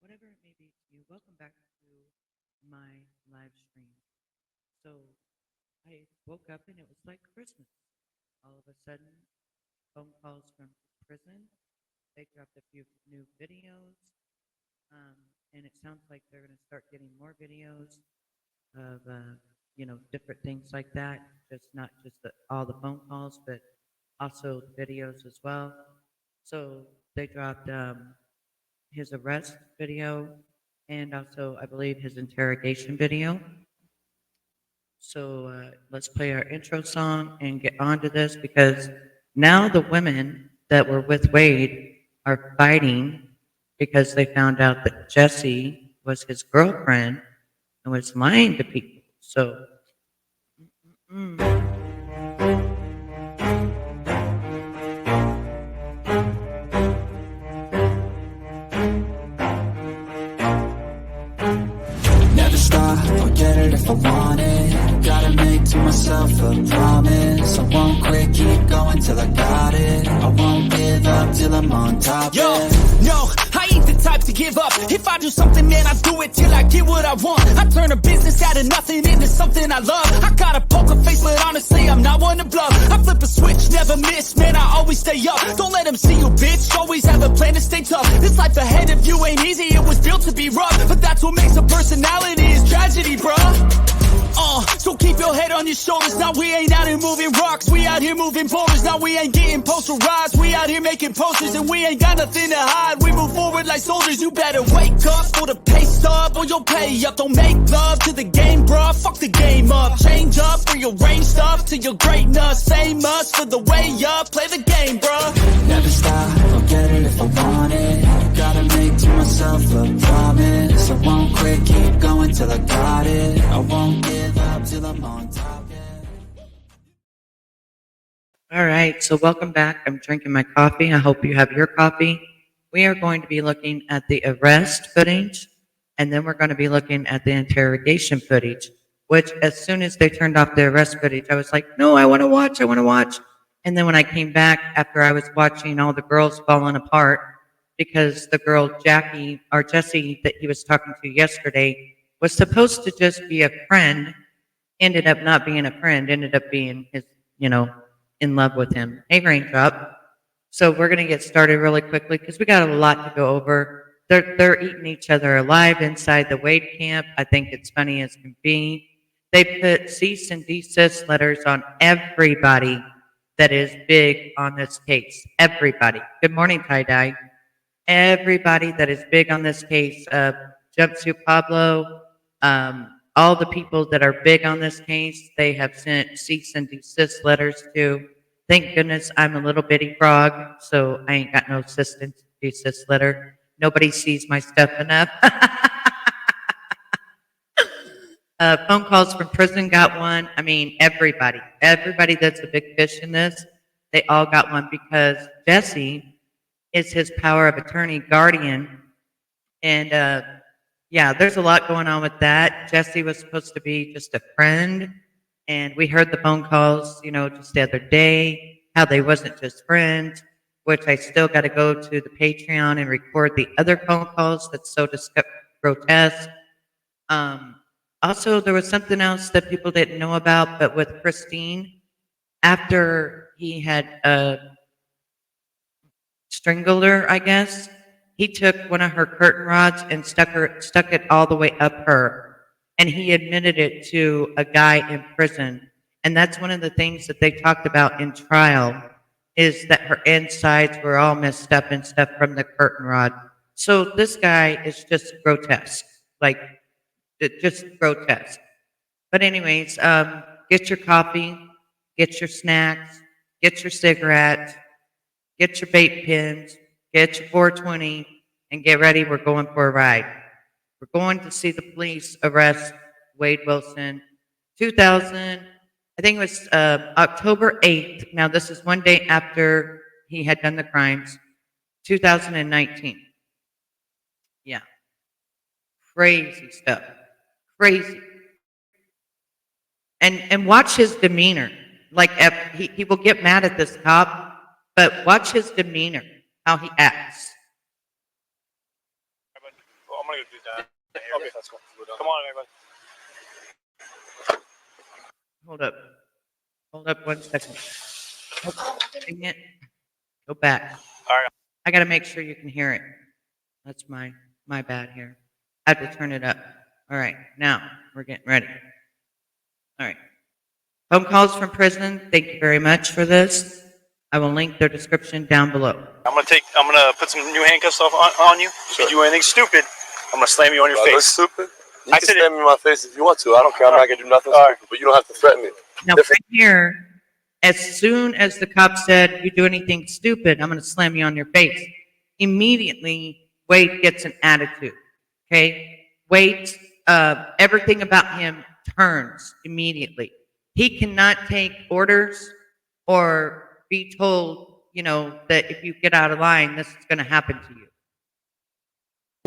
whatever it may be to you, welcome back to my live stream. So I woke up and it was like Christmas. All of a sudden, phone calls from prison. They dropped a few new videos, um, and it sounds like they're going to start getting more videos of different things like that. Just not just all the phone calls, but also the videos as well. So they dropped his arrest video and also, I believe, his interrogation video. So let's play our intro song and get on to this because now the women that were with Wade are fighting because they found out that Jesse was his girlfriend and was lying to people. So, mm, Never stop, I'll get it if I want it. Gotta make to myself a promise. I won't quit, keep going till I got it. I won't give up till I'm on top. Yo, no, I ain't the type to give up. If I do something, man, I do it till I get what I want. I turn a business out of nothing into something I love. I got a poker face, but honestly, I'm not one to bluff. I flip a switch, never miss, man, I always stay up. Don't let them see you, bitch, always have a plan to stay tough. This life ahead of you ain't easy, it was built to be rough. But that's what makes a personality, is tragedy, bruh. So keep your head on your shoulders. Now we ain't out here moving rocks, we out here moving boulders. Now we ain't getting posterized, we out here making posters. And we ain't got nothing to hide, we move forward like soldiers. You better wake up for the pay stub or you'll pay up. Don't make love to the game, bruh, fuck the game up. Change up, rearrange stuff to your greatness. Same us for the way up, play the game, bruh. Never stop, I'll get it if I want it. Gotta make to myself a promise. I won't quit, keep going till I got it. I won't give up till I'm on top, yeah. all right, so welcome back. I'm drinking my coffee. I hope you have your coffee. We are going to be looking at the arrest footage, and then we're going to be looking at the interrogation footage, which as soon as they turned off the arrest footage, I was like, no, I want to watch, I want to watch. And then when I came back after I was watching all the girls falling apart, because the girl Jackie or Jessie that he was talking to yesterday was supposed to just be a friend, ended up not being a friend, ended up being his, in love with him. Hey, Raindrop. So we're going to get started really quickly because we got a lot to go over. They're eating each other alive inside the Wade camp. I think it's funny as can be. They put cease and desist letters on everybody that is big on this case. Everybody. Good morning, Tie-Dye. Everybody that is big on this case. Jumpsuit Pablo, all the people that are big on this case, they have sent cease and desist letters to. Thank goodness I'm a little bitty frog, so I ain't got no cease and desist letter. Nobody sees my stuff enough. Phone calls from prison got one. I mean, everybody that's a big fish in this, they all got one because Jesse is his power of attorney guardian. And yeah, there's a lot going on with that. Jesse was supposed to be just a friend. And we heard the phone calls, just the other day, how they wasn't just friends, which I still got to go to the Patreon and record the other phone calls. That's so grotesque. Also, there was something else that people didn't know about, but with Christine, after he had strangled her, I guess, he took one of her curtain rods and stuck it all the way up her. And he admitted it to a guy in prison. And that's one of the things that they talked about in trial, is that her insides were all messed up and stuff from the curtain rod. So this guy is just grotesque, like just grotesque. But anyways, get your coffee, get your snacks, get your cigarettes, get your vape pens, get your 420, and get ready. We're going for a ride. We're going to see the police arrest Wade Wilson. 2000, I think it was October 8th. Now, this is one day after he had done the crimes. 2019. Yeah. Crazy stuff. Crazy. And watch his demeanor. Like, he will get mad at this cop, but watch his demeanor, how he acts. Let's go. Come on, everybody. Hold up 1 second. Oh, dang it. Go back. All right. I got to make sure you can hear it. That's my bad here. I have to turn it up. All right, now we're getting ready. All right. Phone calls from prison. Thank you very much for this. I will link their description down below. I'm gonna put some new handcuffs on you. If you do anything stupid, I'm gonna slam you on your face. Stupid? You can slam me in my face if you want to. I don't care. I'm not gonna do nothing stupid, but you don't have to threaten me. Now, right here, as soon as the cop said, you do anything stupid, I'm going to slam you on your face. Immediately, Wade gets an attitude, okay? Wade, everything about him turns immediately. He cannot take orders or be told, that if you get out of line, this is going to happen to you.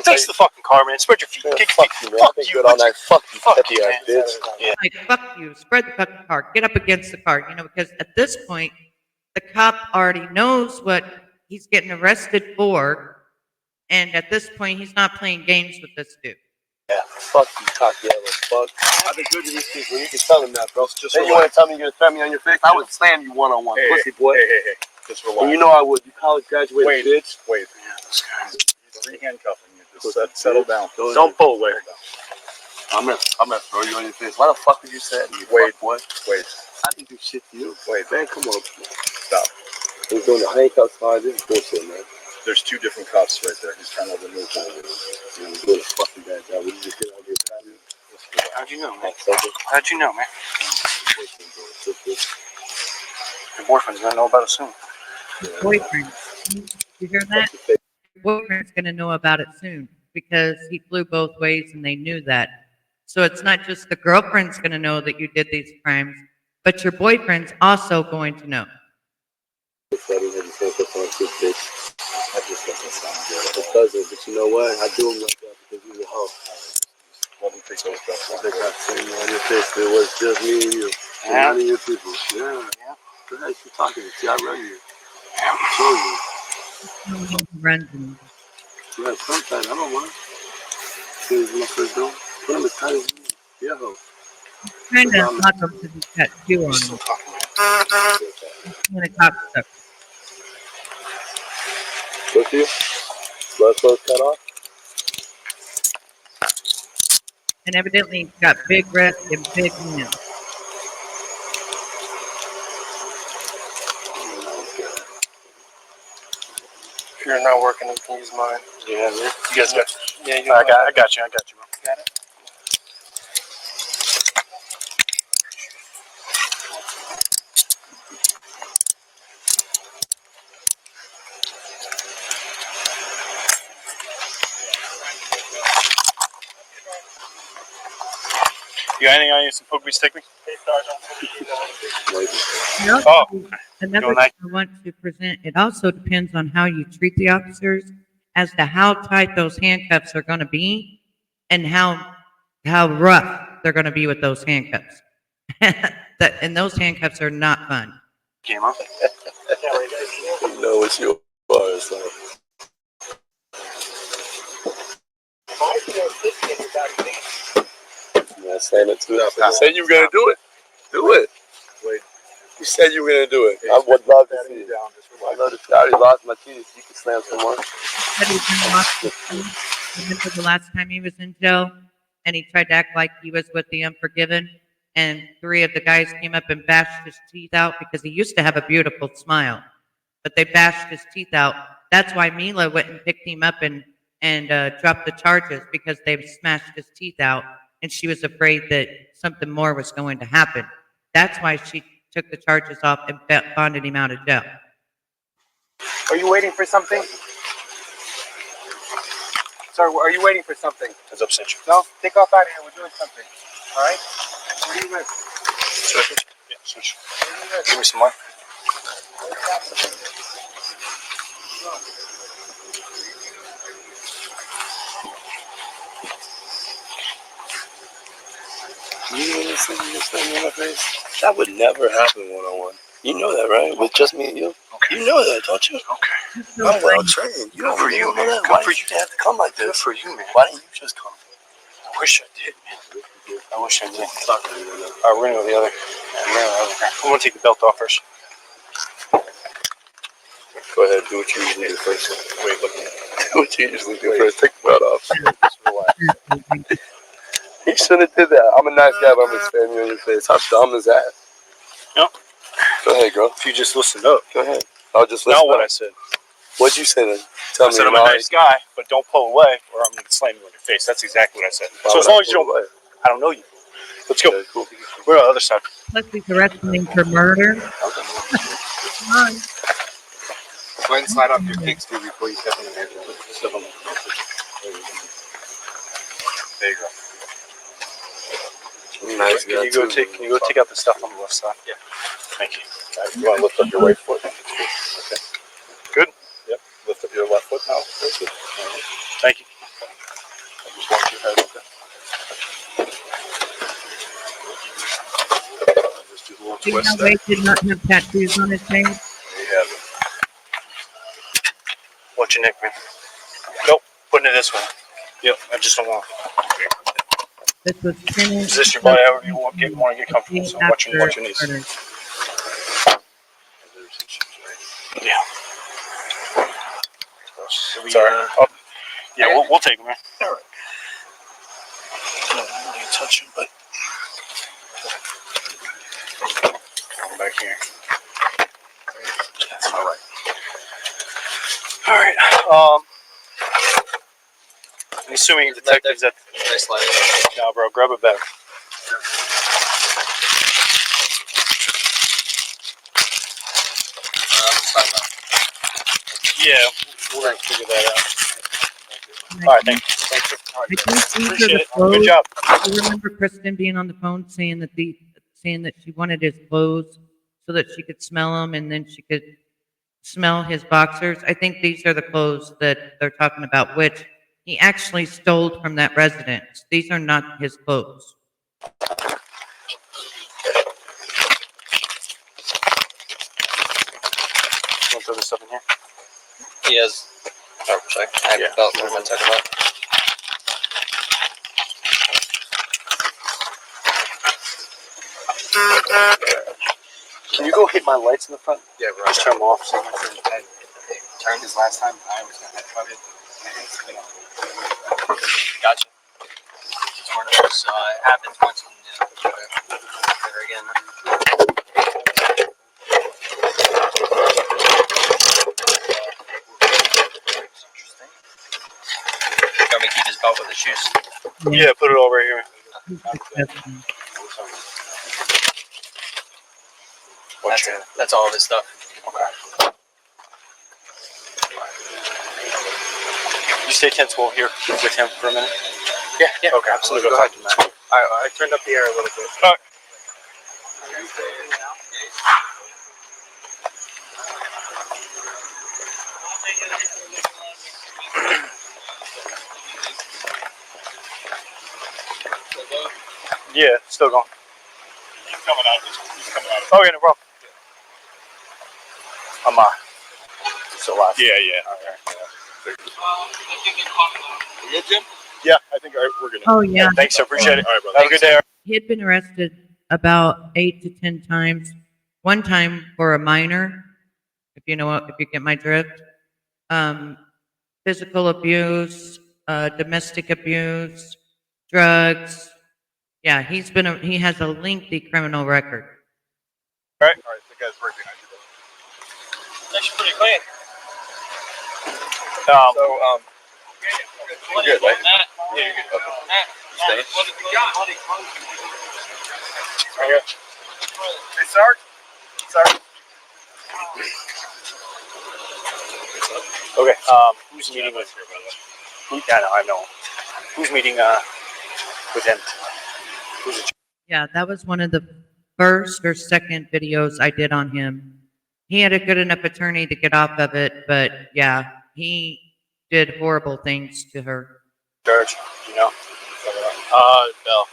Face the fucking car, man. Spread your feet. Yeah, Kick fuck your you, feet. man. Fuck I think you. good on that. Fuck you, Fuck petty you, ass man. bitch. Yeah. Like, fuck you, spread the fucking car, get up against the car, because at this point, the cop already knows what he's getting arrested for, and at this point, he's not playing games with this dude. Yeah, fuck you, cock yellow, fuck. I've been good to these people. You can tell them that, bro. Then you want to tell me you're gonna threaten me on your face? I would slam you one-on-one, pussy boy. Hey. Just relax. And you know I would. You college graduated, bitch. Wait. He's re-handcuffing you. Just settle down. Don't pull, Wade. I'm gonna throw you on your face. Why the fuck did you say that to me? Wait. What? Wait. I didn't do shit to you. Wait. Man, come on. Stop. He's doing the handcuffs hard. This is bullshit, man. There's two different cops right there. He's trying to remove one. He's doing a fucking bad job. We just get out here. How'd you know, man? How'd you know, man? Your boyfriend's gonna know about it soon. Boyfriend, you hear that? Your boyfriend's going to know about it soon because he flew both ways and they knew that. So it's not just the girlfriend's going to know that you did these crimes, but your boyfriend's also going to know. That just doesn't sound good. It doesn't, but you know what? I do him like that because he's a hoe. Let me take those guys. They got sitting on your face. It was just me and you. And none of your people. Yeah. Go ahead, keep talking. See, I run you. I show you. Runs him. Yeah, sometimes I don't mind. See what my first doing? Put him as tight as you. Yeah, hoe. Trying to lock him because he's got two on him. When a cop stuff. Good for you? Blood flow cut off? And evidently he's got big breasts and big hands. If you're not working, you can use mine. Yeah, you guys got. Yeah, I got you, bro. Got it. You got anything on you? Some poke stick me? Oh, another thing I want to present, it also depends on how you treat the officers as to how tight those handcuffs are going to be and how rough they're going to be with those handcuffs. And those handcuffs are not fun. Came up. You know what you are, so. Yeah, saying it too. You said you were gonna do it. Do it. Wait. You said you were gonna do it. I would love to see it. I love to see. I already lost my keys. You can slam someone. But he's been lost with them. Remember the last time he was in jail and he tried to act like he was with the Unforgiven, and 3 of the guys came up and bashed his teeth out because he used to have a beautiful smile, but they bashed his teeth out. That's why Mila went and picked him up and dropped the charges, because they smashed his teeth out, and she was afraid that something more was going to happen. That's why she took the charges off and bonded him out of jail. Are you waiting for something? Sir, are you waiting for something? Has upset you. No? Take off out of here. We're doing something. All right? Where do you live? Switch. Yeah, switch. Give me some more. You know this thing you're saying in my face? That would never happen one-on-one. You know that, right? With just me and you? Okay. You know that, don't you? Okay. I'm well trained. You Good for you, man. Why Good for did you. you have to come like Good this? for you, man. Why didn't you just come? I wish I did, man. I wish I did. All right, we're gonna go the other. I'm gonna take the belt off first. Go ahead, do what you usually do first. Wait, look. Do what you usually do first. Take the belt off. He shouldn't have did that. I'm a nice guy, but I'm gonna spam you in your face. How dumb is that? Yep. Go ahead, girl. If you just listen up. Go ahead. I'll just listen. Not what I said. What'd you say then? Tell me. I said I'm a nice guy, but don't pull away, or I'm gonna slam you in your face. That's exactly what I said. So as long as you don't, I don't know you. Let's go. Okay, cool. We're on the other side. Plus, he's arresting him for murder. Come on. Go ahead and slide off your kicks too before you step on the handle. Step on the There you go. Nice. Can you go take out the stuff on the left side? Yeah. Thank you. You want to lift up your right foot? Okay. Good. Yep. Lift up your left foot now. That's good. Thank you. Just watch your head. Okay. Just do a little Do you know twist. Wade did not have tattoos on his face? There you have it. Watch your neck, man. Nope. Putting it this way. Yep. I just don't want. This was finished. Position your body however you want to get comfortable. So watch your knees. murder. Yeah. Sorry. Oh, yeah, we'll take him, man. All right. I don't really touch him, but come back here. That's all right. All right. I'm assuming detectives at. Nice slide. No, bro, grab a bag. Yeah, we're gonna figure that out. All right, thank you. Thank you. All I right, think these are appreciate the it. Good clothes. job. I remember Kristen being on the phone saying that she wanted his clothes so that she could smell them and then she could smell his boxers. I think these are the clothes that they're talking about, which he actually stole from that residence. These are not his clothes. Want to throw this stuff in here? He has. Oh, sorry. I have a belt. What am I talking about? Can you go hit my lights in the front? Yeah, bro. Just turn them off. So I turned his last time. I was gonna headbutt it. Gotcha. It's one of those. It happens once and never again. Interesting. You want me to keep his belt with the shoes? yeah, put it all right here. Watch your hand. That's all of his stuff. Okay. You stay 10-12 here with him for a minute. Yeah. Okay, absolutely. Go ahead. I turned up the air a little bit. All right. Yeah, still going. He's coming out. He's coming out. Okay, no problem. I'm still alive. Yeah. Okay. You good, Jim? Yeah, I think we're good. Oh, yeah. Thanks, I appreciate it. All right, brother. Have a good day. He had been arrested about 8 to 10 times. One time for a minor, if you get my drift. Physical abuse, domestic abuse, drugs. Yeah, he has a lengthy criminal record. All right. All right, the guy's right behind you. That's pretty clean. We're good, right? Yeah, you're good. Stay. Right here. Hey, Sarge. Okay. Who's meeting with? Yeah, no, I know. Who's meeting with him? Who's in charge? Yeah, that was one of the first or second videos I did on him. He had a good enough attorney to get off of it, but yeah, he did horrible things to her. Charge? You know? No.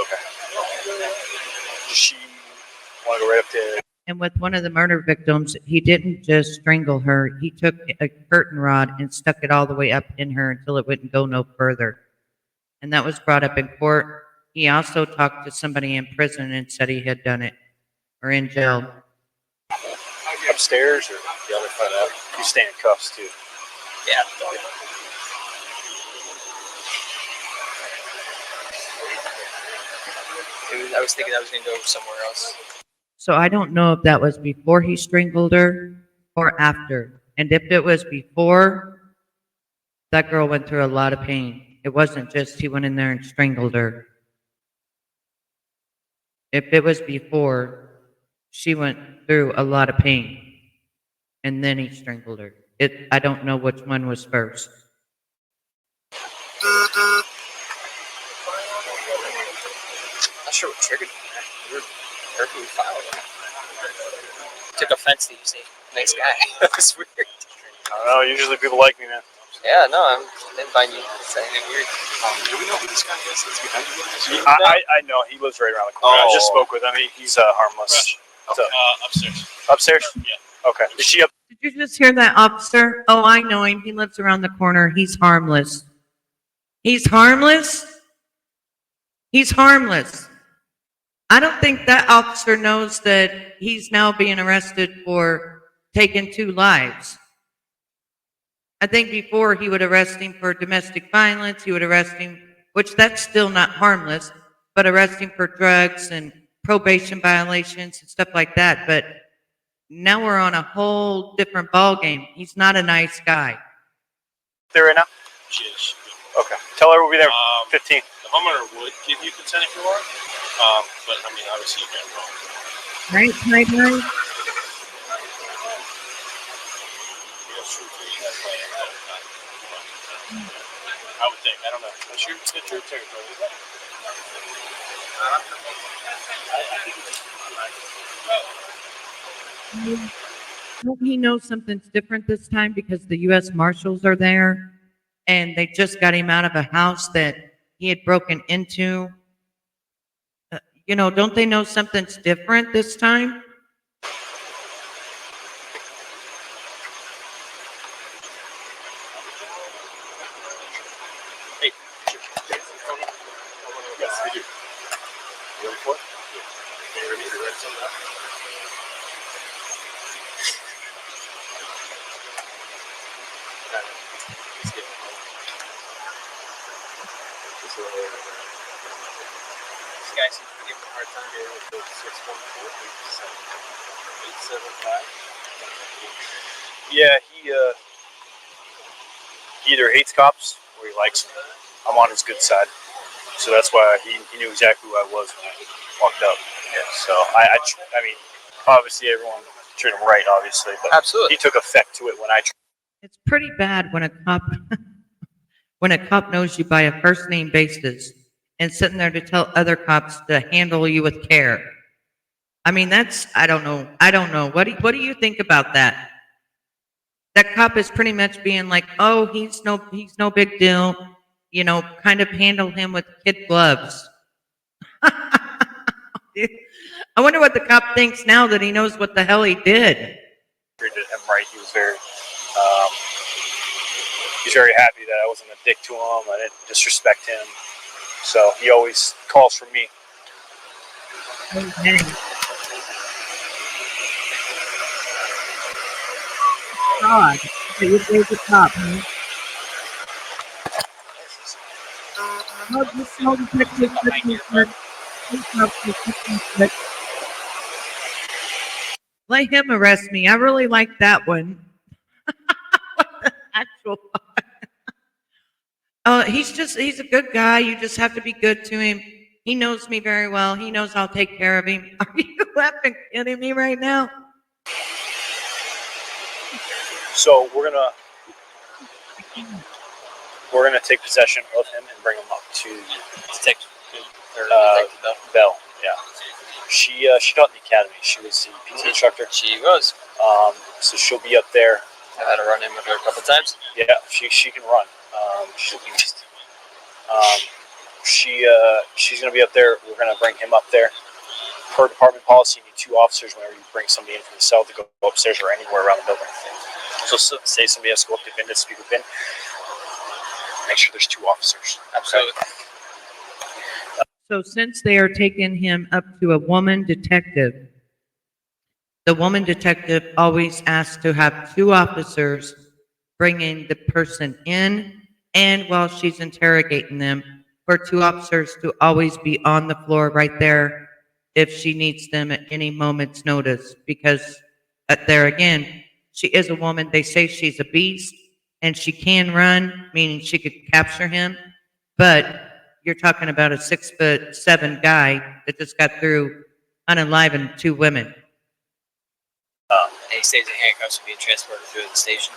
Okay. Does she want to go right up to? And with one of the murder victims, he didn't just strangle her. He took a curtain rod and stuck it all the way up in her until it wouldn't go no further. and that was brought up in court. He also talked to somebody in prison and said he had done it, or in jail. Upstairs or the other side out? You stay in cuffs too. Yeah. I was thinking I was going to go somewhere else. So I don't know if that was before he strangled her or after. And if it was before, that girl went through a lot of pain. It wasn't just he went in there and strangled her. If it was before, she went through a lot of pain. And then he strangled her. I don't know which one was first. Not sure what triggered that. Weird. Perfectly filed. Took offense that you say nice guy. That was weird. I don't know. Usually people like me, man. Yeah, no, I didn't find you saying anything weird. Do we know who this guy is that's behind you? I know. He lives right around the corner. I just spoke with him. He's harmless. So, Upstairs. upstairs? Yeah. Okay. Is she up? Did you just hear that, officer? Oh, I know him. He lives around the corner. He's harmless. He's harmless? He's harmless. I don't think that officer knows that he's now being arrested for taking 2 lives. I think before he would arrest him for domestic violence, he would arrest him, which that's still not harmless, but arrest him for drugs and probation violations and stuff like that. But now we're on a whole different ballgame. He's not a nice guy. There right now? She is. Okay. Tell her we'll be there 15. The homeowner would give you consent if you want. But I mean, obviously you can't go. Right, right, right. I would think. I don't know. It's your territory. Don't he know something's different this time because the U.S. Marshals are there and they just got him out of a house that he had broken into? Don't they know something's different this time? Hey. Yes, I do. You ready for it? Yeah. Okay, ready? You ready something up? Let's get it. This guy seems to be giving a hard time here with the 614-875. Yeah, he either hates cops or he likes them. I'm on his good side. So that's why he knew exactly who I was when I walked up. Yeah, so I mean, obviously everyone treated him right, obviously, but Absolutely. he took effect to it when I. It's pretty bad when a cop knows you by a first name basis and sitting there to tell other cops to handle you with care. I mean, I don't know. What do you think about that? That cop is pretty much being like, oh, he's no big deal. Kind of handle him with kid gloves. I wonder what the cop thinks now that he knows what the hell he did. Treated him right. He was he's very happy that I wasn't a dick to him. I didn't disrespect him. So he always calls for me. Okay. God, you played the cop, huh? No, just no detective. Let him arrest me. I really like that one. Actual. He's a good guy. You just have to be good to him. He knows me very well. He knows I'll take care of him. Are you laughing, kidding me right now? So we're gonna take possession of him and bring him up to Detective Bell. Yeah, she taught in the academy. She was the PT instructor. She was. So she'll be up there. I had to run in with her a couple times. Yeah, she can run. She's gonna be up there. We're gonna bring him up there. Per department policy, you need 2 officers whenever you bring somebody in from the cell to go upstairs or anywhere around the building. So say somebody has to go up to Vin to speak with Vin. Make sure there's 2 officers. Absolutely. Okay? So since they are taking him up to a woman detective, the woman detective always asks to have two officers bringing the person in, and while she's interrogating them, for two officers to always be on the floor right there if she needs them at any moment's notice. Because there again, she is a woman. They say she's a beast and she can run, meaning she could capture him. But you're talking about a 6'7" guy that just got through unaliving two women. And he stays in handcuffs and being transported to the station.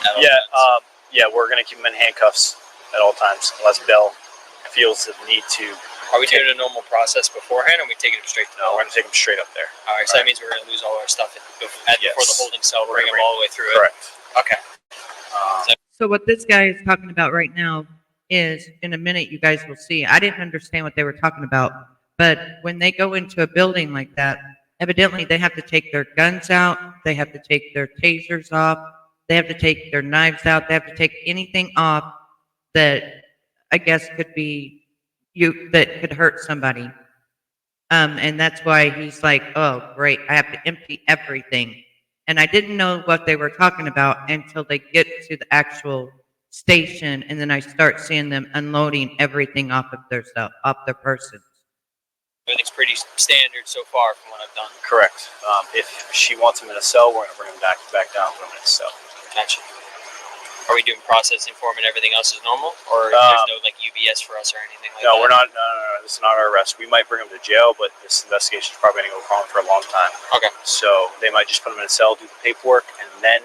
at all Yeah, times. yeah, we're gonna keep him in handcuffs at all times unless Bell feels the need to. Are we doing a normal process beforehand, or are we taking him straight to the No, we're gonna take him straight up there. All right, so that means we're going to lose all our stuff before the Yes. holding cell, We're bring gonna him all the way through Correct. it. Okay. So what this guy is talking about right now is, in a minute, you guys will see. I didn't understand what they were talking about, but when they go into a building like that, evidently they have to take their guns out, they have to take their tasers off, they have to take their knives out, they have to take anything off that I guess could be that could hurt somebody. And that's why he's like, oh, great, I have to empty everything. And I didn't know what they were talking about until they get to the actual station, and then I start seeing them unloading everything off of their stuff, off their persons. Everything's pretty standard so far from what I've done. Correct. If she wants him in a cell, we're gonna bring him back down, put him in a cell. Gotcha. Are we doing processing for him and everything else is normal? Or there's no like UBS for us or anything like that? No, we're not. No, this is not our arrest. We might bring him to jail, but this investigation is probably going to go on for a long time. Okay. So they might just put him in a cell, do the paperwork, and then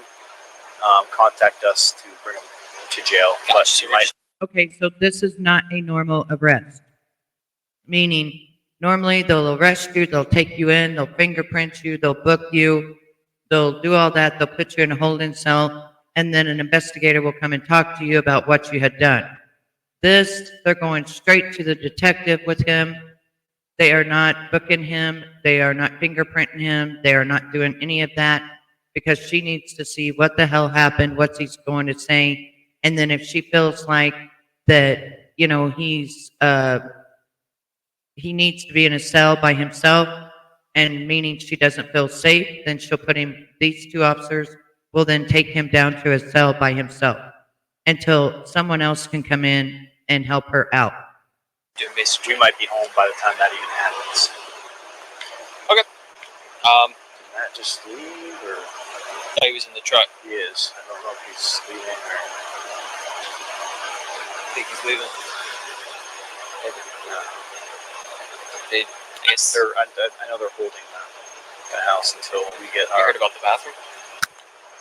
contact us to bring him to jail. Gotcha. But So you might. Okay, so this is not a normal arrest. Meaning, normally they'll arrest you, they'll take you in, they'll fingerprint you, they'll book you, they'll do all that, they'll put you in a holding cell, and then an investigator will come and talk to you about what you had done. This, they're going straight to the detective with him. They are not booking him, they are not fingerprinting him, they are not doing any of that, because she needs to see what the hell happened, what he's going to say, and then if she feels like that, you know, he needs to be in a cell by himself, and meaning she doesn't feel safe, then she'll put him, these two officers will then take him down to a cell by himself until someone else can come in and help her out. Doing basically. We might be home by the time that even happens. Okay. Can Matt just leave, or I thought he was in the truck. he is? I don't know if he's leaving or. I think he's leaving. I guess I know they're holding the house until we get you our heard about the bathroom?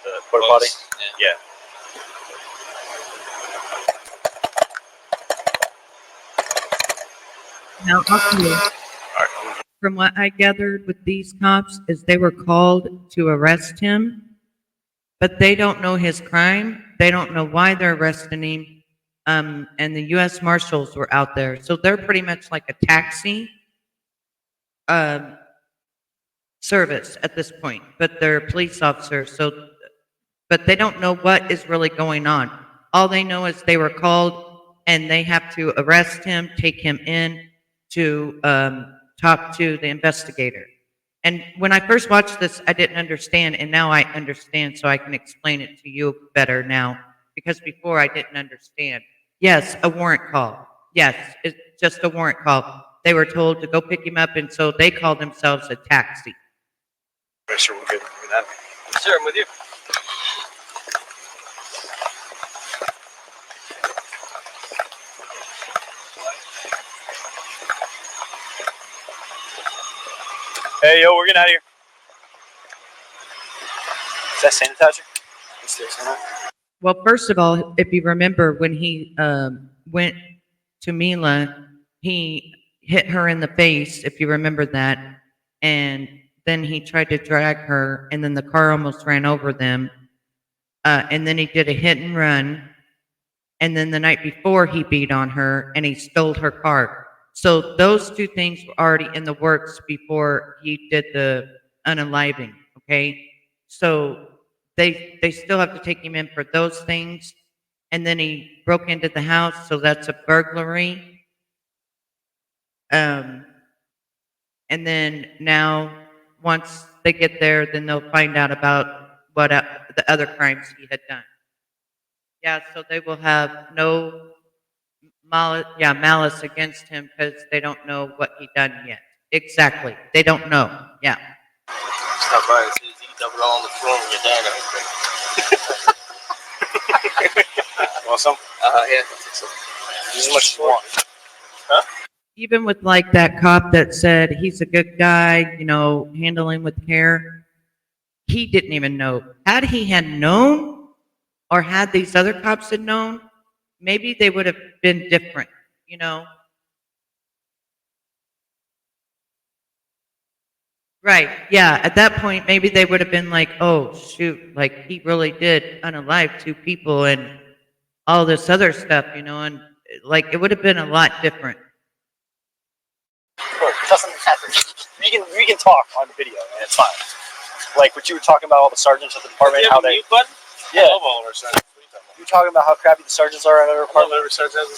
the porta potty. Yeah. Yeah. Now, also, All right. from what I gathered with these cops is they were called to arrest him, but they don't know his crime. They don't know why they're arresting him. And the U.S. Marshals were out there. So they're pretty much like a taxi service at this point, but they're police officers. So, but they don't know what is really going on. All they know is they were called and they have to arrest him, take him in to talk to the investigator. And when I first watched this, I didn't understand, and now I understand, so I can explain it to you better now, because before I didn't understand. Yes, a warrant call. Yes, it's just a warrant call. They were told to go pick him up, and so they called themselves a taxi. Make sure we're good with that. Sure, I'm with you. Hey, yo, we're getting out of here. Is that sanitizer? Is there sanitizer? Well, first of all, if you remember when he went to Mila, he hit her in the face, if you remember that, and then he tried to drag her, and then the car almost ran over them, and then he did a hit and run, and then the night before he beat on her, and he stole her car. So those two things were already in the works before he did the unaliving, okay? So they still have to take him in for those things, and then he broke into the house, so that's a burglary. And then now, once they get there, then they'll find out about what the other crimes he had done. Yeah, so they will have no malice against him because they don't know what he done yet. Exactly. They don't know. Yeah. Stop by and see you dump it all on the floor when you're done. Want some? Yeah. So, As much as you want. Even with like that cop that said he's a good guy, you know, handling with care, he didn't even know. Had he had known, or had these other cops had known, maybe they would have been different, you know? Right. Yeah. At that point, maybe they would have been like, oh, shoot, like he really did unalive 2 people and all this other stuff, you know, and like it would have been a lot different. Look, it doesn't matter. We can talk on the video, and it's fine. Like what you were talking about, all the sergeants at the department, how they. Button? Yeah. I love all of our sergeants. What are you talking about? You were talking about how crappy the sergeants are at our I love department. every sergeant.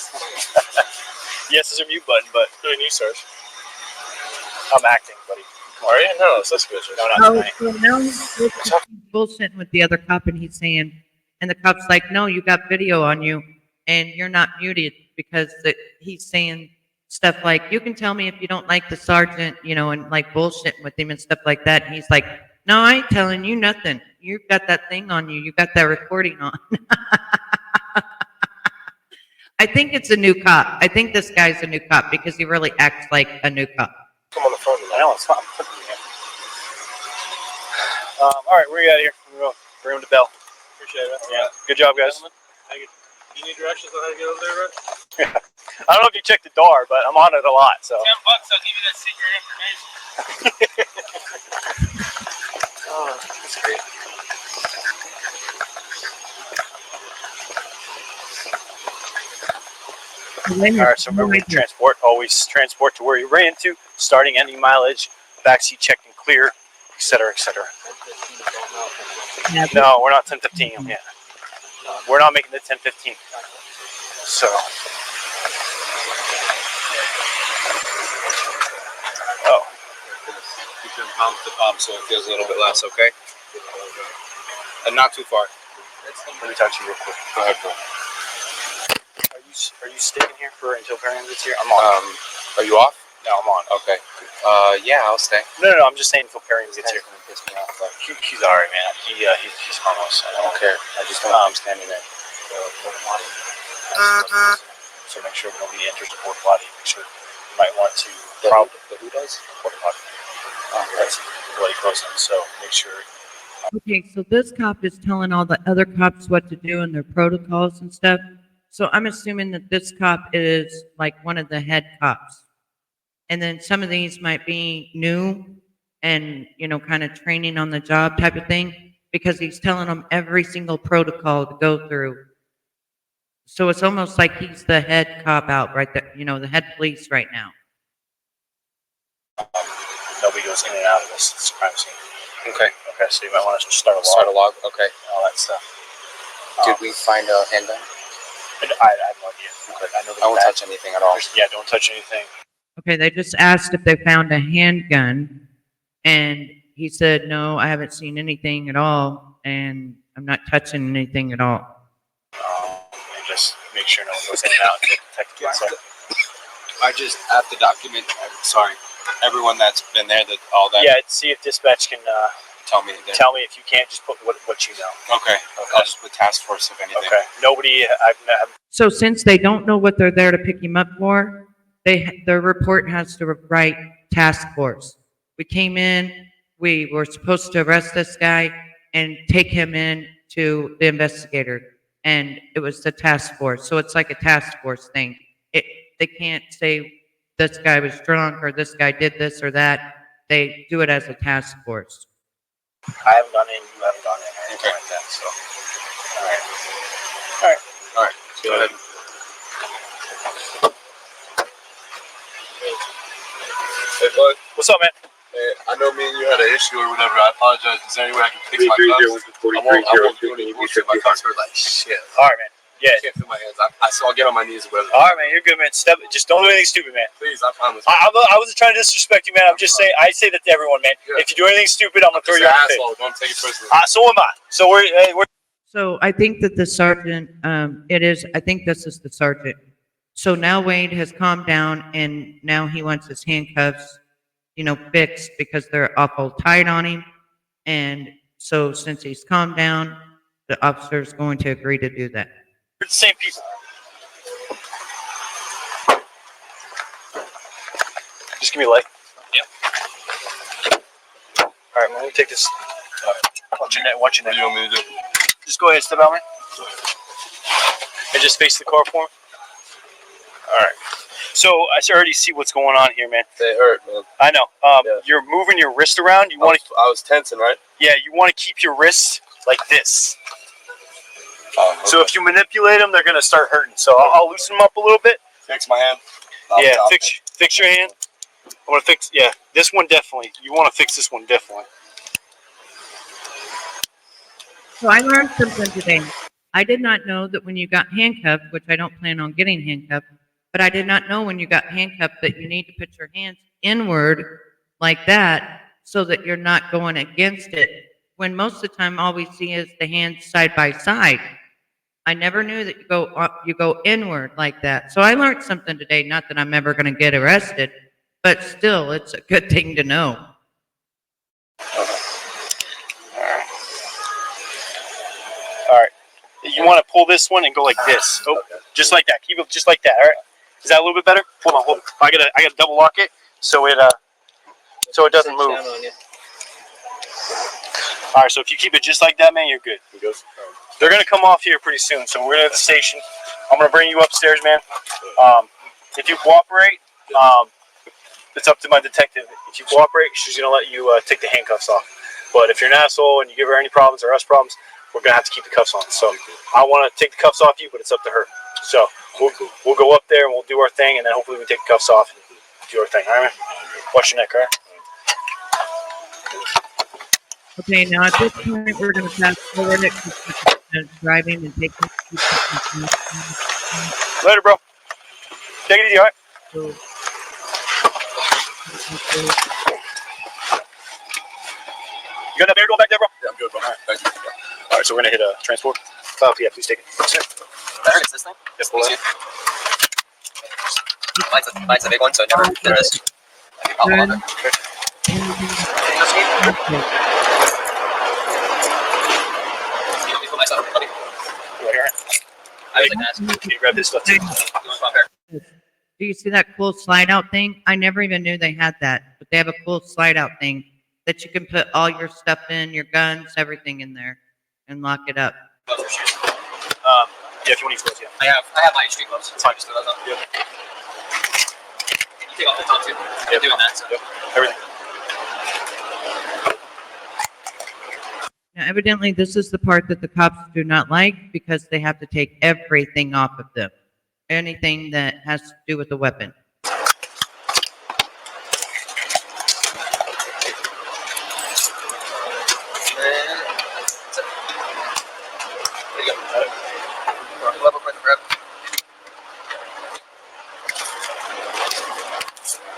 Yes, there's a mute button, but Doing you, Sarge. I'm acting, buddy. Are you? No, that's good. No, not Oh, tonight. so now he's bullshitting with the other cop, and he's saying, and the cop's like, no, you got video on you, and you're not muted because he's saying stuff like, you can tell me if you don't like the sergeant, you know, and like bullshitting with him and stuff like that. And he's like, no, I ain't telling you nothing. You've got that thing on you. You got that recording on. I think it's a new cop. I think this guy's a new cop because he really acts like a new cop. Come on the phone. I know, it's fine. All right, we're out of here. We're ring the bell. Appreciate it. Yeah, good job, guys. Thank you. You need directions on how to get over there, right? I don't know if you checked the door, but I'm on it a lot, so. $10, I'll give you that secret information. oh, that's great. All right, so remember to transport. Always transport to where you ran to, starting any mileage, backseat checked and clear, etc., etc. Yeah, No, we're not 10:15 yet. We're not making the 10:15. So. Oh. You can pump the pump so it feels a little bit less, okay? And not too far. Let me talk to you real quick. Go ahead, bro. Are you staying here for until Perrin gets here? I'm on. Are you off? No, I'm on. Okay. Yeah, I'll stay. No, I'm just saying until Perrin gets here. Piss me off, but He's alright, man. He's harmless. I don't care. I just don't want him standing there. So make sure nobody enters the porta potty. Make sure you might want to Who does? porta potty. That's bloody frozen. So make sure. Okay, so this cop is telling all the other cops what to do and their protocols and stuff. So I'm assuming that this cop is like one of the head cops. And then some of these might be new and, you know, kind of training on the job type of thing, because he's telling them every single protocol to go through. So it's almost like he's the head cop out right there, you know, the head police right now. Nobody goes in and out of this crime scene. Okay. Okay, so you might want to start a log. Start a log. Okay. All that stuff. Did we find a handgun? I have no idea. Okay. I know I won't touch anything at all. Yeah, don't touch anything. Okay, they just asked if they found a handgun, and he said, no, I haven't seen anything at all, and I'm not touching anything at all. And just make sure no one goes in and out and get detected by something. I just have to document. Sorry, everyone that's been there. That all that. Yeah, see if dispatch can Tell me. tell me if you can't just put what you know. Okay. I'll just put task force if anything. Okay. Nobody. So since they don't know what they're there to pick him up for, their report has to write task force. We came in, we were supposed to arrest this guy and take him in to the investigator, and it was the task force. So it's like a task force thing. They can't say this guy was drunk or this guy did this or that. They do it as a task force. I haven't gone in. You haven't gone in. Or anything like that. So. All right. Go ahead. Hey, bud. What's up, man? Hey, I know me and you had an issue or whatever. I apologize. Is there any way I can fix my cuffs? I won't do any bullshit. My cuffs hurt like shit. All right, man. Yeah. I can't feel my hands. So I'll get on my knees. Whatever. All right, man. You're good, man. Just don't do anything stupid, man. Please, I promise. I wasn't trying to disrespect you, man. I'm just saying. I say that to everyone, man. Yeah. If you do anything stupid, I'm gonna throw you out the asshole. Don't take it personally. So am I. So we're. So I think that the sergeant, I think this is the sergeant. So now Wade has calmed down and now he wants his handcuffs, fixed because they're awful tight on him. And so since he's calmed down, the officer is going to agree to do that. We're the same people. Just give me a light. Yeah. All right, man. Let me take this. Watch your neck. What do you want me to do? Just go ahead, step out, man. And just face the car for me. All right. So I already see what's going on here, man. They hurt, man. I know. Yeah. You're moving your wrist around. I was tensing, right? Yeah, you want to keep your wrists like this. Oh, okay. So if you manipulate them, they're gonna start hurting. So I'll loosen them up a little bit. Fix my hand. Fix your hand. I want to fix. Yeah, this one definitely. You want to fix this one definitely. So I learned something today. I did not know that when you got handcuffed, which I don't plan on getting handcuffed, but I did not know when you got handcuffed that you need to put your hands inward like that so that you're not going against it. When most of the time all we see is the hands side by side. I never knew that you go inward like that. So I learned something today, not that I'm ever going to get arrested, but still it's a good thing to know. All right. You want to pull this one and go like this. Oh, just like that. Keep it just like that. All right. Is that a little bit better? Hold on. I gotta double lock it so it doesn't move. All right. So if you keep it just like that, man, you're good. They're gonna come off here pretty soon. So we're at the station. I'm gonna bring you upstairs, man. If you cooperate, it's up to my detective. If you cooperate, she's gonna let you take the handcuffs off. But if you're an asshole and you give her any problems or us problems, we're gonna have to keep the cuffs on. So I want to take the cuffs off you, but it's up to her. So we'll go up there and we'll do our thing, and then hopefully we take the cuffs off and do our thing. All right, man? Watch your neck, all right? Okay, now at this point we're going to fast forward it to driving and taking. Later, bro. Take it easy, all right? You got that beer going back there, bro? Yeah, I'm good, bro. All right. Thank you. All right, so we're gonna hit a transport. Yeah, please take it. I heard it's this thing. Yes, please. Mine's a big one, so I never did this. I was like, Can you grab this stuff too? Do you see that cool slide out thing? I never even knew they had that, but they have a cool slide out thing that you can put all your stuff in, your guns, everything in there, and lock it up. Yeah, if you want to use those, yeah. I have my street gloves. It's fine. Just throw those on. Yep. You take off the top too. I'm doing that. So. Yep. Everything. Now, evidently, this is the part that the cops do not like because they have to take everything off of them. Anything that has to do with the weapon.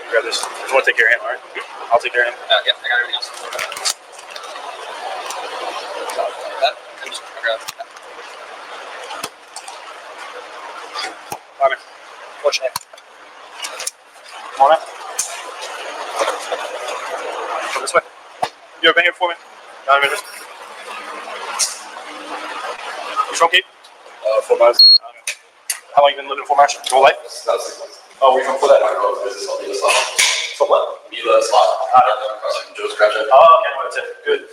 Grab this. You want to take care of him, all right? I'll take care of him. Yeah, I got everything else. I'm just gonna grab that. All right, man. Watch your neck. Come on out. Come this way. You ever been here before, man? No, this. You from Cape? 4 months. Okay. How long you been living in Fort Marshall? Your whole life? About 6 months. Oh, where you from? For that, I wrote a business on Mila Slot. From what? Mila Slot. Across from Joe's Crab Shack. Oh, okay, well, that's it. Good.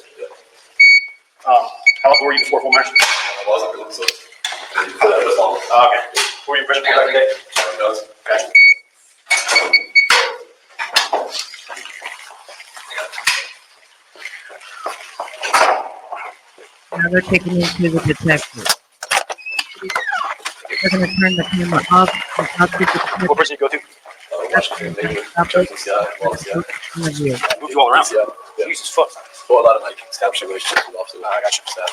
How long were you before Fort Marshall? I wasn't really so. As long. Okay. Were you freshman back in the day? Gotcha. Now they're taking me to the detective. They're going to turn the camera off. And up to the detective. What person you go to? Washington, maybe. Jefferson, yeah. Well, yeah. Interview. Move you all around. Yeah. Jesus fuck. Well, a lot of like establishing relationships with officers. I got you. Staff.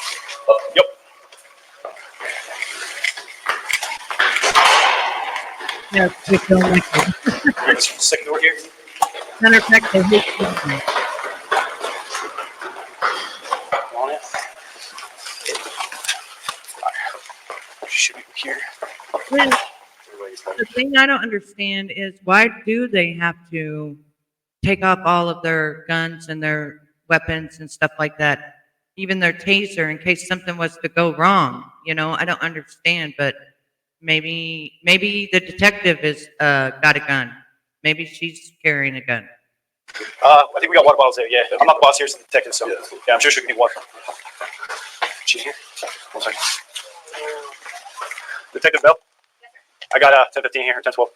Yep. Yes, we don't like it. Second door here. Matter of fact, they hate children. On it. Should be here. Well, the thing I don't understand is why do they have to take off all of their guns and their weapons and stuff like that, even their taser, in case something was to go wrong? You know, I don't understand, but maybe the detective is got a gun. Maybe she's carrying a gun. I think we got water bottles there. Yeah, I'm not the boss here, it's the detective. So yeah, I'm sure she can need water. She's here. 1 second. Detective Bell. I got 1015 here, 1012.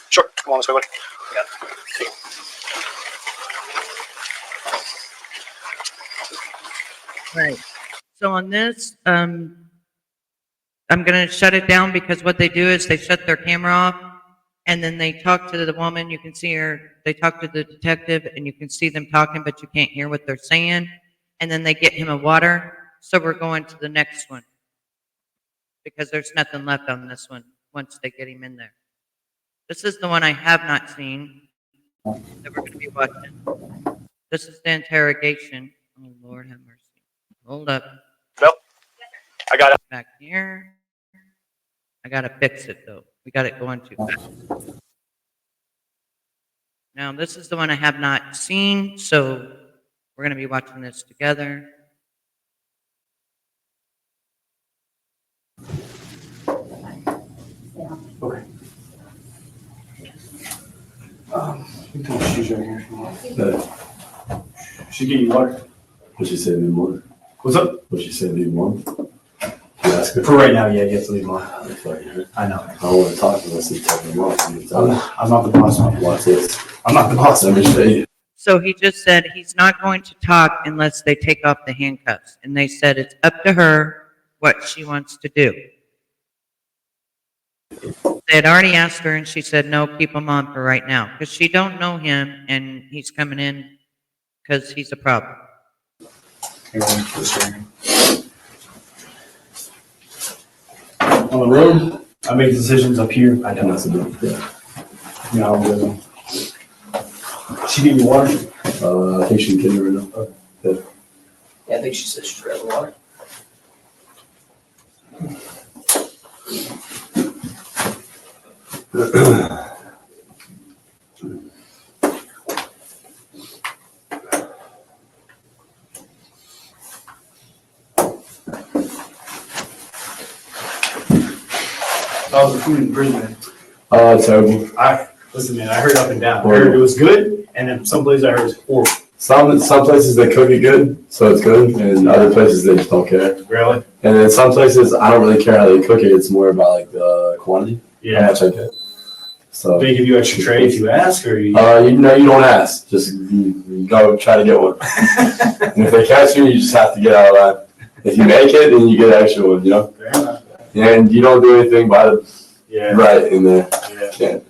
Sure, come on this way, buddy. Right. So on this, I'm going to shut it down because what they do is they shut their camera off and then they talk to the woman. You can see her. They talk to the detective and you can see them talking, but you can't hear what they're saying. And then they get him a water. So we're going to the next one because there's nothing left on this one once they get him in there. This is the one I have not seen that we're going to be watching. This is the interrogation. Oh, Lord have mercy. Hold up. Bell. I got it. Back here. I got to fix it, though. We got it going too fast. Now, this is the one I have not seen, so we're going to be watching this together. Okay. You can put shoes right here if you want. No. Should get you water. What she said, leave them on. What's up? What she said, leave them on. You ask her. For right now, yeah, you have to leave them on. I know. I don't want to talk unless you tell them off. I'm not the boss, man. Watch this. I'm not the boss. Let me show you. So he just said he's not going to talk unless they take off the handcuffs. And they said it's up to her what she wants to do. They had already asked her, and she said, no, keep him on for right now. Because she don't know him, and he's coming in because he's a problem. On the road, I make decisions up here. I don't. That's enough. Yeah. Yeah, I'll do them. She get you water? I think she can get her enough. Yeah, I think she said she's ready for water. How's the food in prison? Terrible. Listen, man, I heard up and down. I heard it was good, and then some places I heard it was horrible. Some places they cook it good, so it's good, and other places they just don't care. Really? And then some places I don't really care how they cook it. It's more about like the quantity. How Yeah. much I get. So They give you extra tray if you ask, or you? you know, you don't ask. Just you go try to get one. And if they catch you, you just have to get out of line. If you make it, then you get an extra one. You know. Fair enough. And you don't do anything by the Yeah. right in there. Yeah. Can't.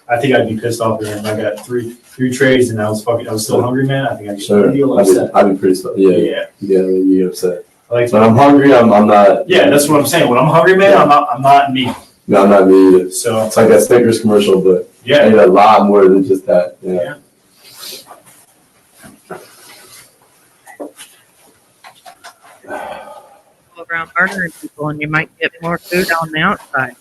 I think I'd be pissed off there. I got three trays, and I was still hungry, man. I think I'd be Sure. pretty upset. I'd be pretty stuck. Yeah. Yeah. Yeah. You get upset. I like When I'm hungry, I'm not. Yeah, that's what I'm saying. When I'm hungry, man, I'm not me. No, I'm not me either. So It's like that Snickers commercial, but I yeah, need a lot more than just that. Yeah. Go around murdering people, and you might get more food on the outside.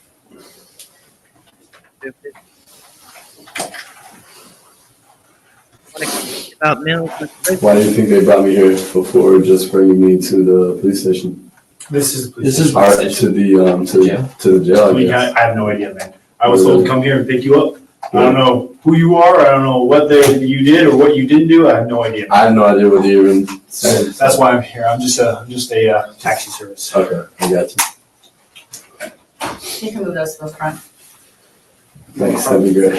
About meals with prison. Why do you think they brought me here before just bringing me to the police station? this is Or to the jail, I guess. I have no idea, man. I was told to come here and pick you up. I don't know who you are. I don't know what you did or what you didn't do. I have no idea. I have no idea what you even said. That's why I'm here. I'm just a taxi service. Okay, I got you. You can move those to the front. Thanks, that'd be great.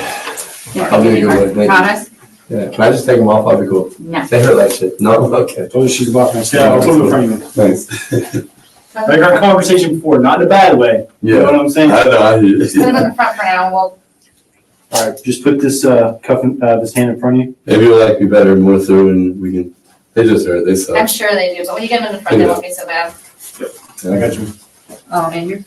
I'll be a good one, thank you. Promise? Yeah, can I just take them off? I'll be cool. No. They hurt like shit. No? Okay. Told you she's about my Yeah, I'll put it in front of you. Thanks. Like our conversation before, not in a bad way. You know Yeah. what I'm saying? I know, I hear Just put them in you. the front for now, and we'll, All right, just put this this hand in front of you. Maybe it'll like be better, more through, and we can, they just hurt, they suck. I'm sure they do, but when you get them in the front, they won't be so bad. I got you. Oh, man,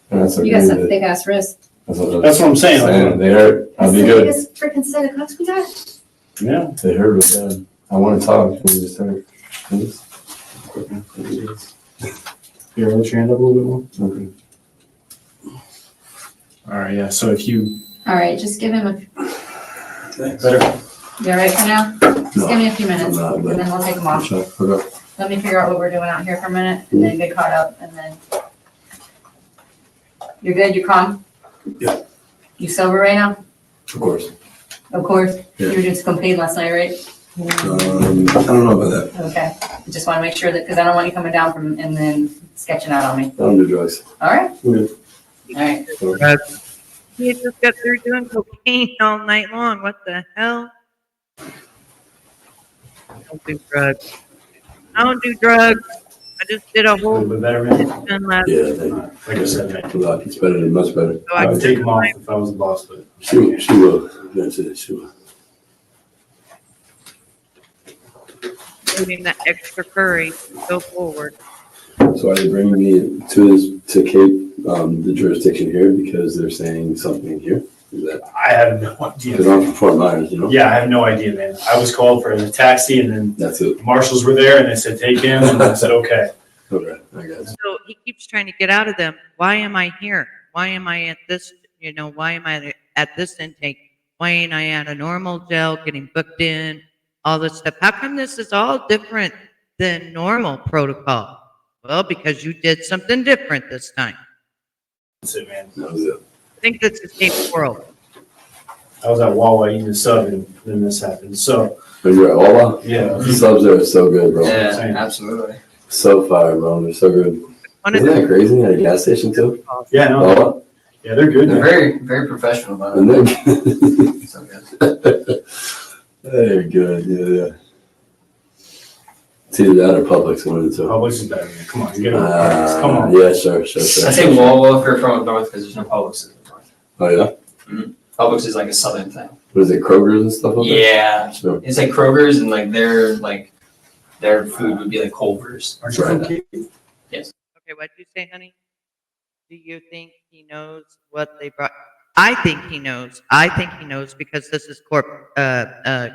That's you got some thick ass wrists. That's what I'm saying. Like, They hurt. I'll be That's the good. biggest freaking set of cups we got. yeah. They hurt real bad. I want to talk. Can we just hurt? Please? Here, lift your hand up a little bit more. Okay. All right, yeah. So if you All right, just give him better, you all right for now? Just give me a few minutes, I'm not, and but- then we'll take them off. Okay. Let me figure out what we're doing out here for a minute, and then get caught up, and then. You're good, you're calm? Yeah. You sober right now? Of course. Of course. Yeah. You were just complete last night, right? I don't know about that. Okay, I just wanna make sure that, because I don't want you coming down from, and then sketching out on me. I don't do drugs. All right? Yeah. All right. You just got through doing cocaine all night long. What the hell? I don't do drugs. I don't do drugs. I just did a a little whole bit better, man. session last Yeah, thank you. Like I said, man. A lot. It's better than much better. so I would take did them off if I was the boss, but She will. That's it. She will. including that extra curry. Go forward. So are they bringing me to Cape, the jurisdiction here because they're saying something here? Is that I have no idea. because I'm from Fort Myers, you know? Yeah, I have no idea, man. I was called for a taxi and then That's it. the marshals were there and they said, take him. And I said, okay. Okay, I guess. So he keeps trying to get out of them. Why am I here? Why am I at this, why am I at this intake? Why ain't I at a normal jail getting booked in, all this stuff? How come this is all different than normal protocol? Well, because you did something different this time. That's it, man. That was it. I think this is Cape Coral. I was at Wawa eating a sub and then this happened. So, Are you at Wawa? yeah. The subs there are so good, bro. Yeah, absolutely. So fire, bro. They're so good. One of Isn't the that crazy? At a gas station too? Yeah, no. Wawa? Yeah, they're good. They're Man. very, very professional about And it. they're So good. they're good. Yeah. It's either that or Publix, one of the two. Publix is better, man. Come on, you get over Publix. Come on. Yeah, sure. I say Wawa if you're from up north because there's no Publix in the north. Oh yeah. Publix is like a southern thing. What is it? Kroger's and stuff like that? Yeah, Sure. it's like Kroger's and like their food would be like Culver's. Aren't you from Cape? Okay, what'd you say, honey? Do you think he knows what they brought? I think he knows. I think he knows because this is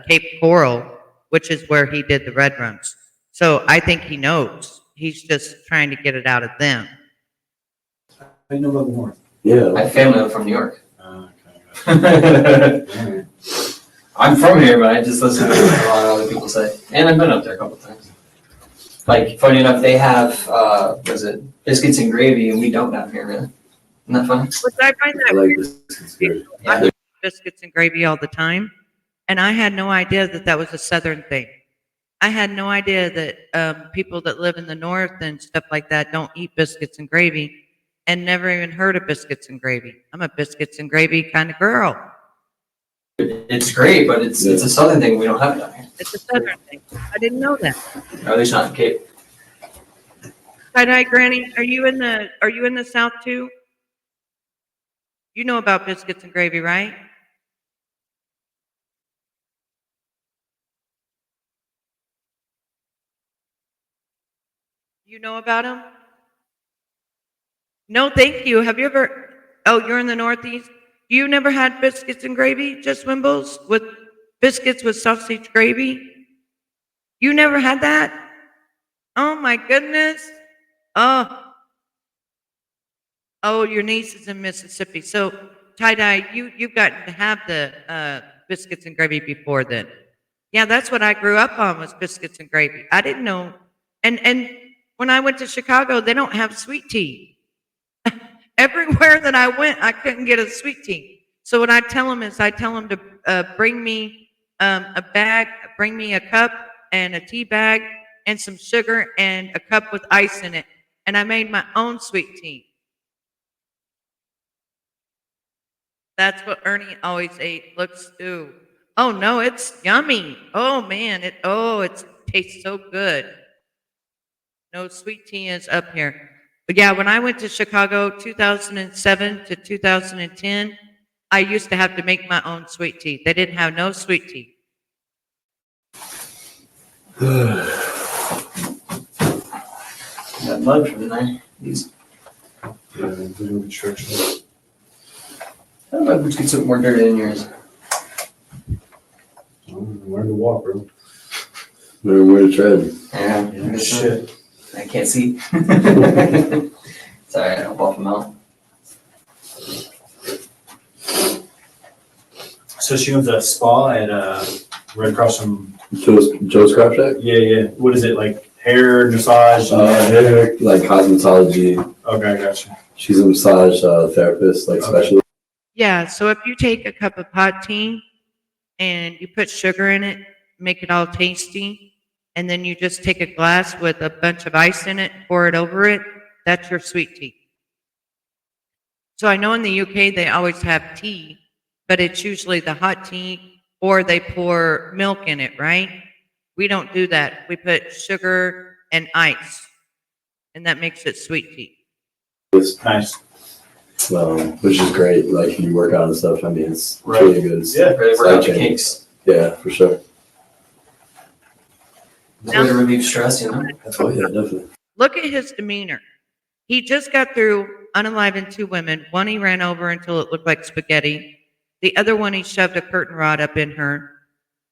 Cape Coral, which is where he did the red rums. So I think he knows. He's just trying to get it out of them. I know about the north. Yeah. My family from New York. Okay. I'm from here, but I just listen to what a lot of other people say. And I've been up there a couple times. Like, funny enough, they have, biscuits and gravy, and we don't down here, really. Isn't that funny? Which I find I that like weird. this conspiracy. I eat biscuits and gravy all the time, and I had no idea that that was a Southern thing. I had no idea that people that live in the North and stuff like that don't eat biscuits and gravy, and never even heard of biscuits and gravy. I'm a biscuits and gravy kind of girl. It's great, but it's a southern thing we don't have down here. It's a Southern thing. I didn't know that. Or at least not in Cape. Hi, Granny. Are you in the South too? You know about biscuits and gravy, right? You know about them? No, thank you. Have you ever? Oh, you're in the Northeast. You never had biscuits and gravy, just Wimbles with biscuits with sausage gravy? You never had that? Oh my goodness. Oh, your niece is in Mississippi. So, Tie-Dye, you've gotten to have the biscuits and gravy before then. Yeah, that's what I grew up on was biscuits and gravy. I didn't know. And when I went to Chicago, they don't have sweet tea. Everywhere that I went, I couldn't get a sweet tea. So what I tell them is I tell them to bring me a bag, bring me a cup and a tea bag and some sugar and a cup with ice in it. And I made my own sweet tea. That's what Ernie always ate. Looks, ooh. Oh no, it's yummy. Oh man, it tastes so good. No, sweet tea is up here. But yeah, when I went to Chicago 2007 to 2010, I used to have to make my own sweet tea. They didn't have no sweet tea. Got mud from there. These Doing construction. I don't know if we could put more dirt in yours. Learn to walk, bro. Learn where to tread. Yeah. Shit. I can't see. Sorry, I don't buff them out. So she owns a spa at right across from. Joe's Craft Shack? Yeah. What is it like? Hair massage. Hair, like cosmetology. Okay, gotcha. She's a massage therapist, like specialist. Yeah, so if you take a cup of hot tea and you put sugar in it, make it all tasty, and then you just take a glass with a bunch of ice in it, pour it over it, that's your sweet tea. So I know in the UK they always have tea, but it's usually the hot tea or they pour milk in it, right? We don't do that. We put sugar and ice, and that makes it sweet tea. Nice. Which is great. Like you work out and stuff. I mean, it's Right. really good. It's, Yeah, Really work out the kinks. yeah, for sure. It's a way to relieve stress, you know? Oh yeah, definitely. Look at his demeanor. He just got through unaliving 2 women. One he ran over until it looked like spaghetti. The other one he shoved a curtain rod up in her.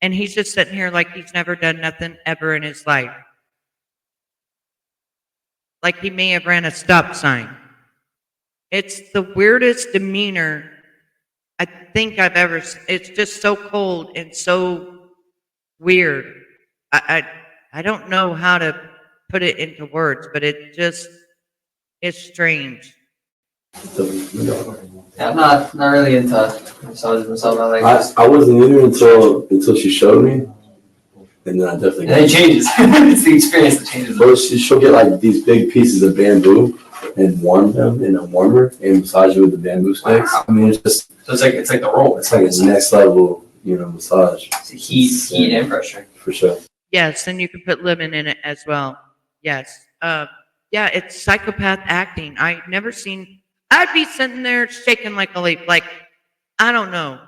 And he's just sitting here like he's never done nothing ever in his life. Like he may have ran a stop sign. It's the weirdest demeanor I think I've ever seen. It's just so cold and so weird. I don't know how to put it into words, but it just is strange. Yeah, I'm not really into massages myself. I like this. I wasn't either until she showed me, and then I definitely. And it changes. It's the experience that changes. Well, she'll get like these big pieces of bamboo and warm them in a warmer and massage it with the bamboo sticks. Wow. I mean, it's just So it's like the roll. it's like a next level, massage It's heat and pressure. for sure. Yes, and you can put lemon in it as well. Yes. Yeah, it's psychopath acting. I've never seen. I'd be sitting there shaking like a leaf, like, I don't know.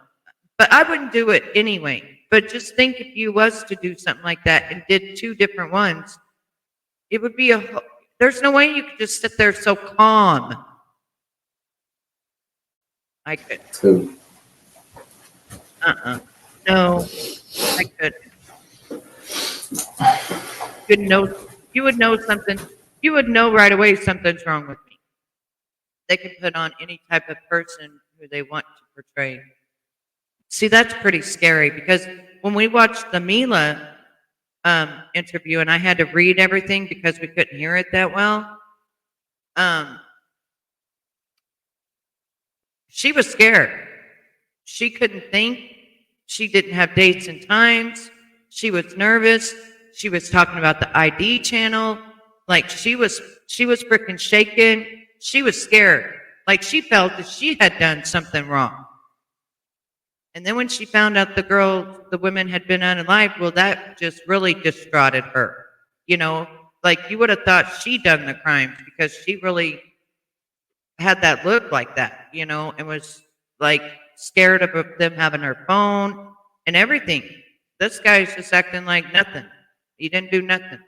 But I wouldn't do it anyway. But just think if you was to do something like that and did 2 different ones, it would be there's no way you could just sit there so calm. I could. Good. No, I couldn't. You would know something. You would know right away something's wrong with me. They can put on any type of person who they want to portray. See, that's pretty scary because when we watched the Mila interview and I had to read everything because we couldn't hear it that well, she was scared. She couldn't think. She didn't have dates and times. She was nervous. She was talking about the ID channel. Like she was freaking shaking. She was scared. Like she felt that she had done something wrong. And then when she found out the women had been unalived, well, that just really distraughted her. Like you would have thought she'd done the crimes because she really had that look like that, and was like scared of them having her phone and everything. This guy's just acting like nothing. He didn't do nothing.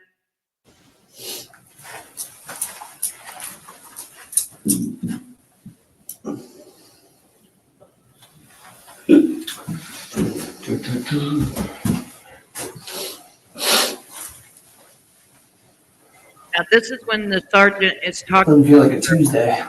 Now this is when the sergeant is talking Doesn't feel like a Tuesday.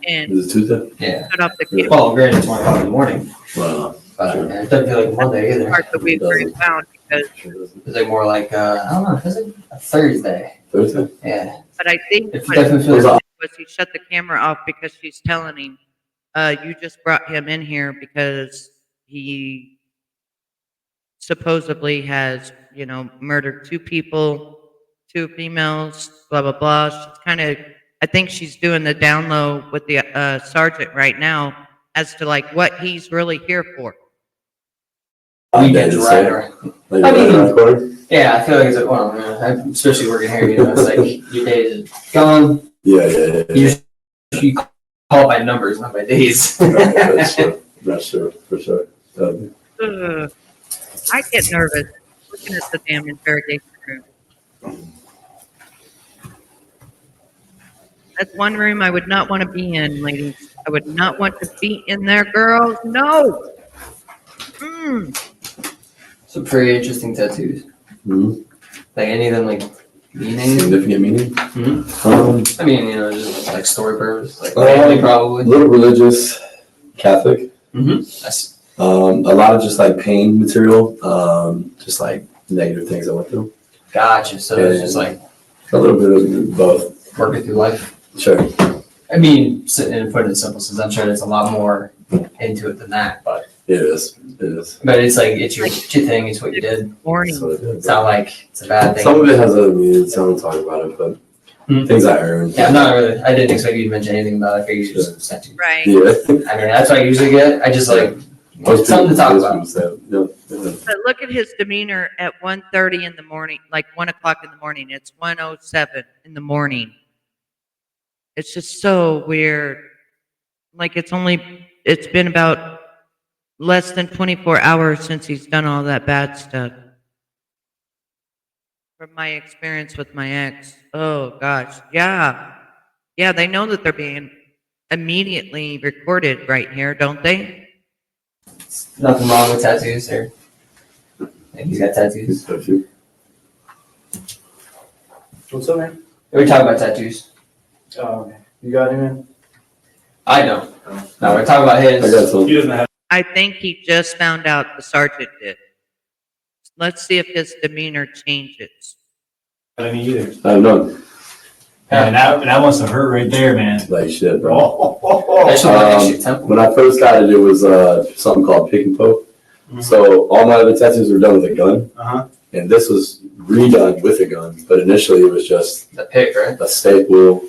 and Is it Tuesday? Yeah. shut off the camera. Well, granted, it's 1 o'clock in the morning. Wow. But it doesn't feel like a Monday either. Part that we've already found because, It's like more like, I don't know, is it a Thursday? Thursday? Yeah. but I think It what definitely it feels like. was he shut the camera off because she's telling him, you just brought him in here because he supposedly has, murdered 2 people, 2 females, blah, blah, blah. She's I think she's doing the down low with the sergeant right now as to like what he's really here for. Weekends right or Like, I mean- around the corner? yeah, I feel like it's like, well, especially working here, it's like your day is gone. Yeah. You call it by numbers, not by days. That's true. That's true, for sure. I get nervous looking at the damn interrogation room. That's one room I would not want to be in, ladies. I would not want to be in there, girls. No. Some pretty interesting tattoos. Mm-hmm. Like any of them, like meaning. Significant meaning? I mean, you know, just like story purpose, like family A probably. little religious, Catholic. That's A lot of just like pain material, just like negative things I went through. gotcha. So it's just like A little bit of both. working through life. Sure. I mean, and put it simple, since I'm sure there's a lot more into it than that, but It is. It is. but it's like it's your thing, it's what you did. Morning. That's what it is. It's not like it's a bad thing. Some of it has other meanings. I don't talk about it, but things I earned. Yeah, I'm not really. I didn't expect you to mention anything about it. I figured you just sent you. Right. Yeah. I mean, that's what I usually get. I just like something to talk about. But look at his demeanor at 1:30 in the morning, like 1 o'clock in the morning. It's 1:07 in the morning. It's just so weird. Like it's been about less than 24 hours since he's done all that bad stuff. From my experience with my ex. Oh gosh. Yeah. Yeah, they know that they're being immediately recorded right here, don't they? Nothing wrong with tattoos, or like he's got tattoos. What's up, man? We were talking about tattoos. Oh, okay. You got him, man? I don't. No, we're talking about his. I got some. He doesn't have. I think he just found out the sergeant did. Let's see if his demeanor changes. Any either. I have none. And that must have hurt right there, man. Like shit, bro. Especially when that shit temple. When I first got it, it was something called pick and poke. So all my other tattoos were done with a gun, and this was redone with a gun. But initially, it was just The pick, right? a staple.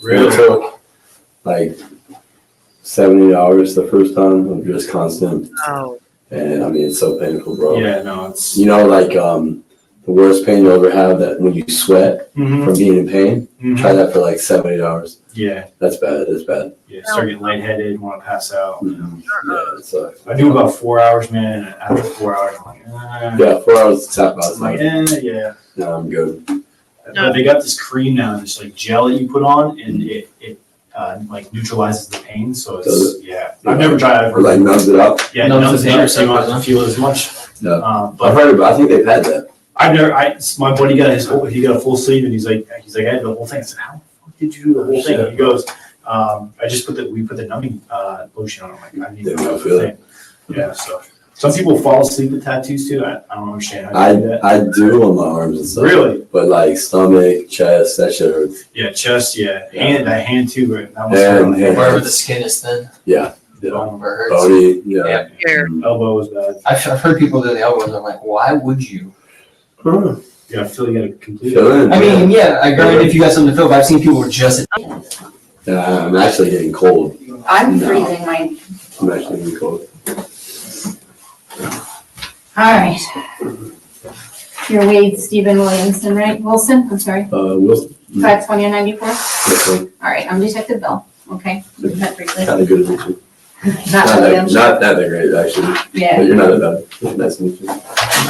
Really? It took like 70 hours the first time of just constant, Oh, and I mean it's so painful, bro. Yeah, no, it's. You know, like the worst pain you'll ever have, that when you sweat from being in pain. Try that for like 70 hours. Yeah, That's bad. It's bad. yeah. Start getting lightheaded, want to pass out. Yeah, it sucks. I do about 4 hours, man. And after 4 hours, I'm like, Yeah, 4 hours to tap out. I'm like, yeah. No, I'm good. But they got this cream now, this like gel that you put on, and it like neutralizes the pain. So Does it's yeah. I've never tried it. Or like numbs it up. Yeah, Numbs numbs the it pain up so you don't or have to something. feel it as much. Yeah. I've But heard about. I think they've had that. I've never. My buddy got he got a full sleeve, and he's like, I had the whole thing. I said, how the fuck did you do the whole thing? And he goes, I just we put the numbing lotion on. I'm like, I need They the don't whole feel thing. Yeah, so some people fall asleep with tattoos too. I don't understand how you do that. I do on my arms and stuff. Really? But like stomach, chest, that shit hurts. Yeah, chest, yeah. That hand too, right? That And- hurt. Wherever the skin is thin, Yeah. it Yeah. hurts. Bony. Yeah. Yeah. here. Elbow is bad. I've heard people do the elbows. I'm like, why would you? Huh. Yeah, I feel you gotta complete Feel it. in. I mean, yeah, I granted if you got something to fill, but I've seen people just. Yeah, I'm actually getting cold. I'm No. freezing my, I'm actually getting cold. all right. You're Wade Stephen Williamson, right? Wilson, I'm sorry, Wilson. 520 and 94. That's All right, I'm Detective Bill, okay? We met briefly. kind of good at it. Not really, I'm sure. Not that great, actually. Yeah, But you're not that bad. Nice to meet you. all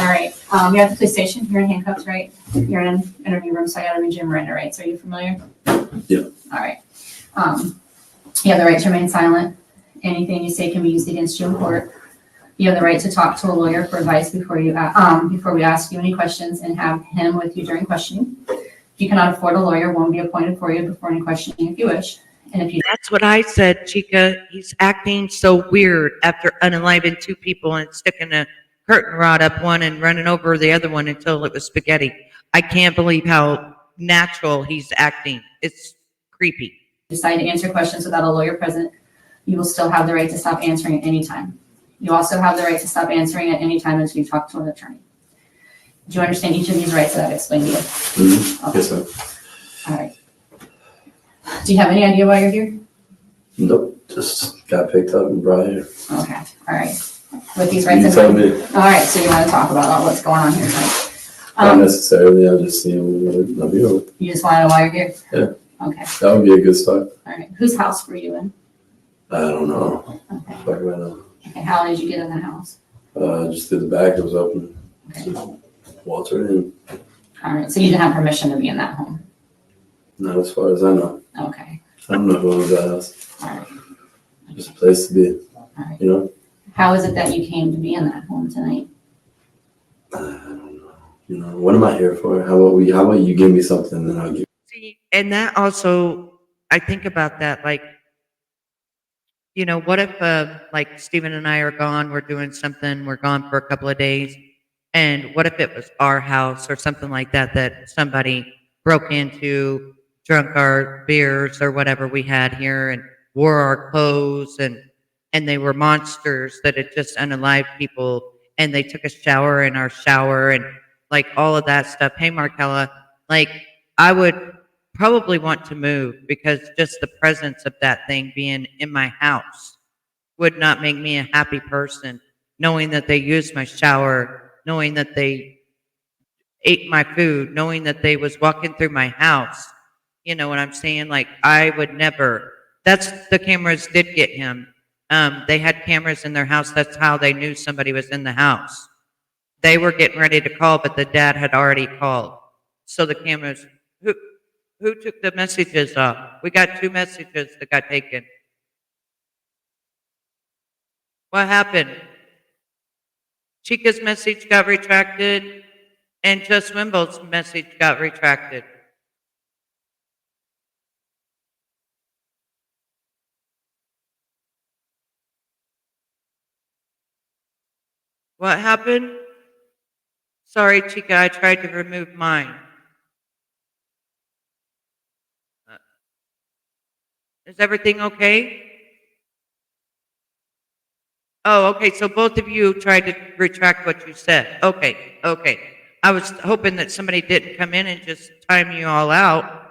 right. You're at the police station, you're in handcuffs, right? You're in an interview room, so I gotta read your Miranda rights. Are you familiar? Yeah. All right. You have the right to remain silent. Anything you say can be used against you in court. You have the right to talk to a lawyer for advice before we ask you any questions, and have him with you during questioning. If you cannot afford a lawyer, one will be appointed for you before any questioning if you wish. And if you That's what I said, Chica. He's acting so weird after unaliving two people and sticking a curtain rod up one and running over the other one until it was spaghetti. I can't believe how natural he's acting. It's creepy. decide to answer questions without a lawyer present, you will still have the right to stop answering at any time. You also have the right to stop answering at any time until you talk to an attorney. Do you understand each of these rights that I've explained to you? Mm-hmm. Okay. Yes, sir. All right. Do you have any idea why you're here? Nope. Just got picked up and brought here. Okay, all right. With these rights You in tell mind. me. All right, so you want to talk about what's going on here tonight? Not necessarily. I'm just seeing what I'll be on. You just want to know why you're here? Yeah. Okay, That would be a good start. all right. Whose house were you in? I don't know. Okay, Fuck right now. okay. How did you get in the house? Just through the back. It was open. Okay. Walter in. All right, so you didn't have permission to be in that home? Not as far as I know. Okay, I don't know who owns that house. all right, Just a place to be, all right. you know? How is it that you came to be in that home tonight? I don't know. You know, what am I here for? How about you give me something and I'll give See, and that also, I think about that, like, you know, what if, like, Stephen and I are gone, we're doing something, we're gone for a couple of days, and what if it was our house or something like that, that somebody broke into, drunk our beers or whatever we had here, and wore our clothes, and they were monsters that had just unalived people, and they took a shower in our shower, and like all of that stuff. Hey, Markella, like, I would probably want to move because just the presence of that thing being in my house would not make me a happy person. Knowing that they used my shower, knowing that they ate my food, knowing that they was walking through my house. You know what I'm saying? Like, I would never. That's the cameras did get him. They had cameras in their house. That's how they knew somebody was in the house. They were getting ready to call, but the dad had already called. So the cameras, who took the messages off? We got 2 messages that got taken. What happened? Chica's message got retracted, and Just Wimble's message got retracted. What happened? Sorry, Chica, I tried to remove mine. Is everything okay? Oh, okay, so both of you tried to retract what you said. Okay, okay. I was hoping that somebody didn't come in and just time you all out.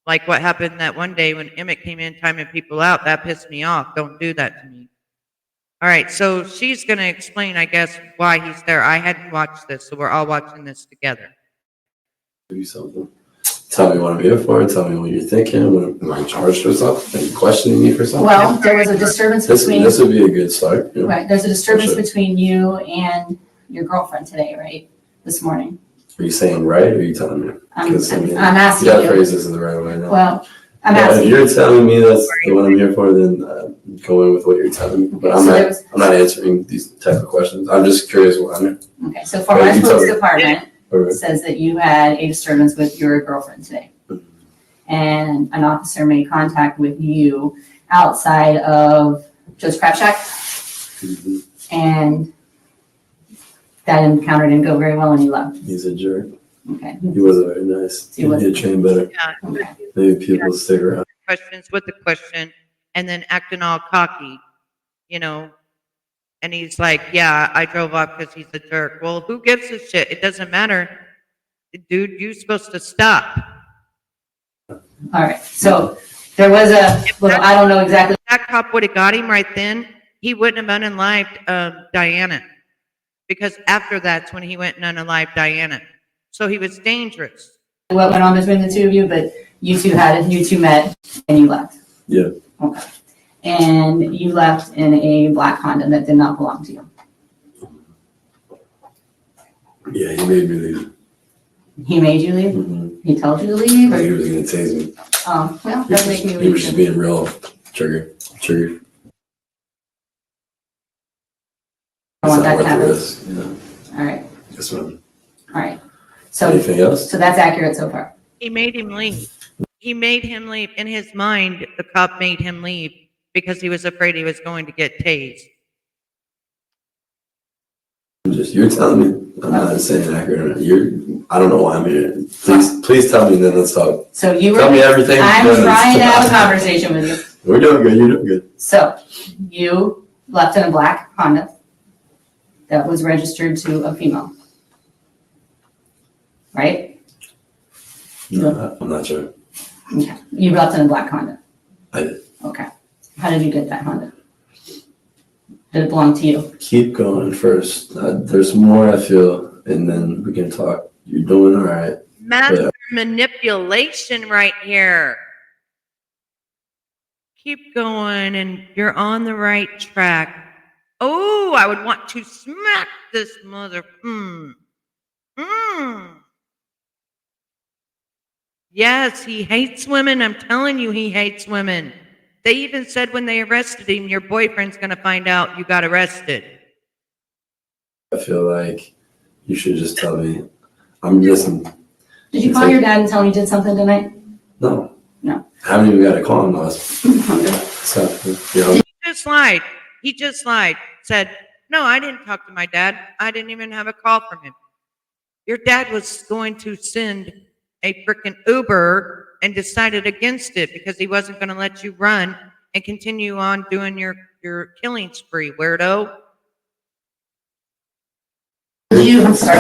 Like what happened that one day when Emmett came in timing people out. That pissed me off. Don't do that to me. All right, so she's going to explain, I guess, why he's there. I hadn't watched this, so we're all watching this together. you something. Tell me what I'm here for. Tell me what you're thinking. Am I charged for something? Are you questioning me for something? Well, there was a disturbance between. This would be a good start. Yeah. Right, there's a disturbance Sure. between you and your girlfriend today, right? This morning. Are you saying right or are you telling me? I'm 'Cause, I mean, asking you gotta you. phrase this in the right way now. Well, I'm Yeah, asking if you. you're telling me that's what I'm here for, then go in with what you're telling me. But I'm not answering these type of questions. I'm just curious what I'm here. Okay, so Fort Myers you tell Police me. Department Okay. says that you had a disturbance with your girlfriend today. And an officer made contact with you outside of Joe's Crab Shack, Mhm. and that encounter didn't go very well and you left. He's a jerk. Okay, He wasn't very nice. He He wasn't. need to train better. Yeah. okay. Maybe people stick around. Questions with the question, and then acting all cocky, you know. And he's like, yeah, I drove off because he's a jerk. Well, who gives a shit? It doesn't matter. Dude, you're supposed to stop. All right, so there was a little, I don't know exactly. If that cop would have got him right then, he wouldn't have unalived Diana. Because after that's when he went and unalived Diana. So he was dangerous. What went on between the two of you, but you two met and you left. Yeah. Okay. And you left in a black Honda that did not belong to you. Yeah, he made me leave. He made you leave? Mm-hmm. He told you to leave? Like Or, he was gonna tase me. oh, well, that make me He was just leave. being real trigger. I want that to It's not worth the happen. risk, you know. All right, That's what I'm. all right. So, Anything else? so that's accurate so far. He made him leave. He made him leave. In his mind, the cop made him leave because he was afraid he was going to get tased. You're telling me. I'm not saying accurate. I don't know why I'm here. Please tell me, and then let's talk. So you were. Tell me everything. I'm because- trying to have a conversation with you. We're doing good. You're doing good. So you left in a black Honda that was registered to a female. Right? No, I'm not sure. Okay. You left in a black Honda. I did. Okay. How did you get that Honda? Did it belong to you? Keep going first. There's more I feel, and then we can talk. You're doing all right. Master manipulation right here. Keep going, and you're on the right track. Oh, I would want to smack this mother. Yes, he hates women. I'm telling you, he hates women. They even said when they arrested him, your boyfriend's going to find out you got arrested. I feel like you should just tell me. I'm listening. Did you call your dad and tell him you did something tonight? No. No. I haven't even got to call him now. So, you know. He just lied. He just lied. Said, no, I didn't talk to my dad. I didn't even have a call from him. Your dad was going to send a freaking Uber and decided against it because he wasn't going to let you run and continue on doing your killing spree, weirdo. I'm sorry.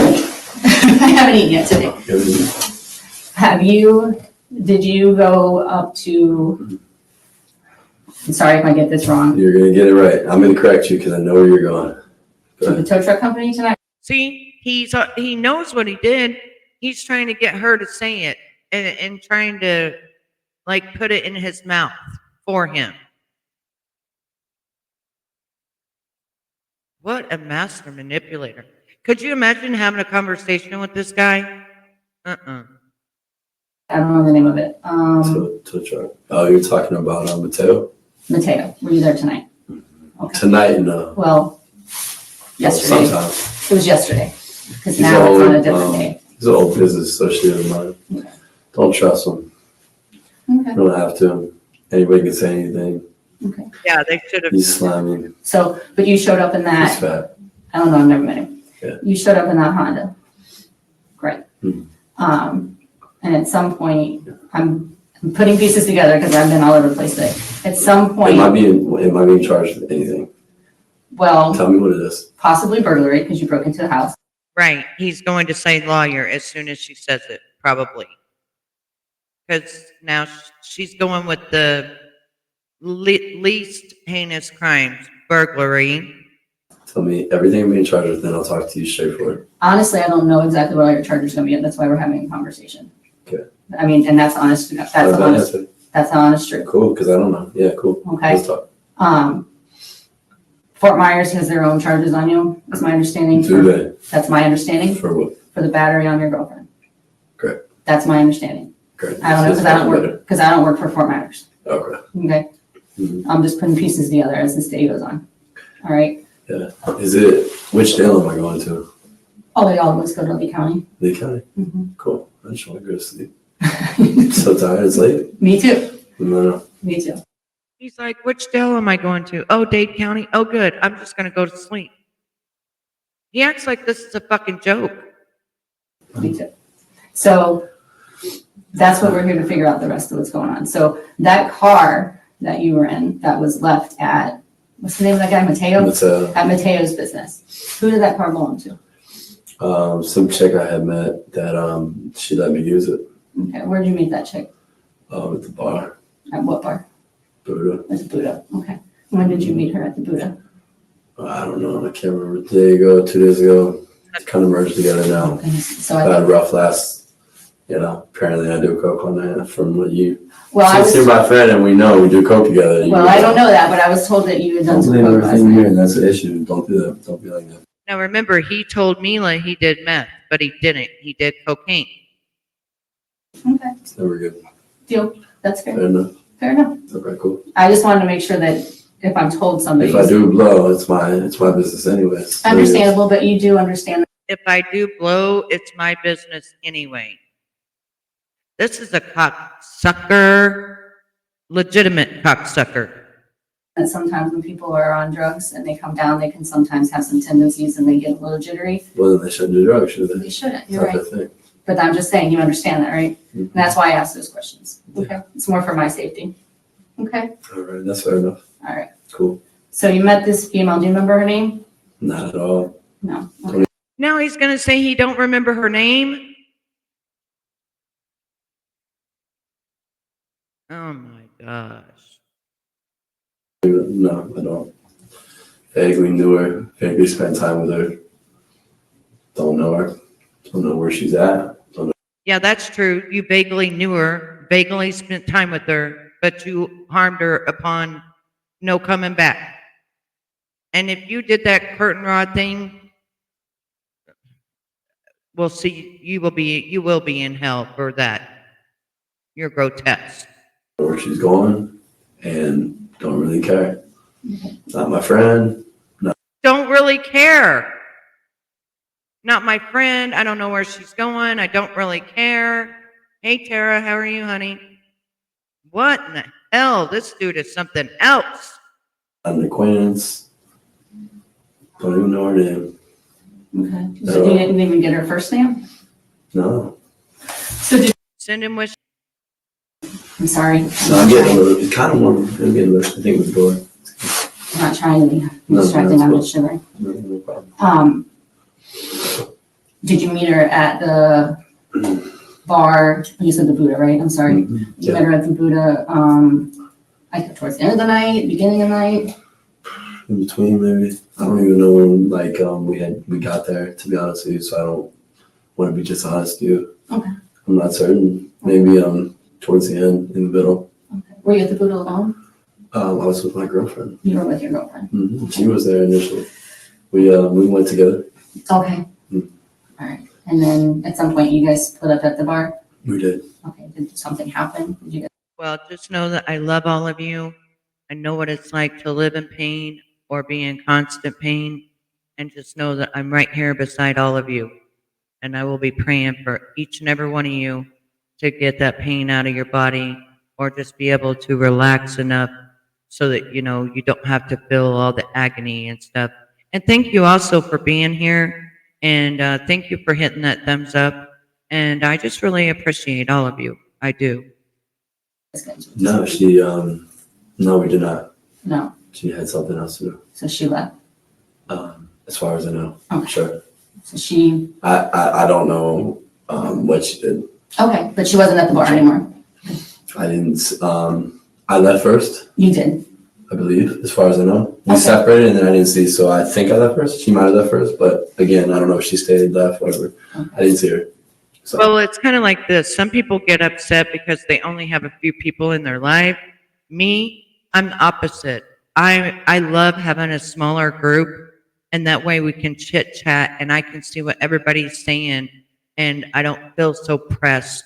I haven't eaten yet today. Did you go up to, I'm sorry if I get this wrong, You're going to get it right. I'm going to correct you because I know where you're going. to the tow truck company tonight? See, he knows what he did. He's trying to get her to say it and trying to like put it in his mouth for him. What a master manipulator. Could you imagine having a conversation with this guy? I don't know the name of it. Tow truck. Oh, you're talking about Mateo? Mateo, were you there tonight? Okay. Tonight, no. Well, yesterday. Sometimes. It was yesterday, because He's now it's on a old, different day. He's an old business associate of mine. Okay. Don't trust him. Okay, You don't have to. Anybody can say anything. okay. Yeah, they should have. He's slimy. So, but you showed up in He's that, fat. I don't know, I've never met him. Yeah. You showed up in that Honda. Great. Mhm. And at some point, I'm putting pieces together because I've been all over the place today. At some point, Am I being charged with anything? well, Tell me what it is. possibly burglary because you broke into the house. Right. He's going to say lawyer as soon as she says it, probably. Because now she's going with the least heinous crimes, burglary. Tell me everything I'm being charged with, then I'll talk to you straightforward. Honestly, I don't know exactly what all your charges are going to be. That's why we're having a conversation. Okay. I mean, and that's honest. That's the honest truth. Cool, because I don't know. Yeah, cool. Okay. Let's talk. Fort Myers has their own charges on you, is my understanding. Do they? That's my understanding, For what? for the battery on your girlfriend. Great. That's my understanding. Great. I don't know, because I don't work for Fort Myers. Okay. Okay? Mhm. I'm just putting pieces together as this day goes on. All right? Yeah. Is it, which jail am I going to? Oh, they all go to Lee County. Lee County? Mhm. Cool. I just want to go to sleep. I'm so tired. It's late. Me too. No. Me too. He's like, which jail am I going to? Oh, Dade County. Oh, good. I'm just going to go to sleep. He acts like this is a fucking joke. Me too. So that's what we're here to figure out the rest of what's going on. So that car that you were in that was left at, what's the name of that guy, Mateo? It's At Mateo's business. Who did that car belong to? some chick I had met that she let me use it Okay, where'd you meet that chick? at the bar. At what bar? Buddha. At the Buddha. Okay. When did you meet her at the Buddha? I don't know. I can't remember. A day ago, 2 days ago. It's kind of merged together now. So I had a rough last, apparently I do coke on that from what you. well, You're my friend and we know we do coke together. well, I don't know that, but I was told that you had done Don't some believe coke last everything you hear, night. and that's the issue. Don't do that. Don't be like that. Now remember, he told Mila he did meth, but he didn't. He did cocaine. Okay, It's never good. deal. That's fair. Fair enough. Fair enough. Okay, cool. I just wanted to make sure that if I'm told somebody. If I do blow, it's my business anyways. Understandable, but you do understand. If I do blow, it's my business anyway. This is a cocksucker, legitimate cocksucker. That sometimes when people are on drugs and they come down, they can sometimes have some tendencies and they get a little jittery. Well, then they shouldn't do drugs, should they? They shouldn't, It's you're not right. their thing. But I'm just saying, you understand that, right? And Mhm. that's why I asked those questions. Okay, it's more for my safety. Okay, All right, that's fair enough. all right. Cool. So you met this female, do you remember her name? Not at all. No. Now he's going to say he don't remember her name? Oh my gosh. No, I don't. Vaguely knew her. Vaguely spent time with her. Don't know her. Don't know where she's at. Yeah, that's true. You vaguely knew her, vaguely spent time with her, but you harmed her upon no coming back. And if you did that curtain rod thing, we'll see. You will be in hell for that. You're grotesque. Where she's going and don't really care. Not my friend. Don't really care. Not my friend. I don't know where she's going. I don't really care. Hey, Tara, how are you, honey? What in the hell? This dude is something else. An acquaintance. Don't even know her name. Okay. So you didn't even get her first name? No. So did Send him with. I'm sorry. No, I'm getting a little, it's kind of warm. I'm getting a little, I think it was door. I'm not trying to be No, distracting. no, I'm it's just shivering. No problem. Did you meet her at the bar? You said the Buddha, right? I'm sorry. Mhm. You Yeah. met her at the Buddha, like towards the end of the night, beginning of the night? In between, maybe. I don't even know when, we got there, to be honest with you, so I don't want to be just honest with you. Okay. I'm not certain. Maybe, towards the end, in the middle. Okay. Were you at the Buddha alone? I was with my girlfriend. You were with your girlfriend? She was there initially. We went together. Okay. Mm. All right. And then at some point you guys split up at the bar? We did. Okay. Did something happen? Did you guys? Well, just know that I love all of you. I know what it's like to live in pain or be in constant pain. And just know that I'm right here beside all of you. And I will be praying for each and every one of you to get that pain out of your body or just be able to relax enough so that, you don't have to feel all the agony and stuff. And thank you also for being here. And thank you for hitting that thumbs up. And I just really appreciate all of you. I do. No, no, we did not. No. She had something else to do. So she left? As far as I know. Okay. Sure. So she, I don't know, what she did. okay, but she wasn't at the bar anymore? I didn't, I left first, You did? I believe, as far as I know. We Okay. separated and then I didn't see, so I think I left first. She might have left first, but again, I don't know if she stayed, left, whatever. I didn't see her. So, Well, it's kind of like this. Some people get upset because they only have a few people in their life. Me, I'm the opposite. I love having a smaller group, and that way we can chit chat and I can see what everybody's saying, and I don't feel so pressed,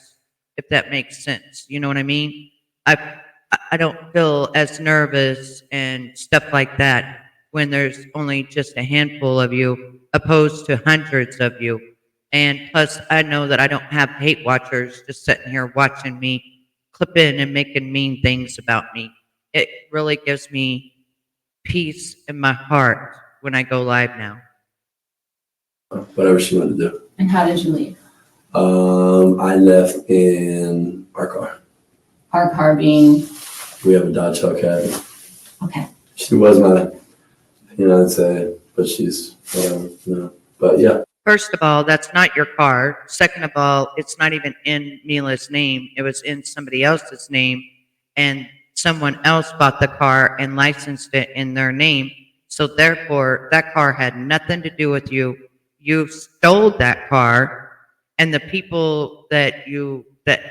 if that makes sense. You know what I mean? I don't feel as nervous and stuff like that when there's only just a handful of you opposed to hundreds of you. And plus, I know that I don't have hate watchers just sitting here watching me clip in and making mean things about me. It really gives me peace in my heart when I go live now. whatever she wanted to do. And how did you leave? I left in our car. Our car being, We have a Dodge Hellcat. okay. She was my, I'd say, but she's, whatever, But yeah. First of all, that's not your car. Second of all, it's not even in Mila's name. It was in somebody else's name, and someone else bought the car and licensed it in their name. So therefore, that car had nothing to do with you. You stole that car, and the people that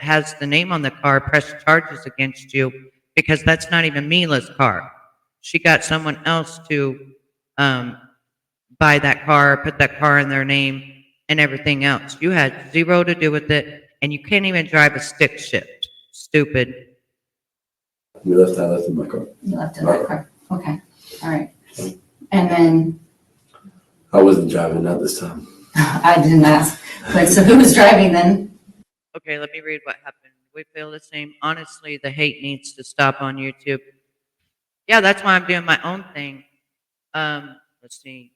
has the name on the car pressed charges against you because that's not even Mila's car. She got someone else to buy that car, put that car in their name, and everything else. You had zero to do with it, and you can't even drive a stick shift. Stupid. I left in my car. You left in that car. Okay. All right. And then I wasn't driving, not this time. I didn't ask. But so who was driving then? Okay, let me read what happened. We feel the same. Honestly, the hate needs to stop on YouTube. Yeah, that's why I'm doing my own thing. Let's see.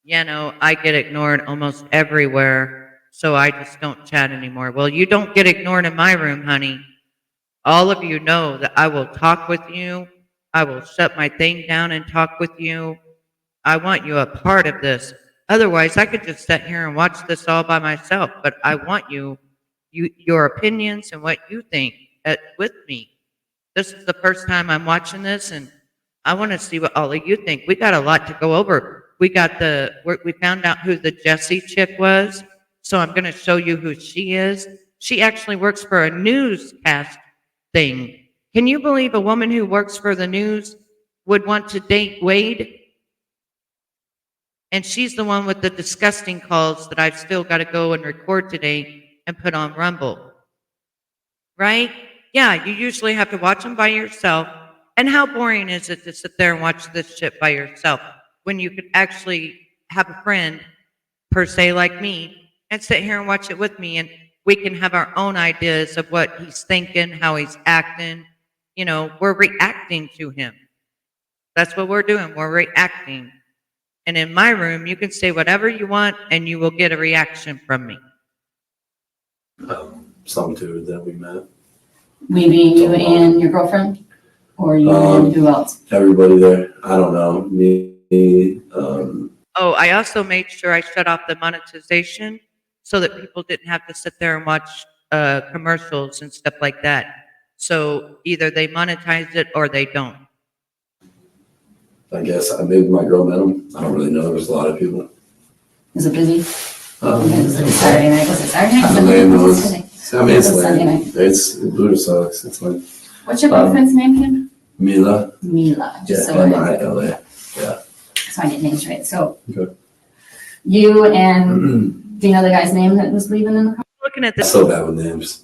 I get ignored almost everywhere, so I just don't chat anymore. Well, you don't get ignored in my room, honey. All of you know that I will talk with you. I will shut my thing down and talk with you. I want you a part of this. Otherwise, I could just sit here and watch this all by myself, but I want your opinions and what you think with me. This is the first time I'm watching this, and I want to see what all of you think. We got a lot to go over. We found out who the Jessie chick was, so I'm going to show you who she is. She actually works for a newscast thing. Can you believe a woman who works for the news would want to date Wade? And she's the one with the disgusting calls that I've still got to go and record today and put on Rumble. right? Yeah, you usually have to watch them by yourself. And how boring is it to sit there and watch this shit by yourself when you could actually have a friend, per se, like me, and sit here and watch it with me, and we can have our own ideas of what he's thinking, how he's acting. You know, we're reacting to him. That's what we're doing. We're reacting. And in my room, you can say whatever you want and you will get a reaction from me. Some dude that we met. We being you and your girlfriend? Or you and who else? Everybody there. I don't know. Me. Oh, I also made sure I shut off the monetization so that people didn't have to sit there and watch commercials and stuff like that. So either they monetize it or they don't. I guess maybe my girl met him. I don't really know. There was a lot of people. Was it busy? Was it Saturday night? Was it Saturday night? I mean, it was. Sunday? I mean, it's Sunday lame. night. It's Buddha sucks. It's like What's your girlfriend's name again? Mila. Mila. Just Yeah, so MILA. Yeah. so I get names right. So Okay. you and do you know the guy's name that was leaving in the car? Looking at I'm this, so bad with names.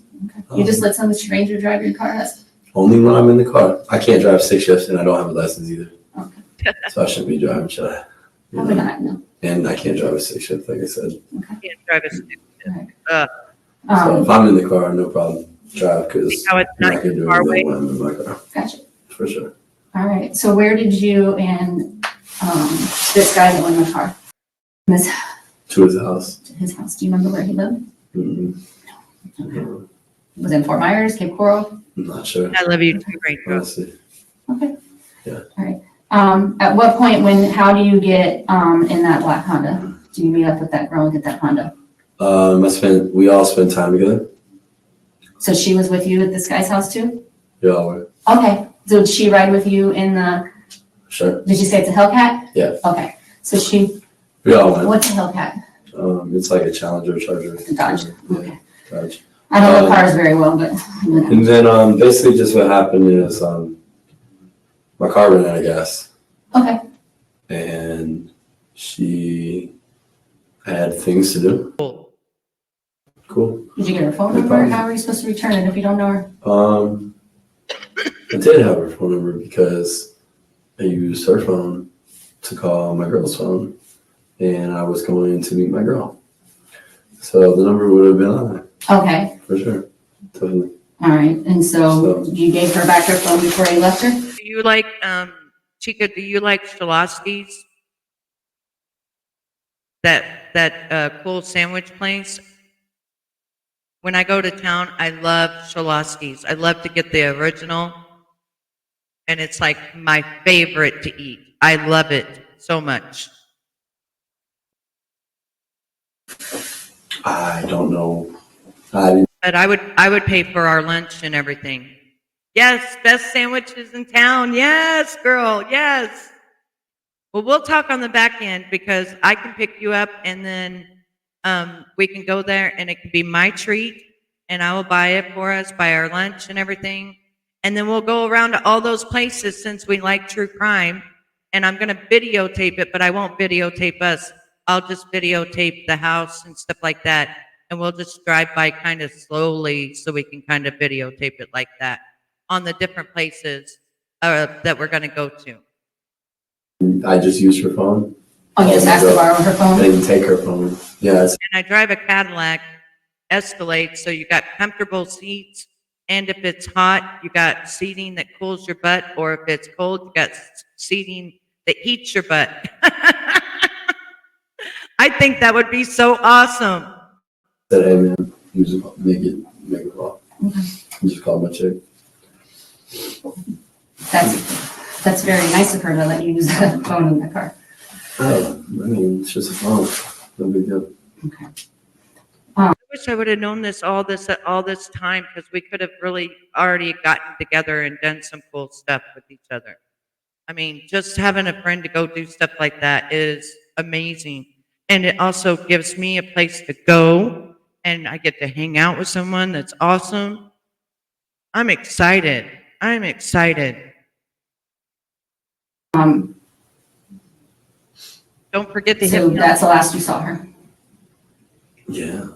You just let some stranger drive your car? That's Only when I'm in the car. I can't drive 6 shifts and I don't have a license either. okay. So I shouldn't be driving, should I? Probably not, no. And I can't drive a 6 shift, like I said. can't drive a stupid. So Um, if I'm in the car, no problem. Drive because How it's I'm not not gonna do far away. anything when I'm in my car. gotcha. For sure. All right. So where did you and this guy go in the car? This To his house. his house. Do you remember where he lived? Mm-hmm. Was it in Fort Myers, Cape Coral? I'm not sure. I love you too, Rachel. Honestly. Okay. Yeah. All right. At what point, how do you get in that black Honda? Do you meet up with that girl and get that Honda? We all spent time together. So she was with you at this guy's house too? We all were. Okay. So did she ride with you in the, Sure. did you say it's a Hellcat? Yeah. Okay. So We all went. what's a Hellcat? It's like a Challenger, Charger. Dodge. Yeah, Okay. Dodge. I don't know cars very well, but. And then basically just what happened is my car ran out of gas. Okay. And she had things to do. Cool. Did you get her phone No number? problem. How are you supposed to return it if you don't know her? I did have her phone number because I used her phone to call my girl's phone, and I was going to meet my girl. So the number would have been on there Okay. for sure. Definitely. All right. And so you gave her back her phone before you left her? Do you like, Chica, do you like Shaloski's? That cool sandwich place? When I go to town, I love Shaloski's. I love to get the original. And it's like my favorite to eat. I love it so much. I don't know. I didn't. But I would pay for our lunch and everything. Yes, best sandwiches in town. Yes, girl. Yes. Well, we'll talk on the back end because I can pick you up and then we can go there and it can be my treat and I will buy it for us, buy our lunch and everything. And then we'll go around to all those places since we like true crime. And I'm going to videotape it, but I won't videotape us. I'll just videotape the house and stuff like that. And we'll just drive by kind of slowly so we can kind of videotape it like that on the different places that we're going to go to. I just used her phone. Oh, you just asked to borrow her I phone? didn't take her phone. Yeah. And I drive a Cadillac Escalade, so you got comfortable seats. And if it's hot, you got seating that cools your butt. Or if it's cold, you got seating that heats your butt. I think that would be so awesome. Said, hey man, you just make a call. You just call my chick. That's very nice of her to let you use the phone in the car. Oh, I mean, it's just a phone. No big deal. Okay. I wish I would have known all this time because we could have really already gotten together and done some cool stuff with each other. I mean, just having a friend to go do stuff like that is amazing. And it also gives me a place to go and I get to hang out with someone that's awesome. I'm excited. I'm excited. Don't forget to So hit me that's the last you saw her? Yeah.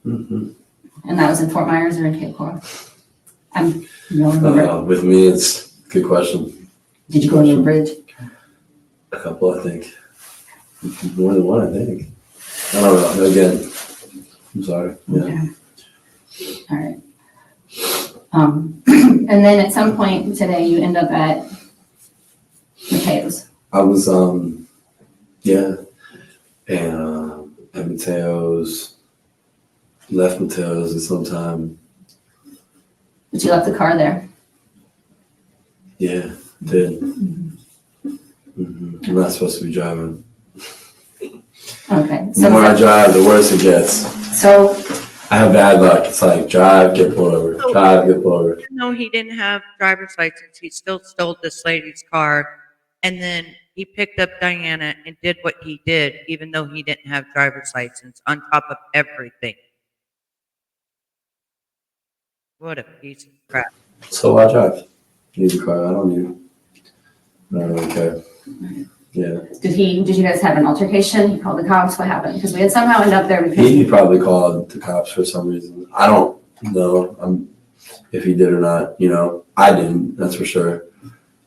Mm-hmm. And that was in Fort Myers or in Cape Coral? I'm, no, remember. With me, it's a good question. Did you go over the bridge? A couple, I think. More than one, I think. I don't know. Again, I'm sorry. Yeah. Okay. All right. And then at some point today, you end up at Mateo's. I was, yeah. And at Mateo's, left Mateo's at some time. But you left the car there. Yeah, did. I'm not supposed to be driving. Okay. The more I drive, the worse it gets. So I have bad luck. It's like drive, get pulled over. Drive, get pulled over. Even though he didn't have driver's license, he still stole this lady's car. And then he picked up Diana and did what he did, even though he didn't have driver's license, on top of everything. What a piece of crap. So I drive. Need a car. I don't need it. I don't really care. Yeah. did you guys have an altercation? He called the cops? What happened? Because we had somehow ended up there because He probably called the cops for some reason. I don't know if he did or not. You know, I didn't. That's for sure.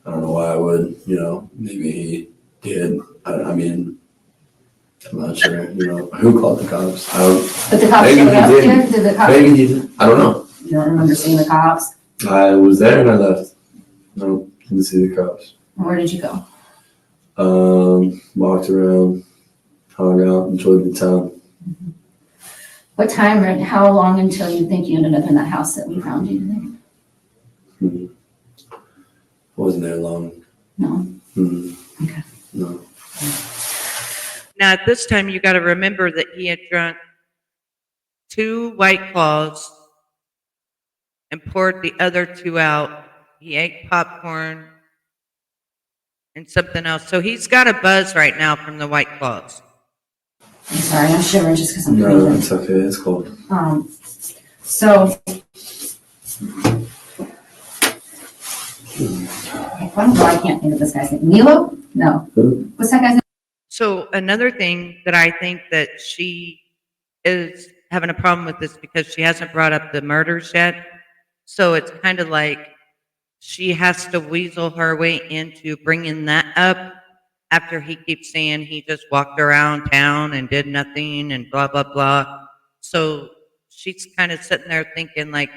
I don't know why I would. You know, maybe he did. I mean, I'm not sure. You know, who called the cops? I don't. But the cops Maybe showed he up didn't. here? Did the cops? Maybe he did. I don't know. You don't remember seeing the cops? I was there and I left. No, didn't see the cops. Where did you go? Walked around, hung out, enjoyed the town. What time or how long until you think you ended up in that house that we found you there? Wasn't there long. No. Okay. No. Now, at this time, you got to remember that he had drunk 2 White Claws and poured the other 2 out. He ate popcorn and something else. So he's got a buzz right now from the White Claws. I'm sorry, I'm shivering just because I'm No, breathing. it's okay. It's cold. So I can't think of this guy's name. Milo? No. Who? What's that guy's name? So another thing that I think that she is having a problem with this because she hasn't brought up the murders yet. So it's kind of like she has to weasel her way into bringing that up after he keeps saying he just walked around town and did nothing and blah, blah, blah. So she's kind of sitting there thinking like,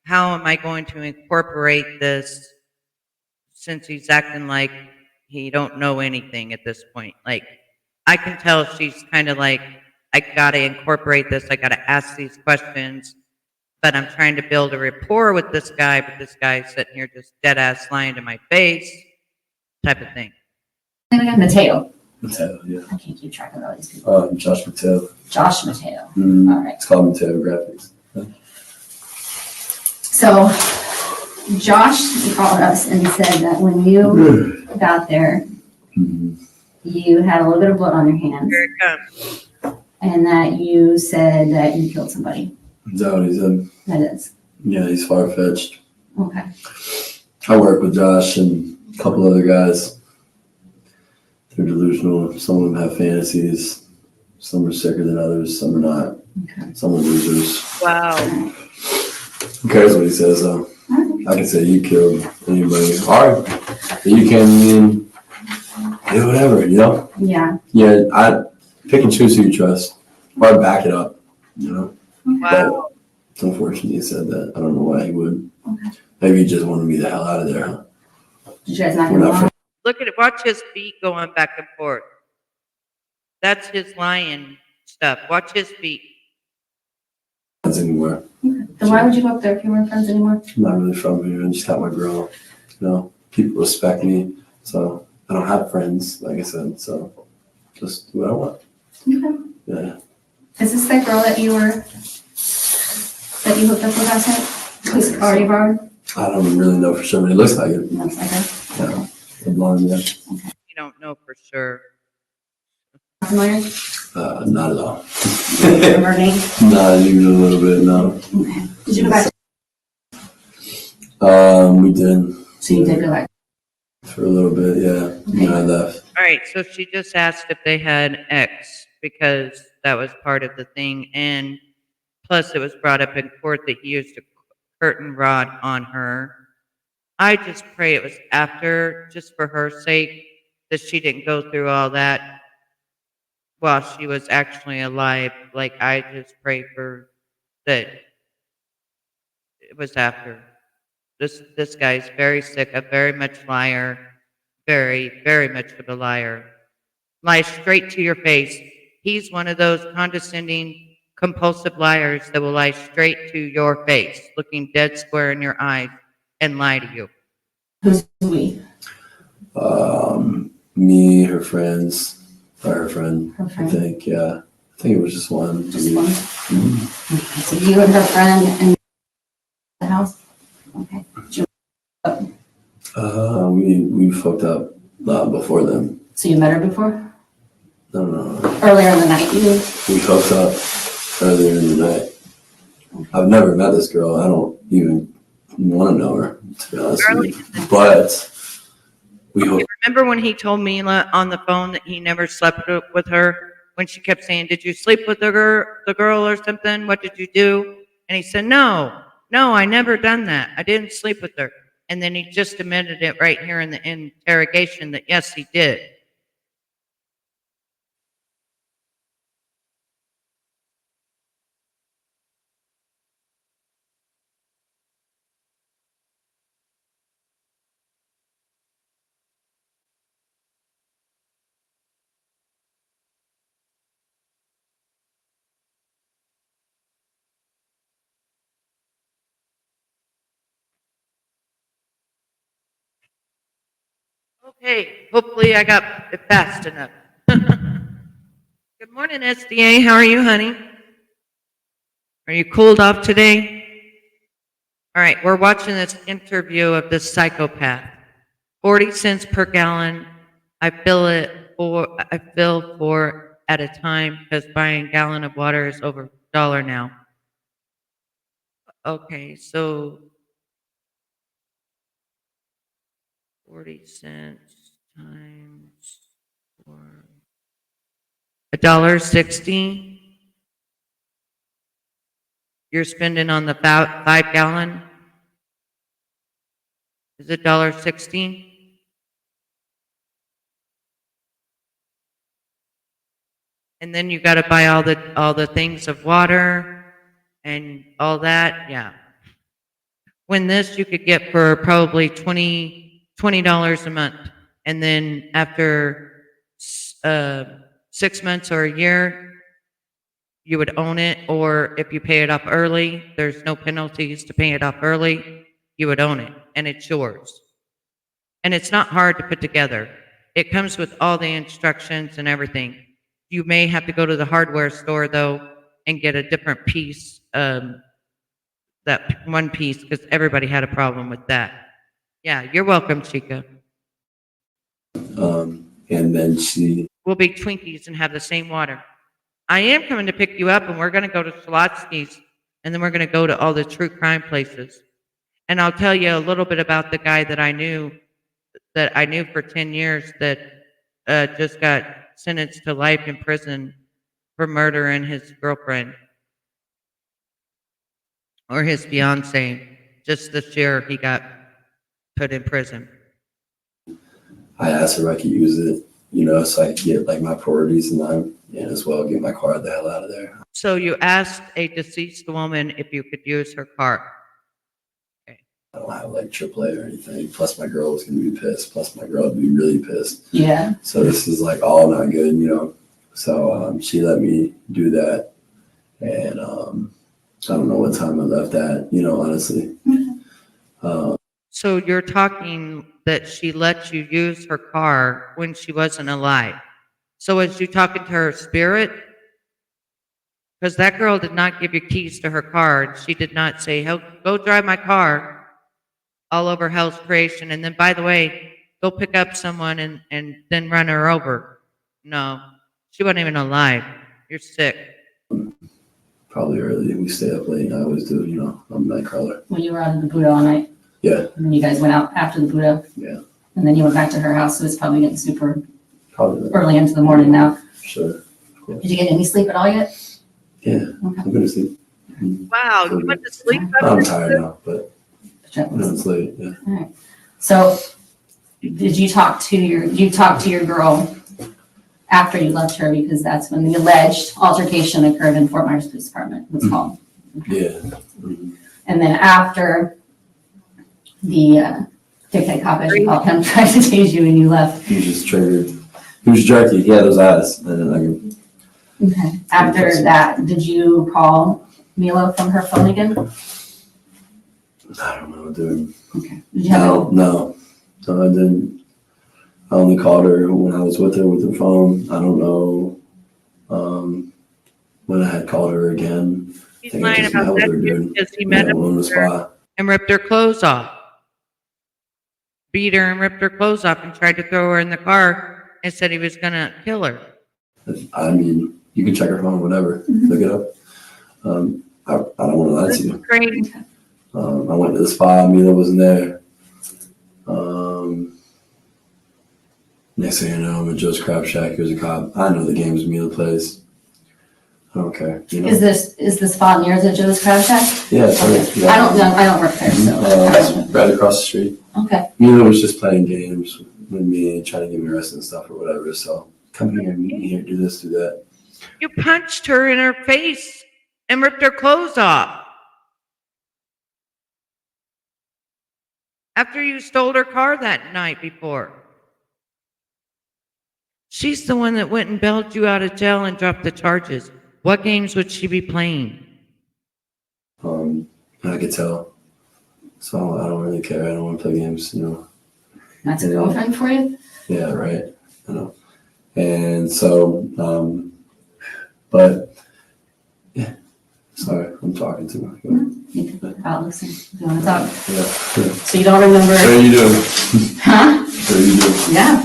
how am I going to incorporate this since he's acting like he don't know anything at this point? Like, I can tell she's kind of like, I got to incorporate this. I got to ask these questions, but I'm trying to build a rapport with this guy, but this guy's sitting here just dead ass lying to my face type of thing. Mateo. Mateo, yeah. I can't keep track of all these people. Josh Mateo. Josh Mateo. Mm, All right. It's called Mateo Graphics. So Josh called us and said that when you got there, you had a little bit of blood on your hands Here it comes. and that you said that you killed somebody. Is that what he said? That is. Yeah, he's far-fetched. Okay. I work with Josh and a couple other guys. They're delusional. Some of them have fantasies. Some are sicker than others. Some are not. Okay. Some are losers. Wow. Who cares what he says, though? I can say you killed anybody. Or you came in, do whatever, you know? Yeah. Yeah, I pick and choose who you trust. Or back it up, you know? Wow. But unfortunately, he said that. I don't know why he would. Okay. Maybe he just wanted me the hell out of there, huh? Did you guys not We're get not along? Look at it. Watch his feet going back and forth. That's his lying stuff. Watch his feet. friends anymore. Then why would you go up there if you weren't friends anymore? I'm not really from here. I just got my girl. You know, people respect me. So I don't have friends, like I said. So just do what I want. Okay. Yeah. Is this that girl that you hooked up with last night? Who's already borrowed? I don't really know for sure, but it looks like it. Looks like her. Yeah. The blonde, yeah. You don't know for sure. Familiar? Not at all. Remember her name? Not even a little bit, no. Okay. Did you go back? We did. So you did go back. For a little bit, yeah. And I left. All right. So she just asked if they had an ex because that was part of the thing. And Plus, it was brought up in court that he used a curtain rod on her. I just pray it was after, just for her sake, that she didn't go through all that while she was actually alive. Like, I just pray for that it was after. This guy's very sick, a very much liar, very, very much of a liar. Lies straight to your face. He's one of those condescending, compulsive liars that will lie straight to your face, looking dead square in your eyes and lie to you. Who's we? Me, her friends, or her friend, Her I friend. think, yeah. I think it was just one. Just one? Mhm. Okay, so you and her friend in the house? Okay. We fucked up before then. So you met her before? No. Earlier in the night? We hooked up earlier in the night. I've never met this girl. I don't even want to know her, to be honest with you. But we hooked. Remember when he told Mila on the phone that he never slept with her when she kept saying, "Did you sleep with the girl or something? What did you do?" And he said, No, I never done that. I didn't sleep with her. And then he just admitted it right here in the interrogation that yes, he did. Okay, hopefully I got it fast enough. Good morning, SDA. How are you, honey? Are you cooled off today? All right, we're watching this interview of this psychopath. 40 cents per gallon. I fill four at a time because buying a gallon of water is over $1 now. Okay, so 40 cents times 4. $1.60. You're spending on the 5-gallon. Is it $1.16? And then you got to buy all the things of water and all that. Yeah. When this you could get for probably $20 a month, and then after 6 months or a year, you would own it. Or if you pay it off early, there's no penalties to pay it off early. You would own it, and it's yours. And it's not hard to put together. It comes with all the instructions and everything. You may have to go to the hardware store, though, and get a different piece, that one piece, because everybody had a problem with that. Yeah, you're welcome, Chica. And then We'll be Twinkies and have the same water. I am coming to pick you up, and we're going to go to Schlotsky's, and then we're going to go to all the true crime places. And I'll tell you a little bit about the guy that I knew for 10 years that just got sentenced to life in prison for murdering his girlfriend or his fiance. Just this year, he got put in prison. I asked her if I could use it, so I could get like my priorities in line and as well get my car the hell out of there. So you asked a deceased woman if you could use her car. Okay. I don't have like AAA or anything. Plus my girl was going to be pissed. Plus my girl would be really pissed. Yeah. So this is like all not good, So she let me do that. And I don't know what time I left at, honestly. So you're talking that she let you use her car when she wasn't alive. So was you talking to her spirit? Because that girl did not give you keys to her car. She did not say, go drive my car all over Hell's Creation. And then, by the way, go pick up someone and then run her over. No, she wasn't even alive. You're sick. Probably early. We stay up late. I always do, I'm a night crawler. When you were out of the Buddha all night? Yeah. And then you guys went out after the Buddha? Yeah. And then you went back to her house, so it's probably getting super Probably. early into the morning now. Sure. Did you get any sleep at all yet? Yeah. Okay. I'm going to sleep. Wow, you went to sleep I'm after tired now, but it's late. Yeah. All right. So, did you talk to your girl after you left her, because that's when the alleged altercation occurred in Fort Myers Police Department was called? Yeah. And then after the dickhead cop, as you call him, tried to tase you and you left. He was just triggered. He was jerky. He had those eyes. And then Okay. After that, did you call Mila from her phone again? I don't know, dude. Okay. Did you have No, I didn't. I only called her when I was with her with her phone. I don't know when I had called her again. He's lying about that because he met on the her spot. and ripped her clothes off. Beat her and ripped her clothes off and tried to throw her in the car and said he was going to kill her. I mean, you can check her phone, whatever. Look it up. I don't want to lie This to is you. great. I went to the spa. Mila wasn't there. Next thing you know, I'm at Joe's Crab Shack. Here's a cop. I know the games Mila plays. I don't care. You know? Is the spot near the Joe's Crab Shack? Yeah, it's right. Yeah. I don't know. I don't work there, so. It's right across the street. Okay. Mila was just playing games with me, trying to give me rest and stuff or whatever. So come here, meet me here, do this, do that. You punched her in her face and ripped her clothes off. After you stole her car that night before. She's the one that went and bailed you out of jail and dropped the charges. What games would she be playing? I could tell. So I don't really care. I don't want to play games, you know. That's a girlfriend for you? Yeah, right. I know. And so, but yeah. Sorry, I'm talking too much. You can, I'll listen. Do you want to talk? Yeah. So you don't remember? What are you doing? Huh? What are you doing? Yeah.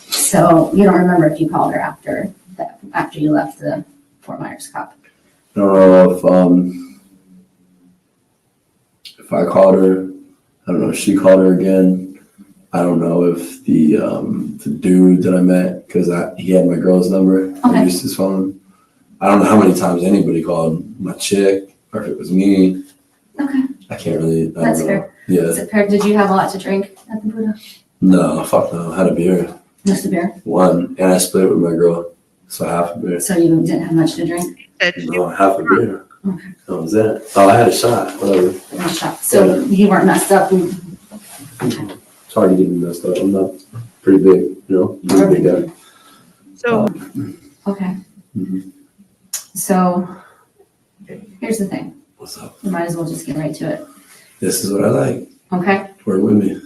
So you don't remember if you called her after you left the Fort Myers cop? I don't know if I called her. I don't know if she called her again. I don't know if the dude that I met, because he had my girl's number. I used his phone. I don't know how many times anybody called my chick, or if it was me. Okay. I can't really. That's fair. Yeah. Is it fair? Did you have a lot to drink at the Buddha? No, fuck no. I had a beer. Just a beer? One, and I split it with my girl. So half a beer. So you didn't have much to drink? No, half a beer. Okay. That was it. Oh, I had a shot. Whatever. No shot. So you weren't messed up? It's hard to get me messed up. I'm not pretty big, you know. I'm a big guy. So, Okay. Mhm. So here's the thing. What's up? We might as well just get right to it. This is what I like. Okay? Work with me.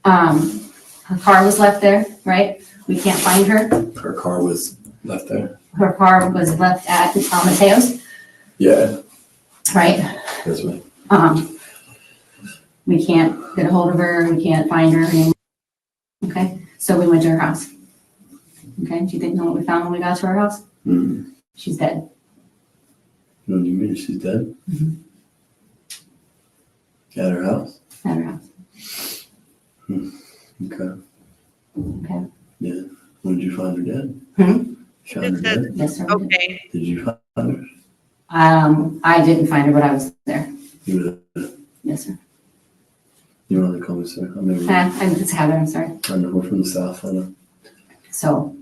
Her car was left there, right? We can't find her. Her car was left there. Her car was left at Mateo's, Yeah, right? that's right. We can't get a hold of her. We can't find her anymore. Okay? So we went to her house. Okay? Do you know what we found when we got to her house? Mm-hmm. She's dead. What do you mean? She's dead? Mhm. At her house? At her house. Okay. Okay? Yeah. When did you find her dead? Hmm? You found her It says- dead? Yes, sir. okay. Did you find her? I didn't find her, but I was there. You Yes, sir. want to call me, sir? I'm maybe. It's Heather, I'm sorry. I know we're from the South. I know. So,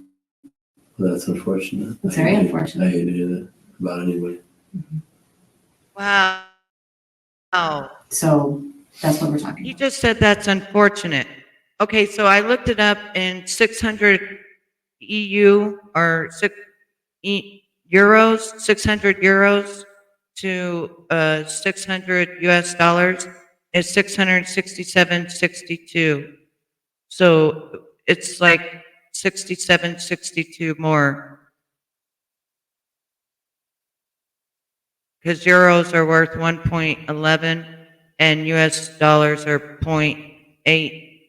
Well, that's unfortunate. It's very unfortunate. I hate to hear that about anybody. Wow. Wow. so that's what we're talking You about. just said that's unfortunate. Okay, so I looked it up in 600 EU or euros, 600 euros to 600 US dollars is 667.62. So it's like 67.62 more. Because euros are worth 1.11 and US dollars are 0.8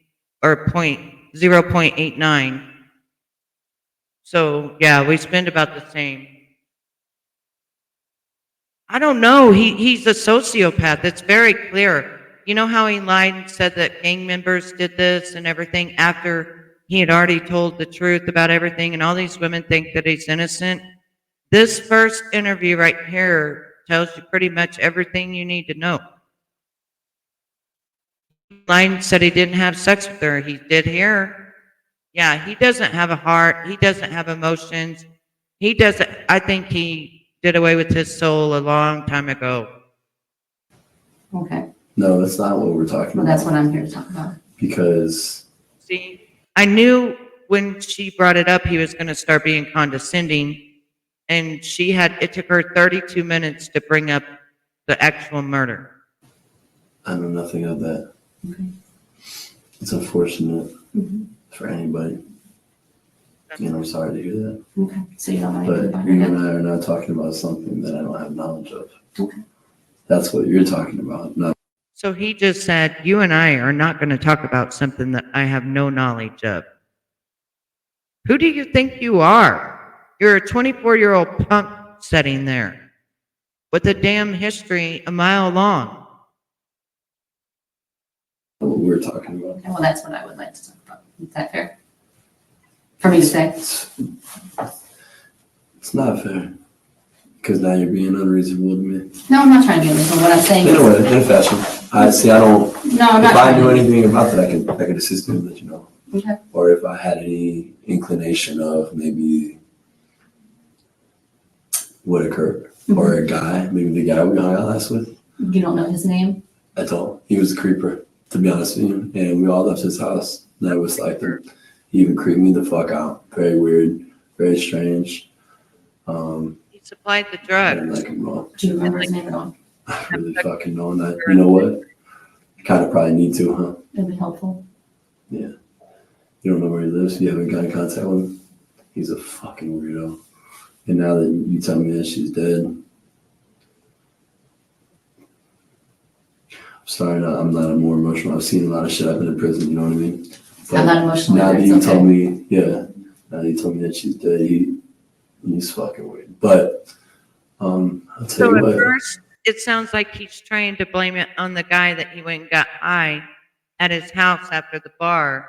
or 0.89. So yeah, we spend about the same. I don't know. He's a sociopath. It's very clear. You know how he lied and said that gang members did this and everything after he had already told the truth about everything, and all these women think that he's innocent? This first interview right here tells you pretty much everything you need to know. Lied, said he didn't have sex with her. He did here. Yeah, he doesn't have a heart. He doesn't have emotions. He doesn't. I think he did away with his soul a long time ago. Okay, No, that's not what we're talking well, about. that's what I'm here to talk about. Because See, I knew when she brought it up, he was going to start being condescending. And it took her 32 minutes to bring up the actual murder. I know nothing of that. Okay. It's unfortunate Mhm. for anybody. And I'm sorry to hear that. Okay, so you don't know anything But about you her and death? I are not talking about something that I don't have knowledge of. Okay. That's what you're talking about. Not So he just said, you and I are not going to talk about something that I have no knowledge of. Who do you think you are? You're a 24-year-old punk sitting there with a damn history a mile long. what we're talking about. Okay, well, that's what I would like to talk about. Is that fair? For me to say? It's not fair. Because now you're being unreasonable to me. No, I'm not trying to be unreasonable. What I'm saying In a is, way, in a fashion. I don't. no, I'm not If I trying knew to. anything about that, I could assist you and let you know. Okay. Or if I had any inclination of maybe what occurred, or a guy, maybe the guy we hung out last with. You don't know his name? I told he was a creeper, to be honest with you. And we all left his house. And I was like, he even creeped me the fuck out. Very weird, very strange. He supplied the I drugs. didn't like him at all. Do you remember his name at all? I really fucking know that. You know what? I kind of probably need to, huh? It'd be helpful. Yeah. You don't know where he lives? You haven't got in contact with him? He's a fucking weirdo. And now that you tell me that she's dead, I'm not more emotional. I've seen a lot of shit. I've been in prison, you know what I mean? But I'm not emotional now either, that it's you okay. told me, now that you told me that she's dead, he's fucking weird. But I'll tell So you at what. first, it sounds like he's trying to blame it on the guy that he went and got high at his house after the bar.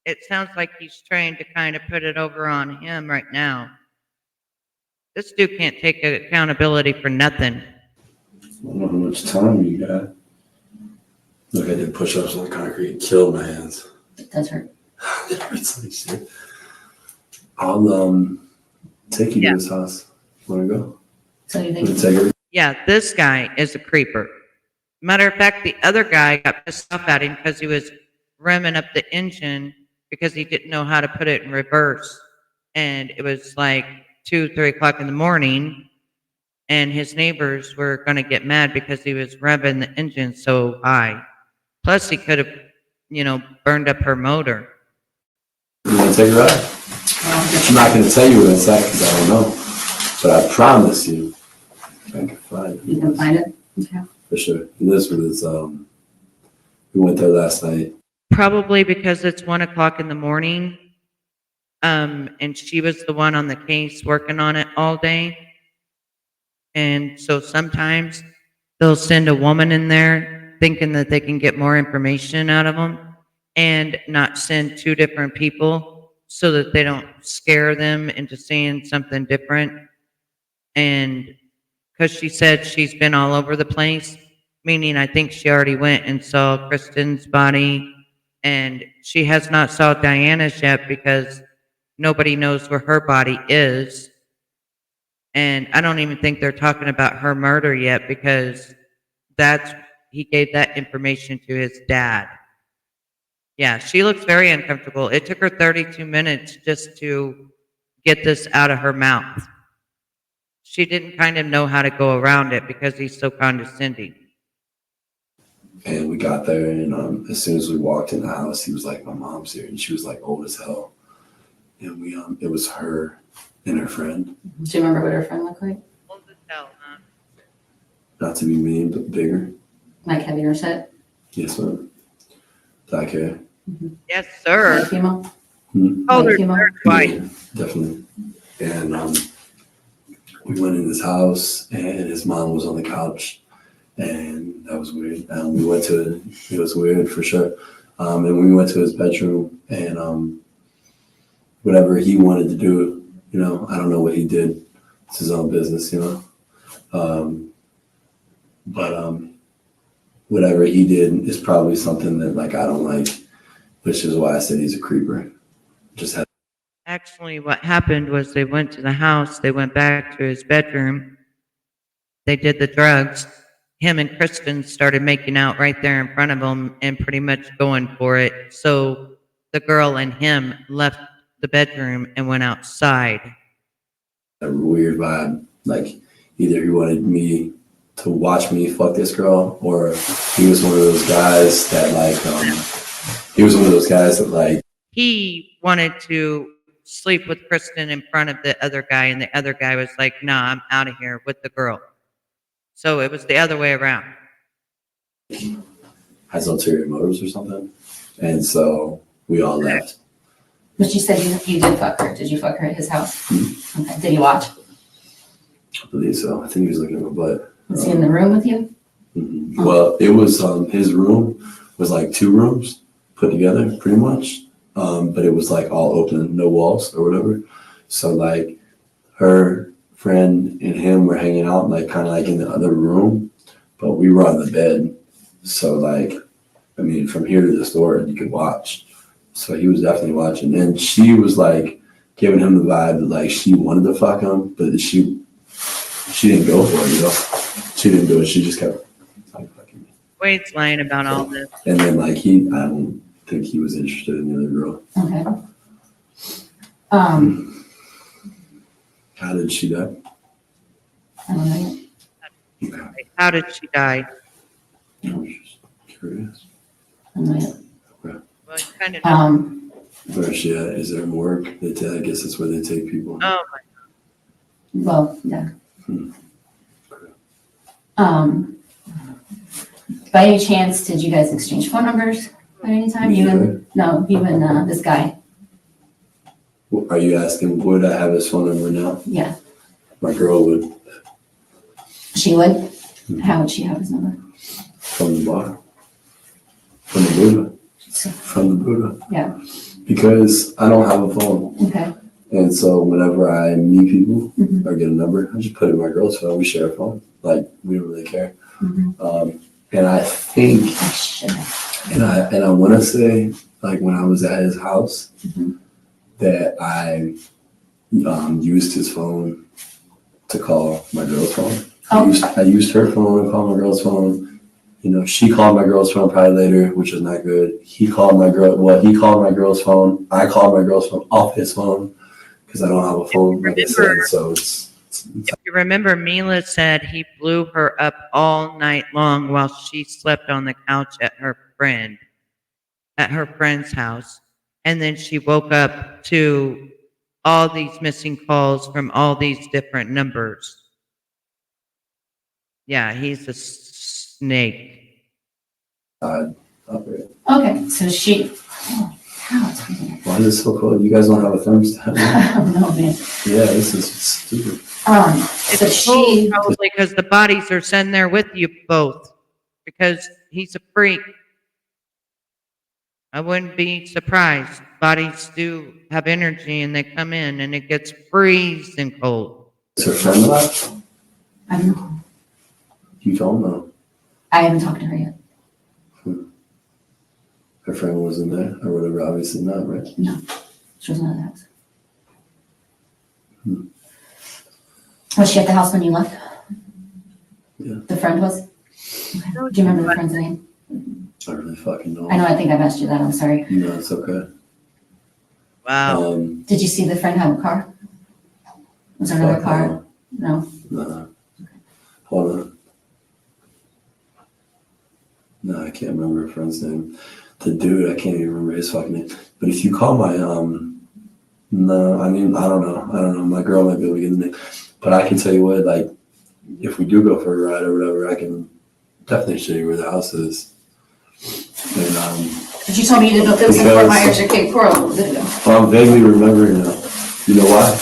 It sounds like he's trying to kind of put it over on him right now. This dude can't take accountability for nothing. I don't know how much time you got. Look, I did push-ups on the concrete and killed my hands. It does hurt. It hurts like shit. I'll take you to his house. Want to go? So you Want to think, take her? Yeah, this guy is a creeper. Matter of fact, the other guy got pissed off at him because he was revving up the engine because he didn't know how to put it in reverse. And it was like 2, 3 o'clock in the morning. And his neighbors were going to get mad because he was revving the engine so high. Plus, he could have, burned up her motor. You want to take her out? I'm not going to tell you what it's like because I don't know. But I promise you, I can find it. you can find it? Okay. For sure. He lives with his, we went there last night. Probably because it's 1 o'clock in the morning. And she was the one on the case working on it all day. And so sometimes they'll send a woman in there thinking that they can get more information out of them and not send 2 different people so that they don't scare them into seeing something different. And because she said she's been all over the place, meaning I think she already went and saw Kristen's body, and she has not saw Diana's yet because nobody knows where her body is. And I don't even think they're talking about her murder yet because he gave that information to his dad. Yeah, she looks very uncomfortable. It took her 32 minutes just to get this out of her mouth. She didn't kind of know how to go around it because he's so condescending. And we got there, and as soon as we walked in the house, he was like, "My mom's here," and she was like old as hell. And it was her and her friend. Do you remember what her friend looked like? Old as hell, huh? Not to be mean, but bigger. Like heavier set? Yes, ma'am. Black hair. Yes, sir. Like female? Color female? white. Yeah, definitely. And we went in his house, and his mom was on the couch, and that was weird. We went to it was weird for sure. And we went to his bedroom, and whatever he wanted to do, I don't know what he did. It's his own business, But whatever he did is probably something that like I don't like, which is why I said he's a creeper. Just had Actually, what happened was they went to the house, they went back to his bedroom, they did the drugs. Him and Kristen started making out right there in front of him and pretty much going for it. So the girl and him left the bedroom and went outside. a weird vibe. Like either he wanted me to watch me fuck this girl, or he was one of those guys that He wanted to sleep with Kristen in front of the other guy, and the other guy was like, "Nah, I'm out of here with the girl." So it was the other way around. has ulterior motives or something, and so we all left. But you said you did fuck her. Did you fuck her at his house? Okay. Did you watch? I believe so. I think he was looking at my butt. Was he in the room with you? Well, it was his room was like 2 rooms put together, pretty much. But it was like all open, no walls or whatever. So like her friend and him were hanging out, like kind of like in the other room, but we were on the bed. So like, I mean, from here to this door, you could watch. So he was definitely watching, and she was like giving him the vibe that like she wanted to fuck him, but she didn't go for it, you know. She didn't do it. She just kept like fucking me. Wade's lying about all this. And then like I don't think he was interested in the other girl. Okay. How did she die? I don't know yet. Okay. How did she die? I was just curious. I don't know yet. Well, you kind of know. Where is she at? Is there more? I guess that's where they take people. Oh my. Well, yeah. Hmm. By any chance, did you guys exchange phone numbers at any time? You and this guy. Are you asking, would I have his phone number now? Yeah. My girl would. She would? How would she have his number? From the bar. From the Buddha. From the Buddha. Yeah. Because I don't have a phone. Okay. And so whenever I meet people Mhm. or get a number, I just put it in my girl's phone. We share a phone. Like, we don't really care. Mhm. And I think, I should. and I want to say, like when I was at his house, Mhm. that I used his phone to call my girl's phone. Oh. I used her phone to call my girl's phone. You know, she called my girl's phone probably later, which was not good. He called my girl's phone. I called my girl's phone off his phone because I don't have a phone, like I said. So it's If you remember, Mila said he blew her up all night long while she slept on the couch at her friend's house. And then she woke up to all these missing calls from all these different numbers. Yeah, he's a snake. operate. Okay, so she. Oh, how it's weird. Why is it so cold? You guys don't have a thermostat? I don't know, man. Yeah, this is stupid. So It's she. probably because the bodies are sitting there with you both. Because he's a freak. I wouldn't be surprised. Bodies do have energy and they come in and it gets freezing cold. Is her friend left? I don't know. You don't know. I haven't talked to her yet. Her friend wasn't there or whatever. Obviously not, right? No, she wasn't at the house. Was she at the house when you left? Yeah. The friend was? Okay. Do you remember the friend's name? I really fucking know. I know, I think I've asked you that, I'm sorry. No, it's okay. Wow. Did you see the friend have a car? Was there another car? No? No. Hold on. No, I can't remember her friend's name. The dude, I can't even remember his fucking name. But if you call my, no, I mean, I don't know. My girl might be able to get the name. But I can tell you what, like, if we do go for a ride or whatever, I can definitely show you where the house is. And, But you told me you didn't know if it was in Fort Myers or Cape Coral a little bit ago. well, I'm vaguely remembering now. You know why?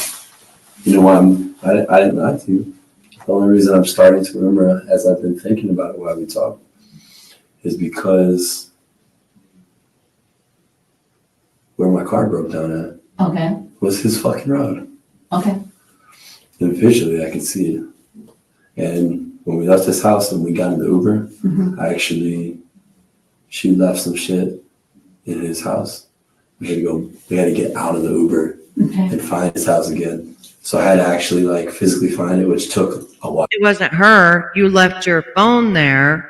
You know why I didn't lie to you. The only reason I'm starting to remember as I've been thinking about it while we talk is because where my car broke down at Okay, was his fucking road. okay. And visually I could see it. And when we left his house and we got in the Uber, Mhm. she left some shit in his house. We had to get out of the Uber Okay. and find his house again. So I had to actually like physically find it, which took a while. It wasn't her. You left your phone there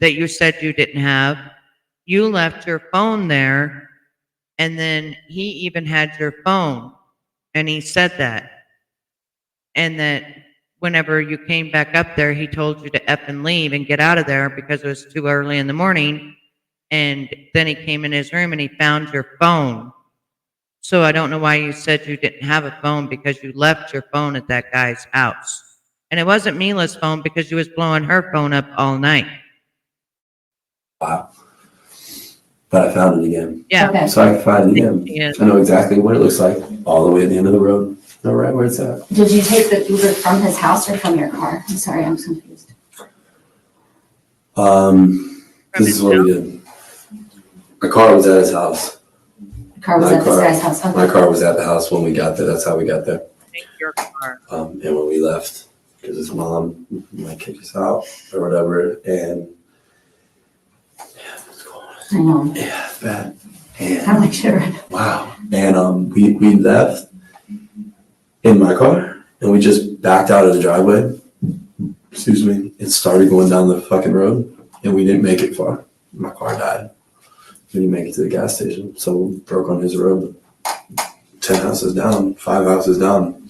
that you said you didn't have. You left your phone there, and then he even had your phone, and he said that. And that whenever you came back up there, he told you to F and leave and get out of there because it was too early in the morning. And then he came in his room and he found your phone. So I don't know why you said you didn't have a phone, because you left your phone at that guy's house. And it wasn't Mila's phone because you was blowing her phone up all night. Wow. But I found it again. Yeah. Okay. So I can find it again. Yeah. I know exactly what it looks like, all the way at the end of the road. Know right where it's at. Did you take the Uber from his house or from your car? I'm sorry, I'm confused. This is what we did. My car was at his house. The car was My at this car- guy's house. Okay. My car was at the house when we got there. That's how we got there. Take your car. And when we left, because his mom might kick us out or whatever, and what's going on? I know. Yeah, bad. I'm And like, sure. wow. And we left in my car, and we just backed out of the driveway. Excuse me. It started going down the fucking road, and we didn't make it far. My car died. We didn't make it to the gas station, so we broke on his road. 10 houses down, 5 houses down,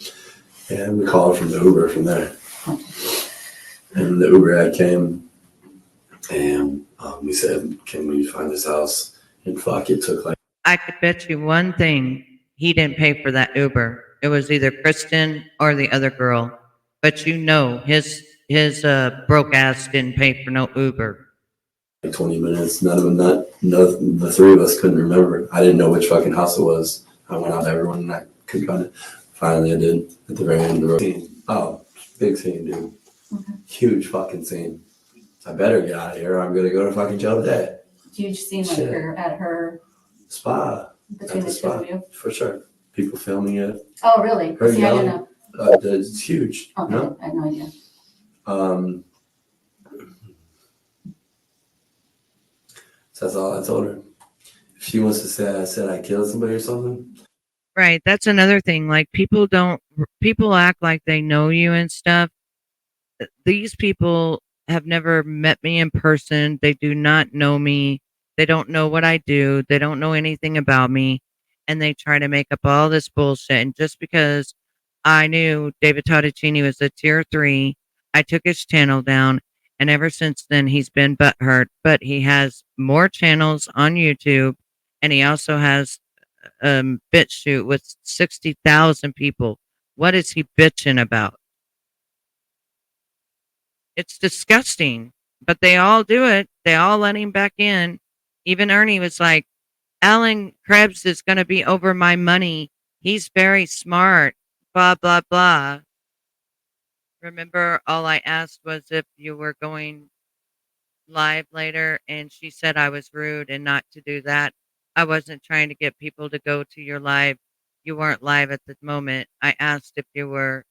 and we called from the Uber from there. And the Uber ad came, and we said, "Can we find this house?" And fuck, it took like I could bet you one thing, he didn't pay for that Uber. It was either Kristen or the other girl. But you know, his broke ass didn't pay for no Uber. 20 minutes. None of them, the three of us couldn't remember. I didn't know which fucking house it was. I went out to everyone and I couldn't find it. Finally, I did at the very end of the road. Oh, big scene, dude. Huge fucking scene. I better get out of here or I'm going to go to fucking jail today. Huge scene like Shit. her at her, Spa. between At the the two of spa. you. For sure. People filming it. Oh, really? Her See, I didn't yelling. know. It's huge. Okay, No? I had no idea. So that's all I told her. If she wants to say I said I killed somebody or something, Right. That's another thing. Like people act like they know you and stuff. These people have never met me in person. They do not know me. They don't know what I do. They don't know anything about me. And they try to make up all this bullshit. And just because I knew David Tottacini was a tier 3, I took his channel down. And ever since then, he's been butthurt. But he has more channels on YouTube. And he also has BitChute with 60,000 people. What is he bitching about? It's disgusting, but they all do it. They all let him back in. Even Ernie was like, Alan Krebs is going to be over my money. He's very smart, blah, blah, blah. Remember, all I asked was if you were going live later, and she said I was rude and not to do that. I wasn't trying to get people to go to your live. You weren't live at the moment. I asked if you were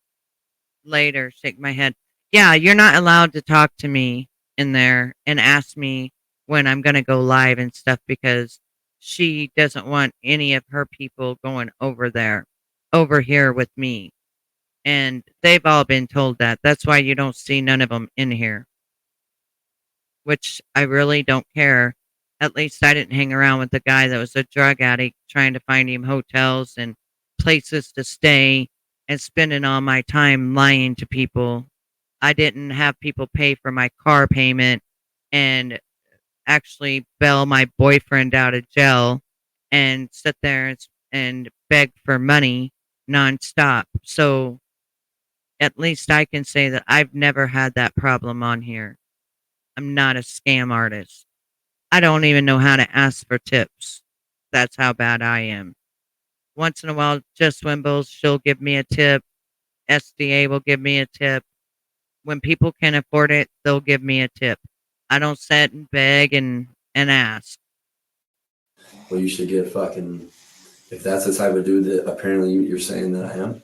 later. Shake my head. Yeah, you're not allowed to talk to me in there and ask me when I'm going to go live and stuff, because she doesn't want any of her people going over here with me. And they've all been told that. That's why you don't see none of them in here, which I really don't care. At least I didn't hang around with the guy that was a drug addict trying to find him hotels and places to stay and spending all my time lying to people. I didn't have people pay for my car payment and actually bail my boyfriend out of jail and sit there and beg for money nonstop. So at least I can say that I've never had that problem on here. I'm not a scam artist. I don't even know how to ask for tips. That's how bad I am. Once in a while, Just Wimbles, she'll give me a tip. SDA will give me a tip. When people can afford it, they'll give me a tip. I don't sit and beg and ask. well, you should get fucking. If that's the type of dude that apparently you're saying that I am,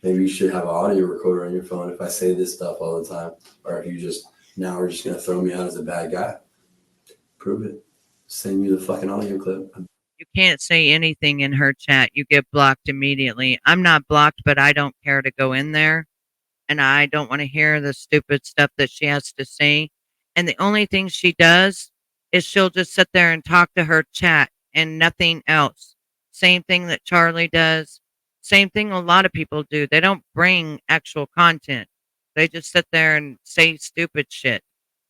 Maybe you should have an audio recorder on your phone if I say this stuff all the time. Or if you just, now we're just going to throw me out as a bad guy. Prove it. Send you the fucking audio clip. You can't say anything in her chat. You get blocked immediately. I'm not blocked, but I don't care to go in there. And I don't want to hear the stupid stuff that she has to say. And the only thing she does is she'll just sit there and talk to her chat and nothing else. Same thing that Charlie does. Same thing a lot of people do. They don't bring actual content. They just sit there and say stupid shit.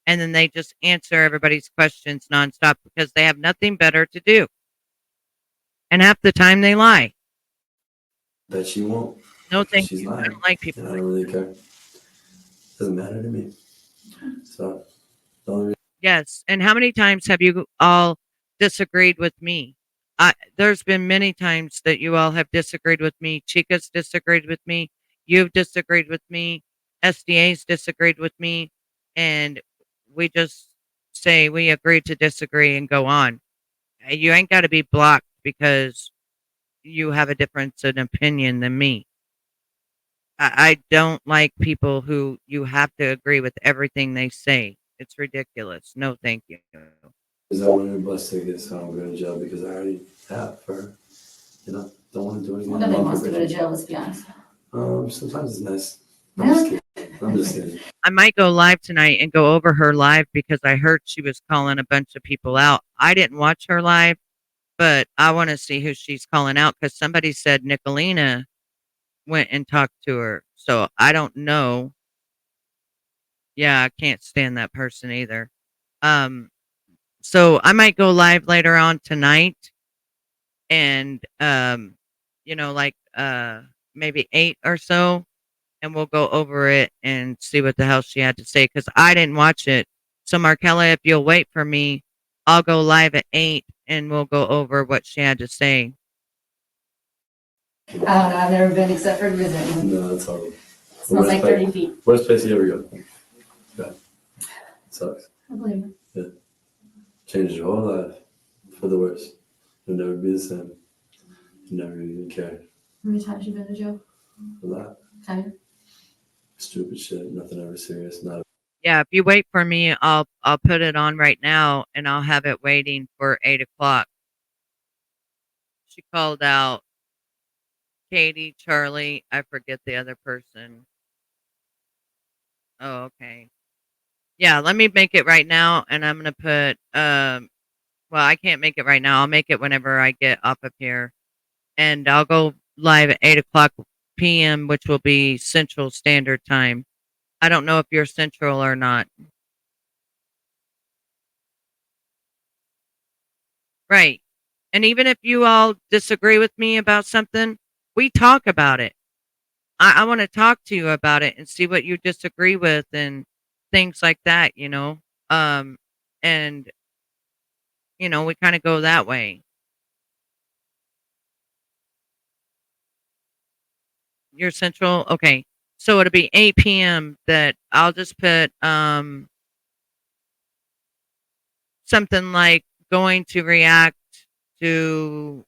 And then they just answer everybody's questions nonstop because they have nothing better to do. And half the time they lie. Bet she won't. No, thank She's you. I lying. don't like people. And I don't really care. Doesn't matter to me. So, the only reason Yes. And how many times have you all disagreed with me? There's been many times that you all have disagreed with me. Chica's disagreed with me. You've disagreed with me. SDA's disagreed with me. And we just say we agree to disagree and go on. You ain't got to be blocked because you have a difference in opinion than me. I don't like people who you have to agree with everything they say. It's ridiculous. No, thank you. I wanted a bus ticket, so I'm going to jail because I already have for, don't want to do anything. Nobody wants to go to jail, let's be honest. Sometimes it's nice. Really? I'm just kidding. I might go live tonight and go over her live because I heard she was calling a bunch of people out. I didn't watch her live, but I want to see who she's calling out because somebody said Nicolina went and talked to her. So I don't know. Yeah, I can't stand that person either. So I might go live later on tonight and like maybe 8 or so, and we'll go over it and see what the hell she had to say because I didn't watch it. So Markella, if you'll wait for me, I'll go live at 8 and we'll go over what she had to say. I don't know, I've never been except for visiting. No, that's horrible. Smells like 30 feet. Worst place you ever go? God. Sucks. I believe it. Changes your whole life for the worse. You'll never be the same. You never even care. How many times you been to jail? A lot. Tired? Stupid shit. Nothing ever serious. Not. Yeah, if you wait for me, I'll put it on right now and I'll have it waiting for 8 o'clock. She called out Katie, Charlie, I forget the other person. Oh, okay. Yeah, let me make it right now and I'm gonna put well, I can't make it right now. I'll make it whenever I get off of here. And I'll go live at 8 o'clock p.m., which will be Central Standard Time. I don't know if you're Central or not. Right. And even if you all disagree with me about something, we talk about it. I want to talk to you about it and see what you disagree with and things like that, and we kind of go that way. You're Central? Okay. So it'll be 8 p.m. that I'll just put something like going to react to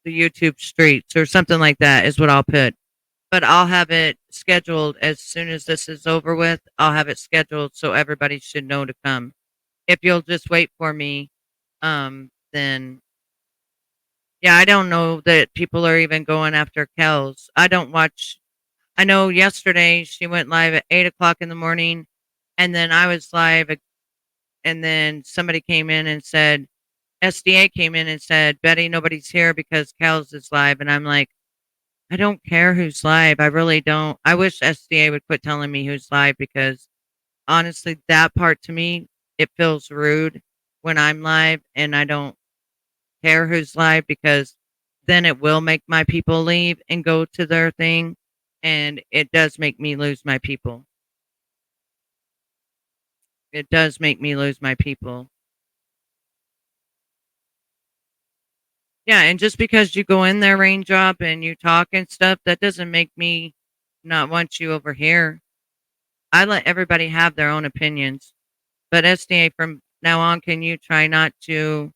the YouTube streets or something like that is what I'll put. But I'll have it scheduled as soon as this is over with. I'll have it scheduled so everybody should know to come. If you'll just wait for me, then yeah, I don't know that people are even going after Kels. I don't watch. I know yesterday she went live at 8 o'clock in the morning, and then I was live, and then somebody came in and said, SDA came in and said, Betty, nobody's here because Kels is live. And I'm like, I don't care who's live. I really don't. I wish SDA would quit telling me who's live because honestly, that part to me, it feels rude when I'm live and I don't care who's live because then it will make my people leave and go to their thing. And it does make me lose my people. It does make me lose my people. Yeah, and just because you go in there, Raindrop, and you talk and stuff, that doesn't make me not want you over here. I let everybody have their own opinions. But SDA, from now on, can you try not to...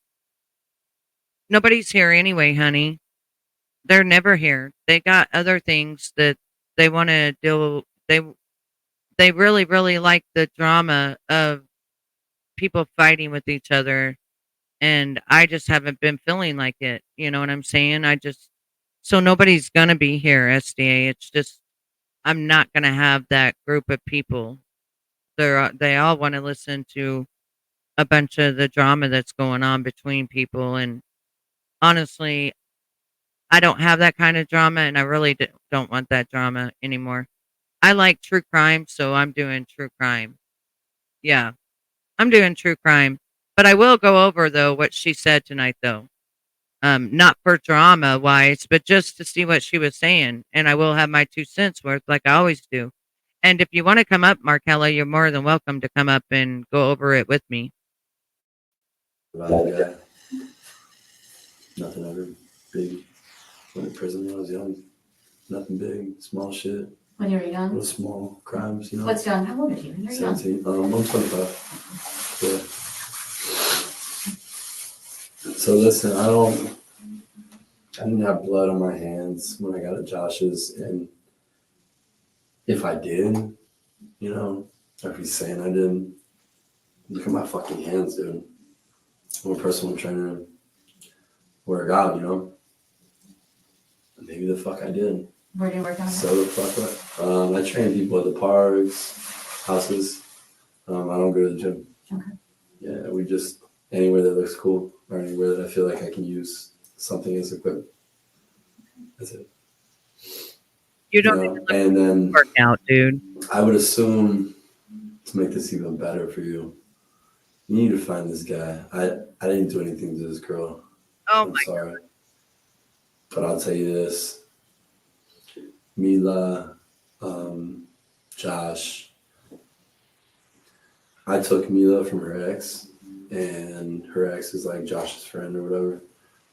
Nobody's here anyway, honey. They're never here. They got other things that they want to deal. They really, really like the drama of people fighting with each other, and I just haven't been feeling like it. You know what I'm saying? So nobody's gonna be here, SDA. It's just I'm not gonna have that group of people. They all want to listen to a bunch of the drama that's going on between people, and honestly, I don't have that kind of drama, and I really don't want that drama anymore. I like true crime, so I'm doing true crime. Yeah, I'm doing true crime. But I will go over though what she said tonight though. Not for drama wise, but just to see what she was saying. And I will have my 2 cents worth like I always do. And if you want to come up, Markella, you're more than welcome to come up and go over it with me. Violent guy. Nothing ever big. Went to prison when I was young. Nothing big, small shit. When you were young? Little small crimes, you know. What's young? How old are you? You're young. 17. I'm 25. Yeah. So listen, I didn't have blood on my hands when I got at Josh's, and if I did, you know, or if he's saying I didn't, look at my fucking hands, dude. I'm a person trying to work out, you know. Maybe the fuck I did. Where do you work on? So the fuck what? I train people at the parks, houses. I don't go to the gym. Okay. Yeah, we just anywhere that looks cool or anywhere that I feel like I can use something as equipment. That's it. You don't know, even look and then work out, dude. I would assume to make this even better for you, you need to find this guy. I didn't do anything to this girl. Oh I'm my sorry. But I'll tell you this. Mila, Josh. I took Mila from her ex, and her ex is like Josh's friend or whatever.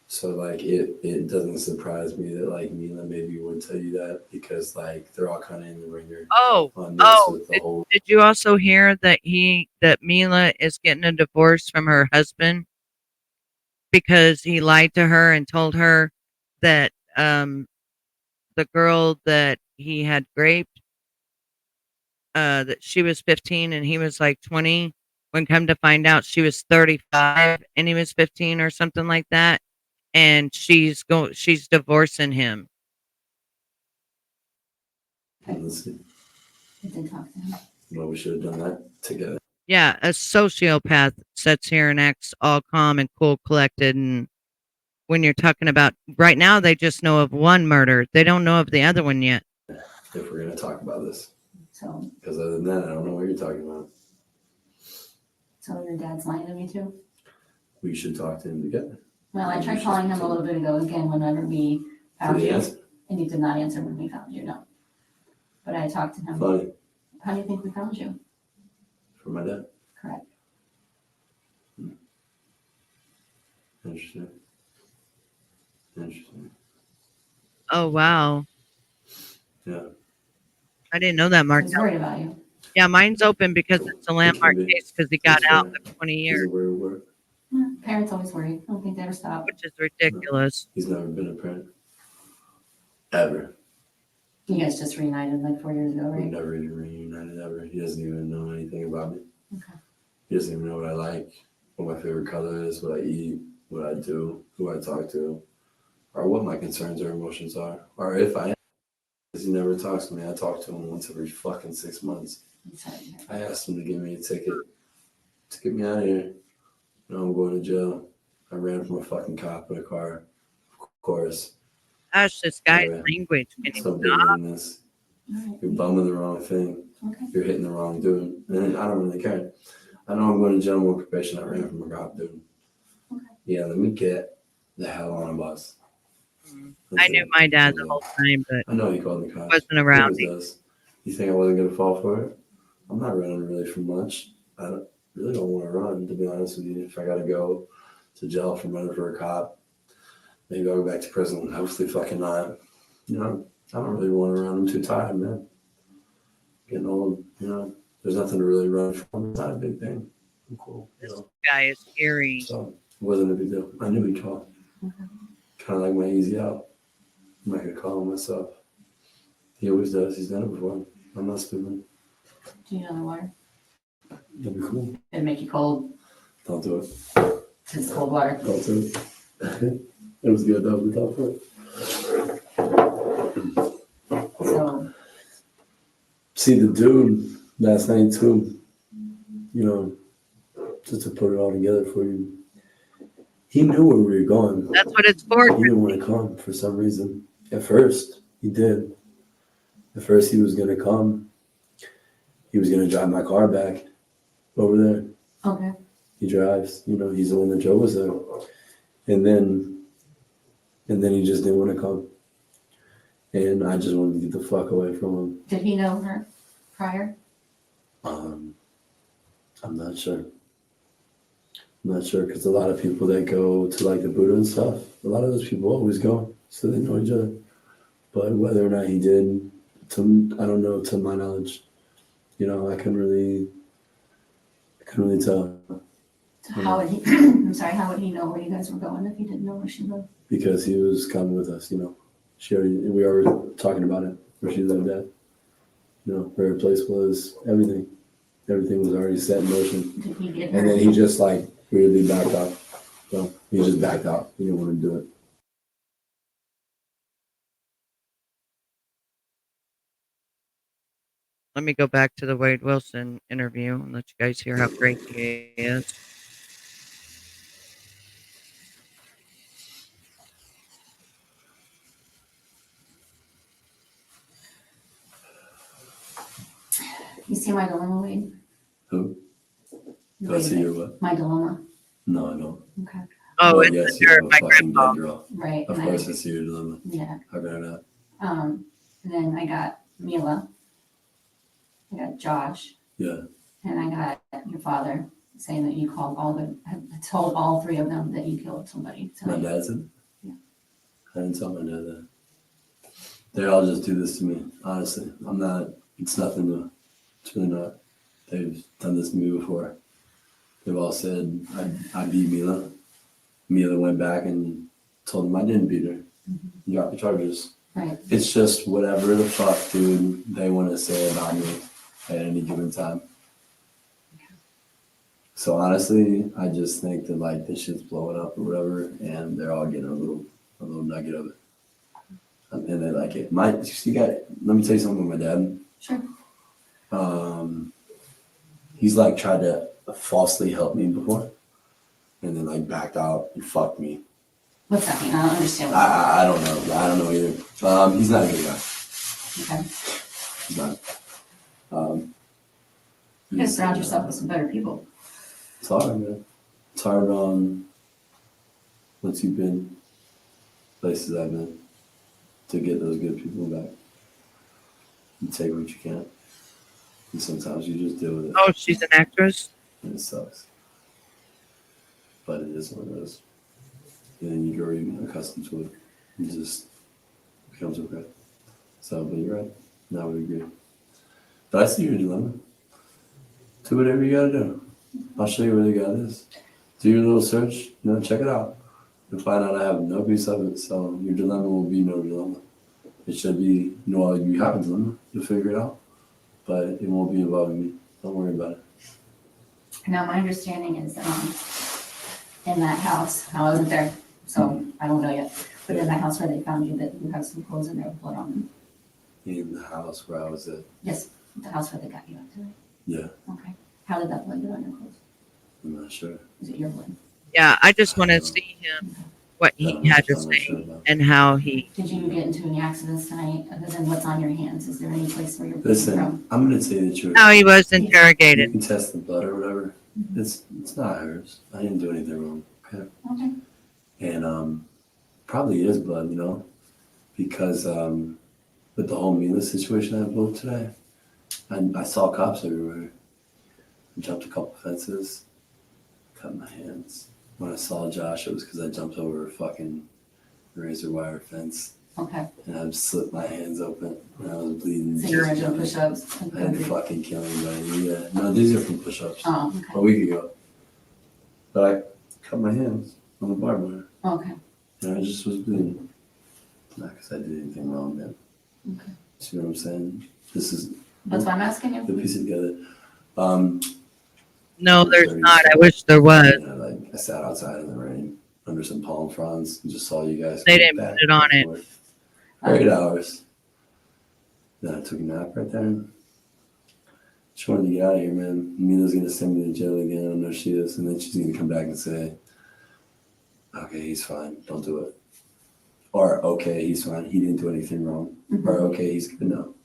So like it doesn't surprise me that like Mila maybe would tell you that because like they're all kind of in the ringer. On this with the whole. Did you also hear that Mila is getting a divorce from her husband because he lied to her and told her that the girl that he had raped, that she was 15 and he was like 20, when come to find out she was 35 and he was 15 or something like that, and she's divorcing him. Let's see. I did talk to him. Well, we should have done that together. Yeah, a sociopath sits here and acts all calm and cool, collected, and when you're talking about right now, they just know of one murder. They don't know of the other one yet. If we're gonna talk about this, So, because other than that, I don't know what you're talking about. so your dad's lying to me too? We should talk to him together. Well, I tried calling him a little bit ago again whenever we found Did he you. answer? And he did not answer when we found you, no. But I talked to him. Funny How do you think we found you? for my dad. Correct. Interesting. Interesting. Oh wow, Yeah. I didn't know that, I Mark. was worried about you. Yeah, mine's open because it's a landmark be. case because he got That's out right. for 20 He's years, a weird word. Parents always worry. I don't think they ever stop. which is ridiculous. He's never been a parent. Ever. You guys just reunited like 4 years ago, We right? never even reunited ever. He doesn't even know anything about me. Okay. He doesn't even know what I like, what my favorite color is, what I eat, what I do, who I talk to, or what my concerns or emotions are, or if I am. Because he never talks to me. I talk to him once every fucking 6 months. I'm sorry to hear that. I asked him to give me a ticket to get me out of here. You know, I'm going to jail. I ran from a fucking cop in a car, of course. Gosh, this guy's Yeah. language. Can you So big stop? in this. All right. You're bumming the wrong thing. Okay. You're hitting the wrong dude. And I don't really care. I know I'm going to jail on probation. I ran from a cop, dude. Okay. Yeah, let me get the hell on a bus. I knew my dad the whole time, but I know he called the cops. wasn't around. He always does. You think I wasn't going to fall for it? I'm not running really from much. I really don't want to run, to be honest with you. If I got to go to jail for running for a cop, maybe I'll go back to prison. Hopefully fucking not. You know, I don't really want to run. I'm too tired, man. Getting old, you know. There's nothing to really run from. It's not a big thing. I'm cool. You This know? guy is eerie. So it wasn't a big deal. I knew he'd call. Okay. Kind of like my easy out. I'm not gonna call him myself. He always does. He's done it before. I'm not stupid. Do you know the water? That'd be cool. It'd make you cold. Don't do it. It's cold water. Don't do it. It was good though. We talked for it. So, See the dude last night too. You know, just to put it all together for you. He knew where we were going. That's what it's for. He didn't want to come for some reason. At first, he did. At first, he was going to come. He was going to drive my car back over there. okay. He drives, you know, he's the one that drove us there. And then he just didn't want to come. And I just wanted to get the fuck away from him. Did he know her prior? I'm not sure. I'm not sure because a lot of people that go to like the Buddha and stuff, a lot of those people always go, so they know each other. But whether or not he did, I don't know. To my knowledge, you know, I couldn't really tell So how would he, I'm sorry, how would he know where you guys were going if he didn't know where she lived? because he was coming with us. You know, we were talking about it where she lived at. You know, where her place was, everything was already set in motion. Did he get her? And then he just like weirdly backed out. So he just backed out. He didn't want to do it. Let me go back to the Wade Wilson interview and let you guys hear how great he is. You see my dilemma, Wade? Who? Do I Wade, see your what? my dilemma. No, I don't. Okay. Oh, Well, it's yes, under you're a my fucking grandpa. dead girl. Right. Of and course I see your dilemma. Yeah. How could I not? And then I got Mila. I got Josh. Yeah. And I got your father saying that you called told all three of them that you killed somebody. My tonight. dad said? Yeah. I didn't tell my dad that. They all just do this to me, honestly. It's nothing new. It's really not. They've done this to me before. They've all said, I beat Mila. Mila went back and told them I didn't beat her. Mm-hmm. Dropped the charges. Right. It's just whatever the fuck, dude, they want to say about me at any given time. So honestly, I just think that like this shit's blowing up or whatever, and they're all getting a little nugget of it, and they like it. Let me tell you something with my dad. Sure. He's like tried to falsely help me before, and then like backed out and fucked me. What's that mean? I don't understand. I don't know. I don't know either. He's not a good guy. Okay. He's not. You gotta surround yourself with some better people. It's hard, man. It's hard once you've been places I've been to get those good people back. You take what you can. And sometimes you just deal with it. Oh, she's an actress? And it sucks. But it is what it is. And then you grow accustomed to it. It just becomes okay. So, but you're right. Now we agree. But I see your dilemma. Do whatever you gotta do. I'll show you where the God is. Do your little search, check it out. You'll find out I have no piece of it, so your dilemma will be no dilemma. It should be, you have a dilemma, you'll figure it out, but it won't be involving me. Don't worry about it. Now, my understanding is in that house, now I wasn't there, so I don't know yet, but in that house where they found you, that you have some clothes in there with blood on them. In the house where I was at. Yes, the house where they got you up today. Yeah, Okay. How did that blood get on your clothes? I'm not sure. Is it your blood? Yeah, I just want to see him, what he had to say, and how he. Did you get into any accidents tonight, other than what's on your hands? Is there any place where you're bleeding Listen, from? I'm going to tell you the truth. How he was You interrogated. can test the blood or whatever. It's not hers. I didn't do anything wrong. Okay. Okay. And probably is blood, because with the whole Mila situation I blew today, I saw cops everywhere. I jumped a couple fences, cut my hands. When I saw Josh, it was because I jumped over a fucking razor wire fence. Okay. And I slipped my hands open and I was bleeding. So you're doing push-ups? I had to fucking kill anybody. Yeah. No, these are from push-ups. Oh, okay. A week ago. But I cut my hands on the barbed wire. Okay. And I just was bleeding. Not because I did anything wrong, man. Okay. See what I'm saying? This is. That's why I'm asking The you. piece it together. No, there's not. I wish there was. I sat outside in the rain under some palm fronds and just saw you guys. They come didn't back put it on and it. forth for 8 hours. Then I took a nap right there. She wanted to get out of here, man. Mila's gonna send me to jail again. I know she is, and then she's gonna come back and say, "Okay, he's fine. Don't do it." Or, "Okay, he's fine. He didn't do anything wrong." Or, "Okay, he's good." No,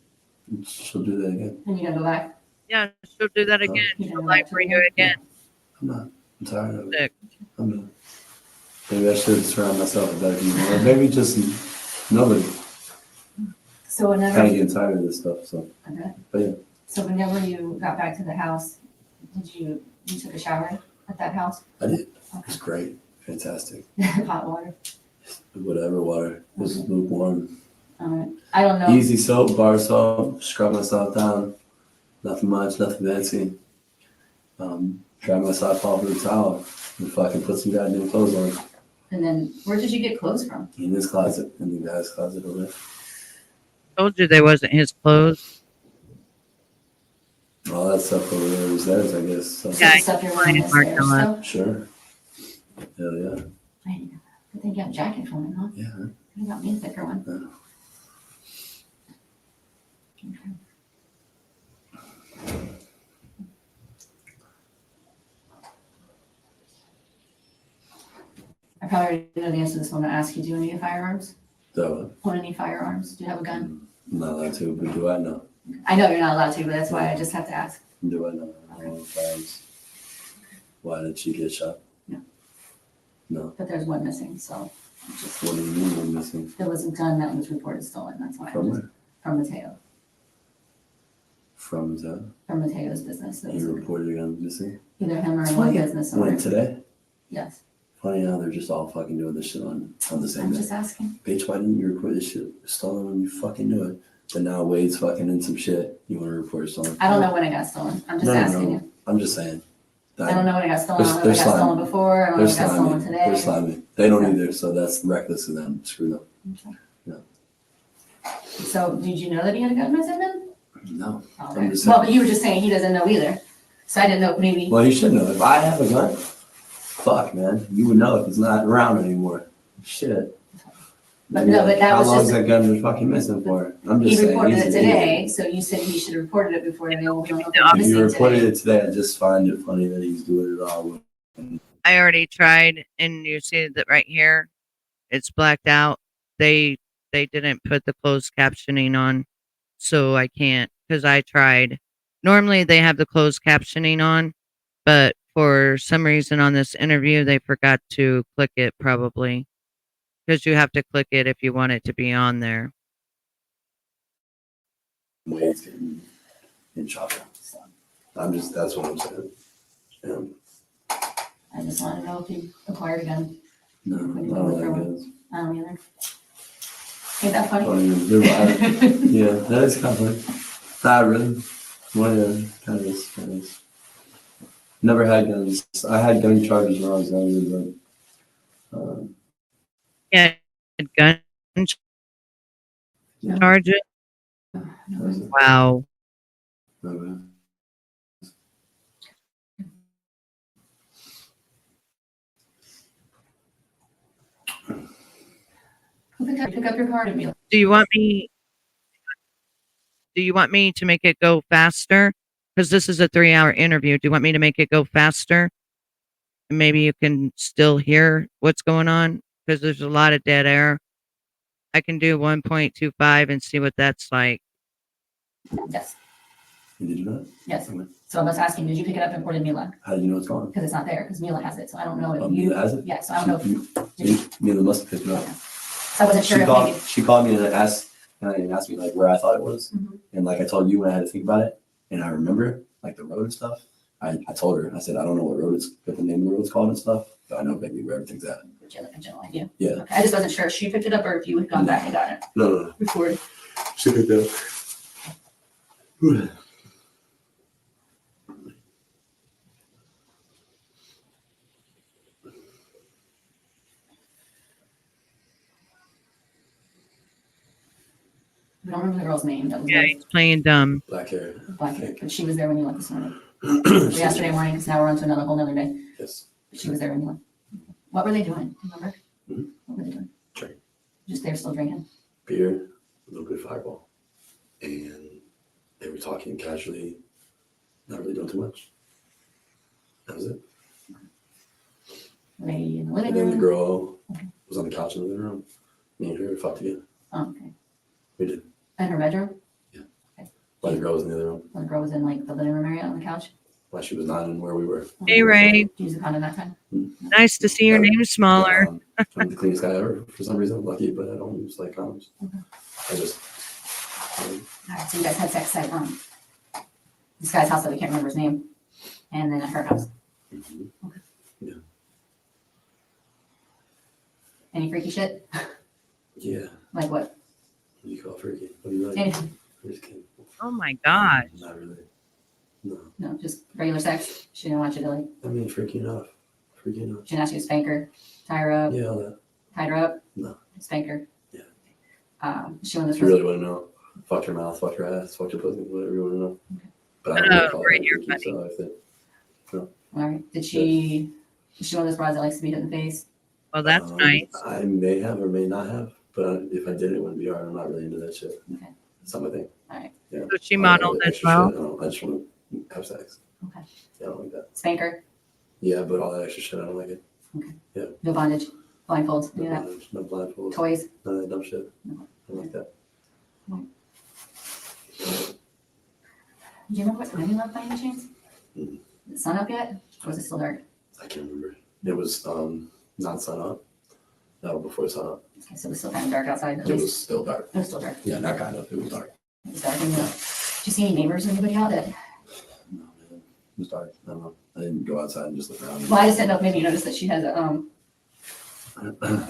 she'll do that again. And you gonna go back? Yeah, she'll do that again. You She'll gonna go lie back to for it you again. I'm not. I'm tired of it. Sick. I'm not. Maybe I should surround myself with better people. Or maybe just nobody. So Kind whenever, of getting tired of this stuff. So, okay. but yeah, So whenever you got back to the house, you took a shower at that house? I did. It was great. Fantastic. Hot water? Whatever water. It was lukewarm. I don't know. Easy soap, bar soap. Scrub myself down. Nothing much, nothing fancy. Dry myself off with a towel and fucking put some goddamn clothes on. And then, where did you get clothes from? In this closet, in the guy's closet over there. Told you they wasn't his clothes. All that stuff over there was theirs, I guess. So. So the stuff you're wearing is Mark there Ellen. still? Sure. Hell yeah. I didn't know that. I think you have a jacket for me, huh? Yeah. You got me a thicker one. Yeah. Okay. I probably already know the answer to this one. I ask you, do you own any firearms? So, Own any firearms? Do you have a gun? I'm not allowed to, but do I know? I know you're not allowed to, but that's why I just have to ask. Do I know? I don't know firearms. Why did she get shot? No. No. But there's one missing, so just, What do you mean we're missing? there was a gun that was reported stolen. That's why. From where? From Mateo. From the, From Mateo's business. That was you reported a gun missing? either him or It's one funny. business owner. When, today? Yes. Funny how they're just all fucking doing this shit on the same I'm day. just asking. Bitch, why didn't you report this shit stolen when you fucking knew it? But now Wade's fucking in some shit. You want to report it stolen? I don't know when it got stolen. I'm just asking you. I'm just saying. I don't know when it got stolen. I don't know They're if it got stolen slimy. before. I don't know They're if it got stolen slimy. today. They're slimy. They don't either, so that's reckless of them. Screw them. Okay. Yeah. So did you know that he had a gun missing then? No. Okay. I'm just Well, saying. but you were just saying he doesn't know either. So I didn't know, maybe. Well, you should know. If I have a gun, fuck, man. You would know if it's not around anymore. Shit. But no, but that How was long just- is that gun been fucking missing for? I'm He just saying. reported he's it an today, idiot. so you said he should have reported it before they opened up Yeah, If you missing reported today. it today, I just find it funny that he's doing it all. I already tried, and you see that right here, it's blacked out. They didn't put the closed captioning on, so I can't because I tried. Normally they have the closed captioning on, but for some reason on this interview they forgot to click it probably because you have to click it if you want it to be on there. Wade's getting in trouble. That's what I'm saying. Yeah. I just want to know if he acquired a gun. No, I don't like guns. I don't either. Ain't that funny? They're violent. Yeah, that is kind of funny. Not really. Well, yeah, kind of is. Never had guns. I had gun charges when I was younger, but Yeah, gun No. charges. No. Wow. never. Pick up your card and be like, Do you want me? Do you want me to make it go faster? Because this is a 3-hour interview. Do you want me to make it go faster? Maybe you can still hear what's going on because there's a lot of dead air. I can do 1.25 and see what that's like. yes, Did you not? yes. Okay. So I was asking, did you pick it up and report it to Mila? How do you know it's gone? Because it's not there, because Mila has it, so I don't know Oh, if you. Mila has it? Yeah, so I don't know if. Mila must have picked it up. Okay. So I wasn't sure if maybe. She called me and asked me like where I thought it was, Mhm. and like I told you when I had to think about it, and I remember like the road and stuff. I told her, I said I don't know what the name of the road's called and stuff, but I know maybe where everything's at. A general idea. Yeah. Okay, I just wasn't sure if she picked it up or if you had gone back and got it No. before. She picked it up. don't remember the girl's name. That was Yeah, there. he's playing dumb. Black hair. Black hair. But she was there when you left this morning. Or yesterday morning, because now we're on to whole nother day. Yes. But she was there when you left. What were they doing? Do you remember? Mhm. What were they doing? Drink. Just they were still drinking. Beer, a little bit of Fireball, and they were talking casually, not really doing too much. That was it. Were they in the living And then the room? girl Okay. was on the couch in the living room. Me and her fucked together. Oh, okay. We did. In her bedroom? While the girl was in the other room. When the girl was in like the living room area on the couch? While she was not in where we were. Hey, Ray. Did you use a condom that time? Nice to see your name smaller. I'm the cleanest guy ever for some reason. I'm lucky, but I don't use like condoms. Okay. I just. All right, so you guys had sex at this guy's house that we can't remember his name, and then at her house. Mhm. Okay. Yeah. Any freaky shit? Yeah. Like what? What do you call freaky? What do you like? Anything? I'm just kidding. Oh my God. Not really. No. No, just regular sex. She didn't want you to like. I mean, freaky enough. Freaky enough. She didn't ask you to spank her, tie her up, Yeah, all that. tied her up. No. Spank her. Yeah. She wanted If this. you really want to know, fuck your mouth, fuck your ass, fuck your pussy, whatever you want to know. Okay. But I don't really call Ray, it you're freaky, so I think. All right. Did she? Is she one of those brides that likes to be hit in the face? Well, that's nice. I may have or may not have, but if I did, it wouldn't be hard. I'm not really into that shit. Okay. It's not my thing. All right. Yeah. So she I don't modeled like as extra well. shit. I just want to have sex. Okay. Yeah, I don't like that. Spank her. Yeah, but all that extra shit, I don't like it. No bondage. Blindfolds. No Do that. blindfolds, no blindfolds, Toys. none of that dumb shit. No. I don't like that. Do you remember what time you left by any chance? Mm. Is the sun up yet? Or was it still dark? I can't remember. It was not sun up. No, before sun up. Okay, so it was still kind of dark outside. At It least. was still dark. It was still dark. Yeah, not kind of. It was dark. It was dark. And, did you see any neighbors or anybody out that? No, man. It was dark. I don't know. I didn't go outside and just look around. Well, I just didn't know if maybe you noticed that she has a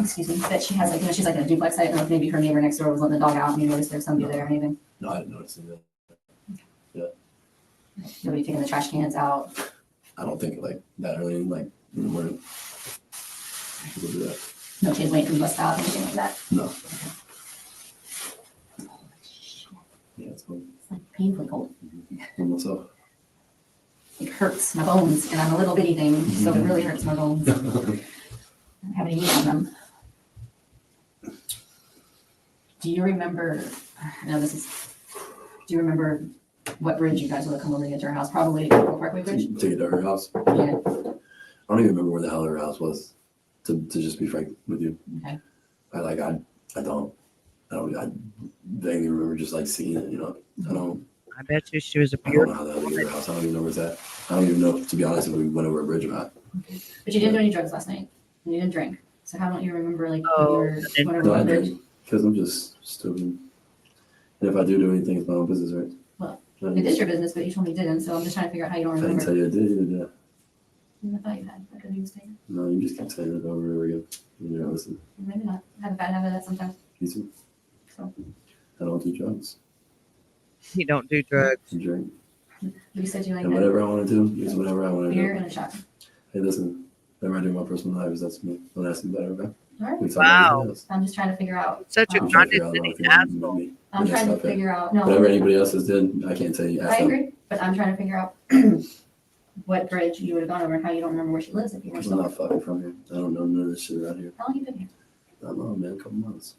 excuse me, that she has like, she's like in a duplex. I don't know if maybe her neighbor next door was letting the dog out and you noticed there's somebody there or anything. No, I didn't notice that. Nobody taking the trash cans out. I don't think like that early, like in the morning. People do that. No kids waiting for the bus stop, anything like that. No. Yeah, it's cool. It's like painfully cold. For myself. It hurts my bones, and I'm a little bitty thing, so it really hurts my bones. I don't have any meat on them. Do you remember? I know this is. Do you remember what bridge you guys would have come over to get to her house? Probably April Parkway Bridge. To get to her house. Yeah. I don't even remember where the hell her house was. To just be frank with you. Okay. I vaguely remember just like seeing it, you know. I bet you she was a I don't pure. know how the hell to get to her house. I don't even know where it's at. I don't even know, to be honest, if we went over a bridge or not. But you didn't do any drugs last night. And you didn't drink. So how don't you remember like Oh, when you were I went No, over I the bridge? didn't, because I'm just stupid. And if I do anything, it's my own business, right? Well, I It is your business, but you told me you didn't, so I'm just trying to figure out how you don't didn't remember. tell you I did, you did that. I thought you had. I could be mistaken. No, you just keep saying it over and over again. You don't listen. Maybe not. I have a bad habit of that sometimes. You too. So. I don't do drugs. You don't do drugs. I drink. You said you like And whatever I want to do is whatever I want to beer do. and a shot. Hey, listen, whatever I do in my personal life is that's me. Don't ask me about it, okay? All right. We can talk about Wow. anything else. I'm just trying to figure out. Such a Um, We can figure out condescending if you want asshole. me. I'm Yeah, trying to stop it. figure out. No, Whatever anybody else has did, I can't tell you. Ask I them. agree, but I'm trying to figure out what bridge you would have gone over and how you don't remember where she lives if you were I'm still. not fucking from here. I don't know none of this shit around here. How long you been here? I don't know, man. A couple months.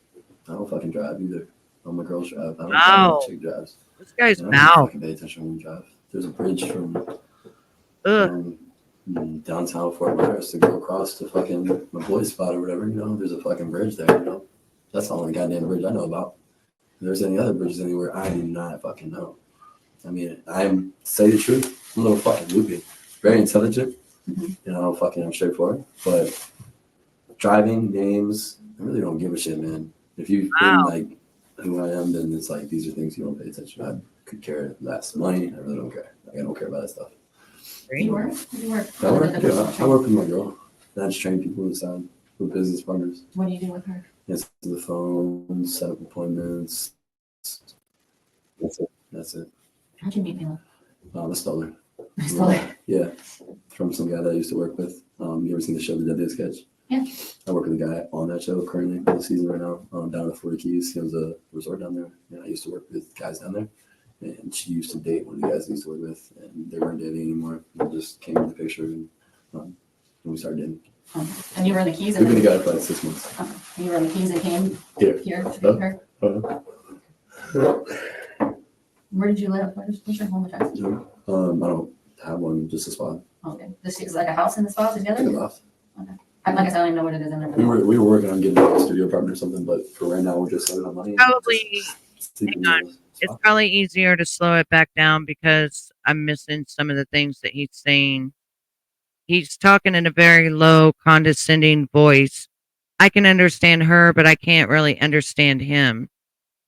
I don't fucking drive either. All my girls drive. I don't Wow. drive. Chick drives. This guy's And I don't mouth. fucking pay attention when we drive. There's a bridge from Ugh. downtown Fort Myers to go across to fucking my boy's spot or whatever. You know, there's a fucking bridge there. You know, that's the only goddamn bridge I know about. If there's any other bridges anywhere, I do not fucking know. I mean, I'm say the truth, I'm a little fucking loopy, very intelligent. Mhm. You know, I'm straightforward. But driving, names, I really don't give a shit, man. If you've Wow. been like who I am, then it's like these are things you don't pay attention to. I could care less. Money, I really don't care. Like, I don't care about that stuff. Do you work? Do you work? I work, yeah, I work with my girl. I just train people inside with business partners. What do you do with her? Answer the phone, set up appointments. That's it. How'd you meet Mila? I stole her. I stole her. Yeah, from some guy that I used to work with. You ever seen the show The Deadliest Catch? Yeah. I work with a guy on that show currently for the season right now, down at Florida Keys. He has a resort down there, and I used to work with guys down there. And she used to date one of the guys I used to work with, and they weren't dating anymore. They just came in the picture, and we started dating. And you were in the Keys We've and been together for like 6 months. you were in the Keys and came Here. here to meet her? Uh-huh. Where did you live? What's your home address? I don't have one, just a spot. Okay, this is like a house in the spot Like a together? loft. Like I said, I don't even know what it is in there. We were working on getting a studio apartment or something, but for right now, we're just saving up money. and Probably, just sleeping hang on. in the it's spot. probably easier to slow it back down because I'm missing some of the things that he's saying. He's talking in a very low, condescending voice. I can understand her, but I can't really understand him.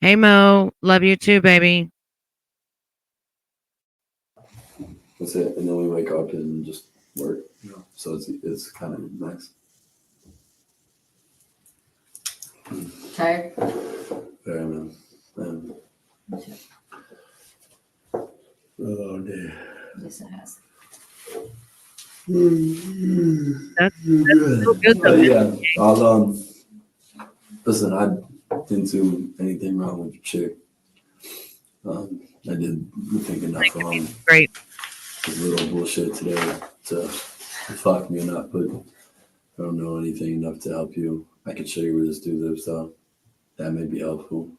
Hey, Mo, love you too, baby. That's it. And then we wake up and just work. So it's kind of nice. Tired? Very man. Oh dear. Yes, it has. That's so good, though. Yeah, I'll listen. I didn't do anything wrong with your chick. I did think enough wrong. Great. His little bullshit today to fuck me enough, but I don't know anything enough to help you. I could show you where this dude lives, though. That may be helpful.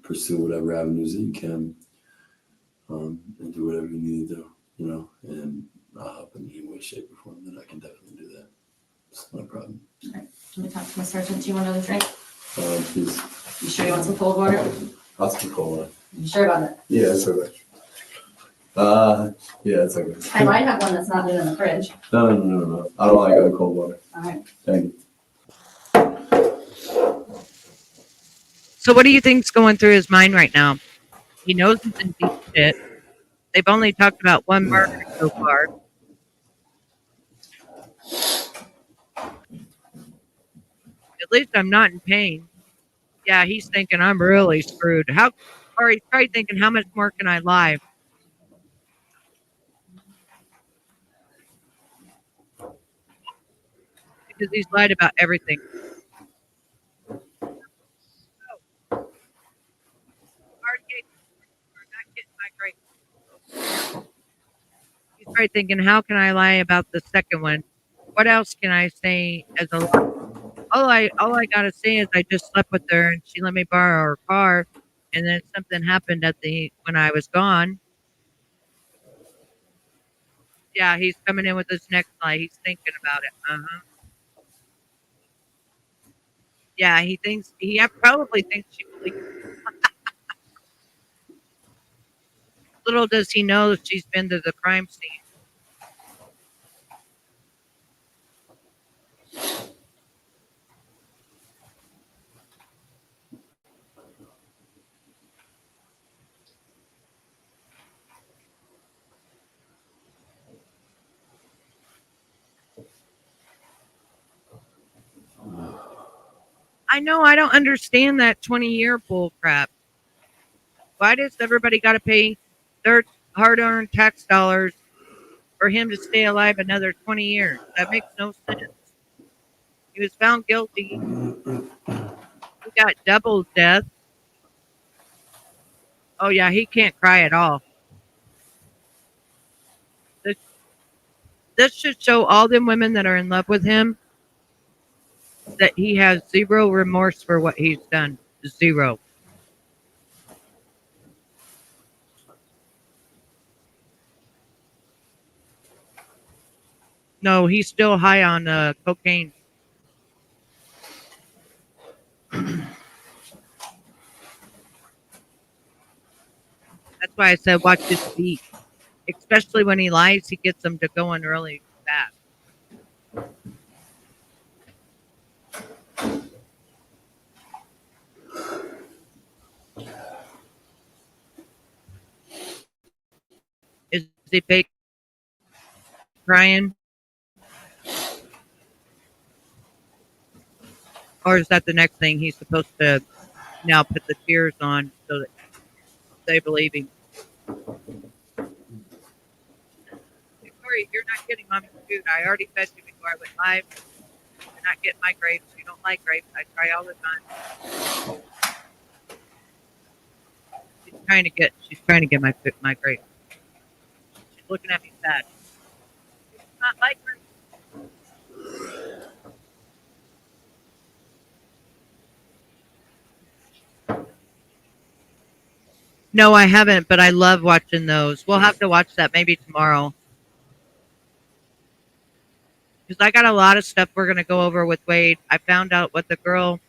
Pursue whatever avenues that you can, and do whatever you need to do. And I'll help in any way, shape, or form. Then I can definitely do that. It's not a problem. All right, let me talk to my sergeant. Do you want another drink? Please. You sure you want some cold water? I'll speak cola. You sure about that? Yeah, it's okay. Yeah, it's okay. I might have one that's not in the fridge. No. I don't like cold water. All right. Thank you. So what do you think's going through his mind right now? He knows he's in deep shit. They've only talked about one murder so far. At least I'm not in pain. Yeah, he's thinking I'm really screwed. Or he's probably thinking, how much more can I lie? Because he's lied about everything. He's probably thinking, how can I lie about the second one? What else can I say as a lie? All I gotta say is I just slept with her and she let me borrow her car, and then something happened when I was gone. Yeah, he's coming in with his next lie. He's thinking about it. Yeah, he probably thinks she believes. Little does he know she's been to the crime scene. I know, I don't understand that 20-year bull crap. Why does everybody got to pay their hard-earned tax dollars for him to stay alive another 20 years? That makes no sense. He was found guilty. He got double death. Oh, yeah, he can't cry at all. This should show all them women that are in love with him that he has zero remorse for what he's done. Zero. No, he's still high on cocaine. That's why I said watch his feet. Especially when he lies, he gets them to going really fast. Is he fake crying? Or is that the next thing he's supposed to now put the tears on so that they believe him? Victoria, you're not getting mommy's food. I already fed you before I went live. You're not getting my grapes. You don't like grapes. I try all the time. She's trying to get my grapes. She's looking at me sad. She does not like grapes. No, I haven't, but I love watching those. We'll have to watch that maybe tomorrow. Because I got a lot of stuff we're going to go over with Wade. I found out what the girl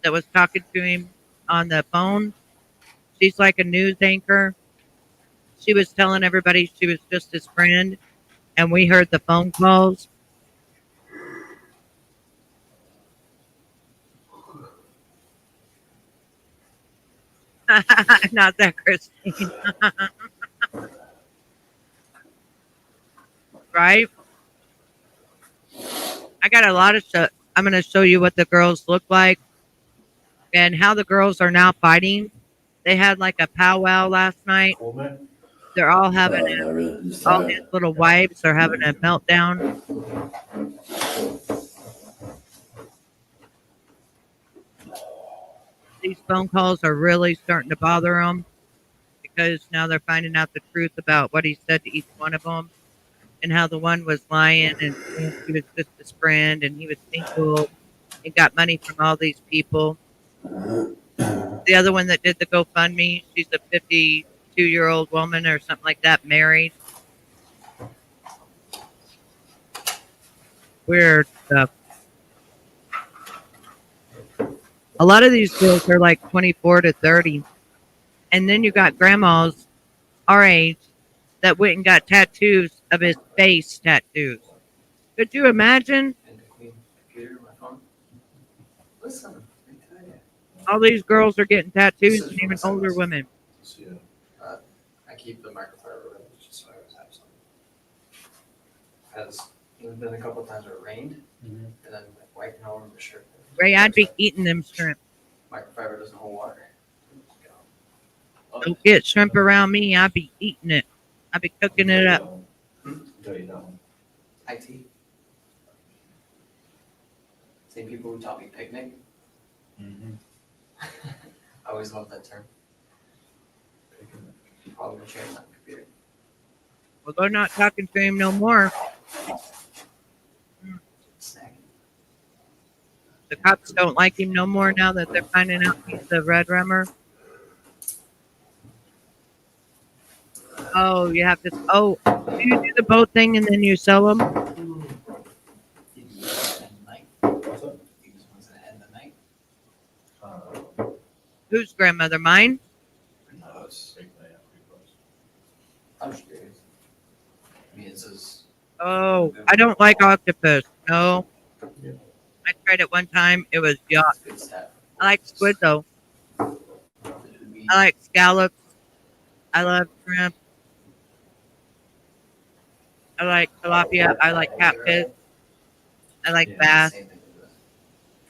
that was talking to him on the phone, she's like a news anchor. She was telling everybody she was just his friend, and we heard the phone calls. Not that Christine. Right? I got a lot of stuff. I'm going to show you what the girls look like and how the girls are now fighting. They had like a powwow last night. They're all having Not really. Just all tired. these little wives are having a meltdown. These phone calls are really starting to bother them because now they're finding out the truth about what he said to each one of them and how the one was lying and saying he was just his friend and he was single and got money from all these people. The other one that did the GoFundMe, she's a 52-year-old woman or something like that, married. Weird stuff. A lot of these girls are like 24 to 30. And then you got grandmas our age that went and got tattoos of his face tattoos. Could you imagine? And the queen computer, my phone. Listen, I tell you. All these girls are getting tattoos and even older women. I keep the microfiber rubber just so I always have some. Because there's been a couple times where it rained, and then like wiping all over the shirt. Ray, I'd be eating them shrimp. Microfiber doesn't hold water. Don't get shrimp around me. I'd be eating it. I'd be cooking it up. IT. Same people who taught me picnic. I always loved that term. Probably gonna share it on the computer. Well, they're not talking to him no more. Snacking. The cops don't like him no more now that they're finding out he's the red rummer. Oh, you have to. Oh, do you do the boat thing and then you sell them? You do this at night. What's up? You just want to end the night. Whose grandmother? Mine? No, it's I'm just curious. I mean, it says. Oh, I don't like octopus. No. I tried it one time. It was yuck. Good stuff. I like squid though. I like scallops. I love shrimp. I like tilapia. I like catfish. I like bass. Same thing with this.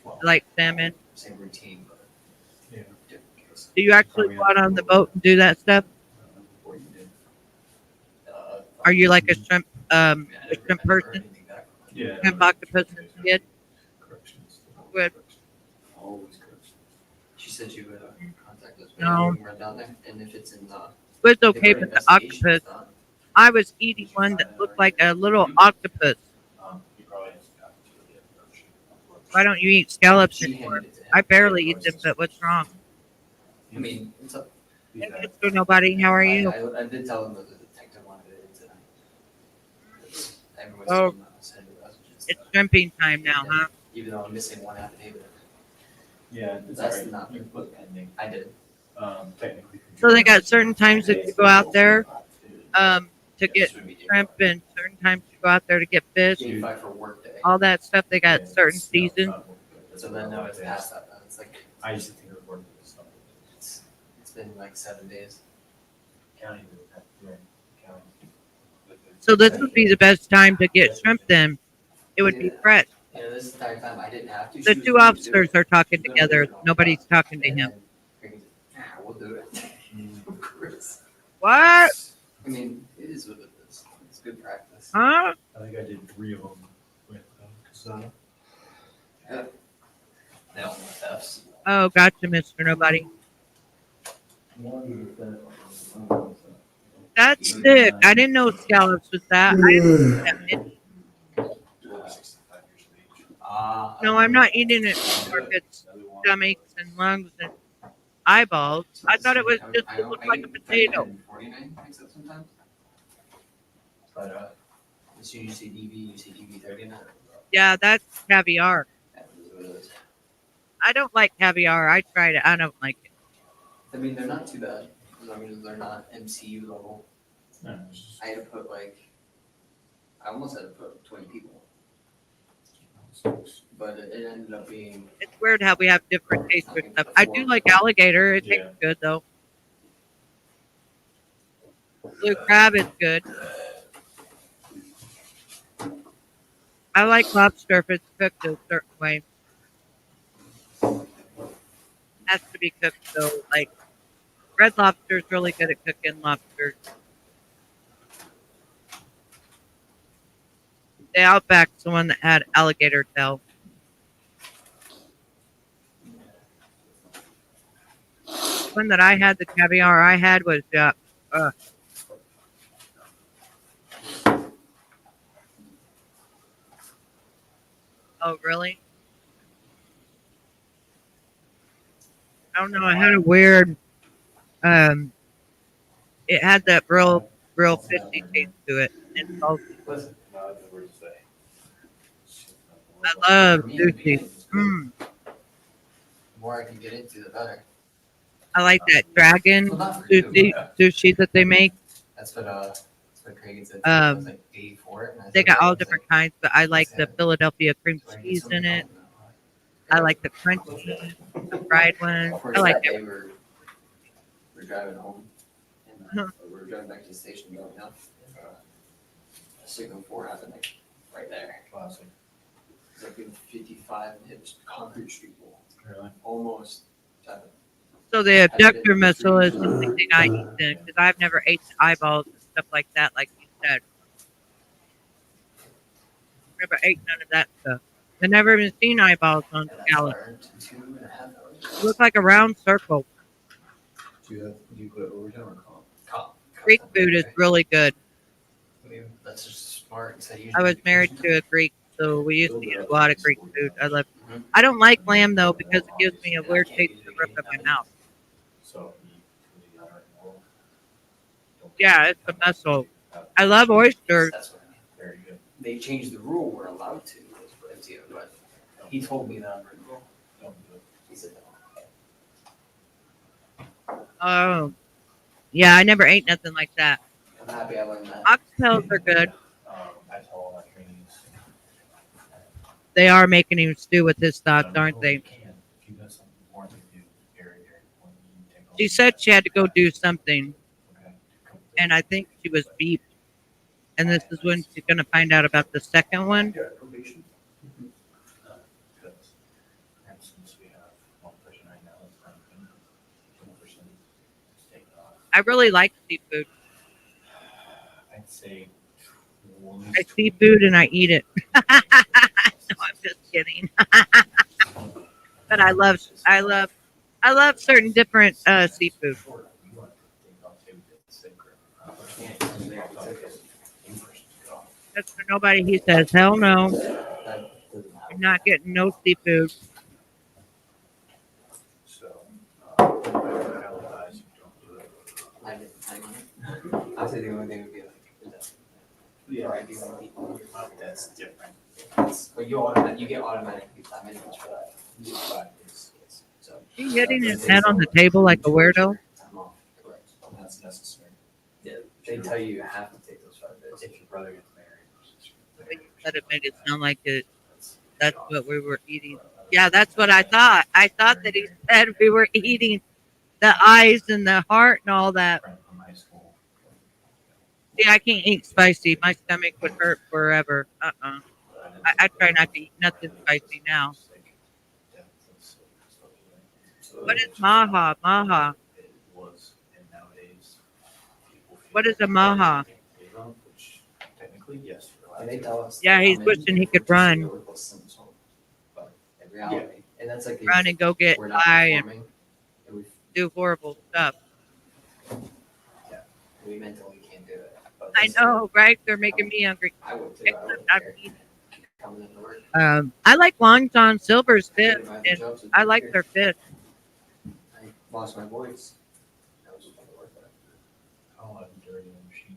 Well, I like salmon. same routine, but different case. Do you actually go out on the boat and do that stuff? Before you did. Are you like a shrimp I a never shrimp heard person? anything back from them. Yeah. Shrimp octopus and squid? Squid. Always correction. She said she would contact us. No. When we were down there, and if it's in Squid's if okay, our but the investigation is octopus. done, I was eating one that looked like a little octopus. Why don't you eat scallops she anymore? handed it to him. I barely eat them, but what's wrong? I mean, it's up. Hey, Mr. Nobody, how are you? I did tell him that the detective wanted it in tonight. Because everyone's Oh. sending messages. It's shrimping time now, huh? Even though I'm missing one affidavit. Yeah, it's That's alright. not- You put pending, I did. technically. So they got certain times that you go out there to get This would be shrimp and certain times you go out there to get fish. 85 for work day. All that stuff, they got certain seasons. So then now it's past that. Now it's like, I used to think it was worth it. it's been like 7 days. County would have to do it. County. So this would be the best time to get shrimp then. It would be fresh. You know, this entire time I didn't have to. The She was two going to do officers it. are talking She was gonna do together. it all Nobody's the talking to time. him. And then, we'll do it. Of course. What? I mean, it is what it is. It's good practice. Huh? I think I did 3 of them with Casada. They don't want F's. Oh, gotcha, Mr. Nobody. That's sick. I didn't know scallops was that. I didn't that many. No, I'm not eating it for its stomachs and lungs and eyeballs. I thought it was just it looked like a potato. 49 mix up sometimes. But as soon as you say DV, you say DV39. Yeah, that's caviar. That is what it is. I don't like caviar. I tried it. I don't like it. I mean, they're not too bad as long as they're not MCU level. No, I had to put I almost had to put 20 people, but it ended up being. It's weird how we have different tastes for stuff. I do like alligator. It tastes good though. Blue crab is good. I like lobster if it's cooked a certain way. Has to be cooked so like Red Lobster is really good at cooking lobsters. The Outback's the one that had alligator tail. The one that I had, the caviar I had was oh really? I don't know. I had a weird. It had that real fishy taste to it. And salty. I love sushi. The more I can get into, the better. I like that dragon Well, not for you. sushi that they make. That's what Craig said. Um, I was like 84. And I They said, got yeah, all I was different like, kinds, but I like the Philadelphia cream do I need cheese something in it. else? I like the crunchy, the fried one. Of course, I like that it. day we're driving home, and we're driving back to the station going down. Signal 4 happened right there. Classic. It's like in 55 and hit concrete street wall. Really? Almost. So the abductor missile is the only thing I eat then, because I've never ate the eyeballs and stuff like that, like you said. Never ate none of that stuff. I never even seen eyeballs on scallops. 2.5 hours. It looks like a round circle. Do you put overtime or comp? Greek food is really good. I mean, that's just smart. So I was married to a Greek, so we used to eat a lot of Greek food. I don't like lamb though because it gives me a weird taste in the roof of my mouth. So Yeah, it's a muscle. I love oysters. That's what I mean. very good. They changed the rule. We're allowed to, but he told me that. Don't do it. He said no. Oh, yeah, I never ate nothing like that. I'm happy I learned that. Oxtails are good. I tell all my trainees. They are making him stew with his thoughts, aren't they? If you got something more to do, very important. You take all She the- said she had to go do something, Okay. and I think she was beeped. And this is when she's going to find out about the second one. Yeah, probation. Because, for instance, we have one person right now that's not in, one person is taken off. I really like seafood. I'd say I see food and I eat it. No, I'm just kidding. But I love certain different seafood. That's for nobody. He says, hell no, I'm not getting no seafood. So, advertise, you don't do it. I say the only thing would be Yeah, Right, you wanna be- that's different. but you get automatically time minutes for that. But it's, So He hitting his head on the table like a weirdo. time off, correct. that's necessary. Yeah, they tell you you have to take those 5 days. If your brother gets married. The way you said it made it sound like that's what we were eating. Yeah, that's what I thought. I thought that he said we were eating the eyes and the heart and all that. Friend from high school. See, I can't eat spicy. My stomach would hurt forever. I try not to eat nothing spicy now. What is maha? Maha. What is a maha? Which technically, yes. you're allowed And they to. tell us. Yeah, they he's come in, wishing he could run. we're close to them, so- But in reality. And that's like run and go get we're not high and performing, and do horrible stuff. we mentally can't do it. But I know, right? They're making me hungry. I would too. I Except wouldn't I'm care. eating. Coming into work. I like Long John Silver's fish, If I had and jobs, it'd I be like here. their fish. I lost my voice. I was just going to work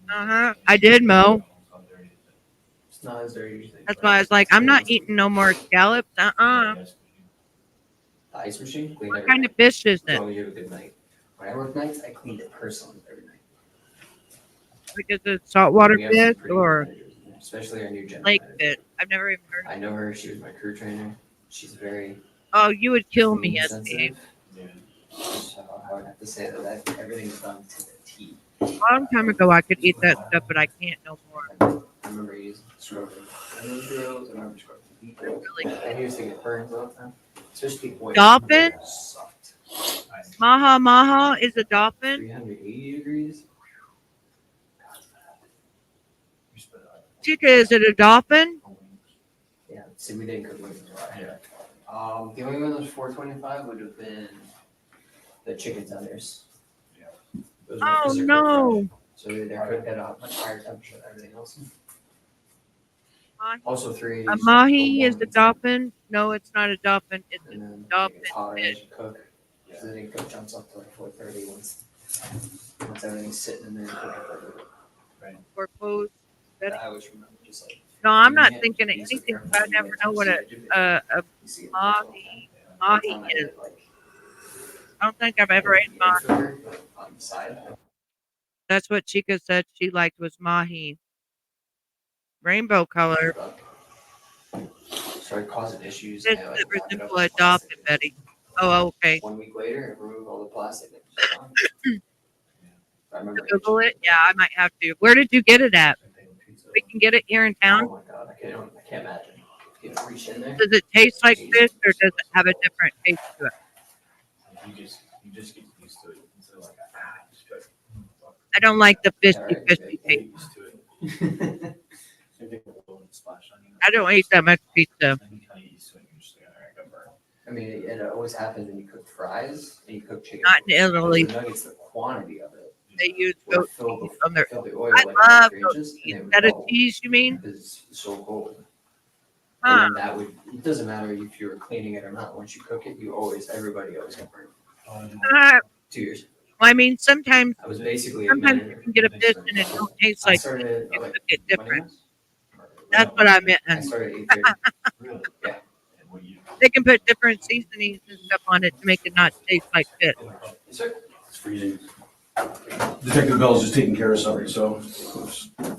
there. I did, Mo. It's not as dirty as you think. That's why I was like, I'm not eating no more scallops. The ice machine, clean What every kind night. of fish is As it? long as you have a good night. When I work nights, I clean it personally every night. Like, is it saltwater We have some fish pretty good or managers in there, especially our new general lake manager. fish? I've never even heard. I know her. She was my crew trainer. She's very Oh, you would kill me, clean SB. sensitive. So I would have to say that everything's done to the T. A long time ago, I could eat that stuff, but I can't no more. I remember using scrubbing onion drills. I remember scrubbing beef drills. Really? I used to get burns all the time. Especially oil. Dolphin? Sucked. Maha Maha is a dolphin. 380 degrees. Chica, is it a dolphin? Yeah, see, we didn't cook wings a lot. Yeah. The only one that was 425 would have been the chicken tenders. Those were- Oh those are cooked no. fresh. So they're cooked at a much higher temperature than everything else. Also, 380. A mahi is a dolphin? No, it's not a dolphin. It's And then dolphin it's hotter as fish. you cook. So then it jumps up to like 430 once everything's sitting in there. or pose. I always remember just like. No, I'm not Yeah, thinking of you anything. sit But I there never and know what a you see it mahi all the mahi time. is. Like, I don't think I've ever ate mahi. on the side. That's what Chica said she liked was mahi. Rainbow color. Started causing issues. Fish and I, that wrapped it up resemble in a plastic. dolphin, Betty. Oh, okay. 1 week later, I removed all the plastic. And it was gone. I remember Google it. Yeah, I might have to. Where did you get it at? We can get it here in Oh town. my god, I can't imagine. You know, reach in there. Does it taste like fish or does it have a different taste to it? You just get used to it. Instead of like, just be like, I don't like the fishy, Yeah, right. fishy get taste. used to it. Same thing with a little splash onion. I don't eat that much pizza. And you kind of get used to it. You're just like, all right, got burned. I mean, it always happens when you cook fries and you cook chicken. Not in Italy. The nuggets, the quantity of it. They use will goat fill cheese the, on their. fill the oil I like love 3 goat inches, cheese. and it would That is bubble cheese, you mean? because it's so cold. Huh. And then that would, it doesn't matter if you were cleaning it or not. Once you cook it, everybody always got burned. Uh, 2 years. well, I mean, sometimes I was basically a sometimes you manager. can get a fish and it don't taste I like started you like cook it different. Monday? That's what I meant. I started at 8:30. Really? Yeah. And what you, They can put different seasonings and stuff on it to make it not taste like fish. Yes, sir. it's freezing. Detective Bell's just taking care of something, so.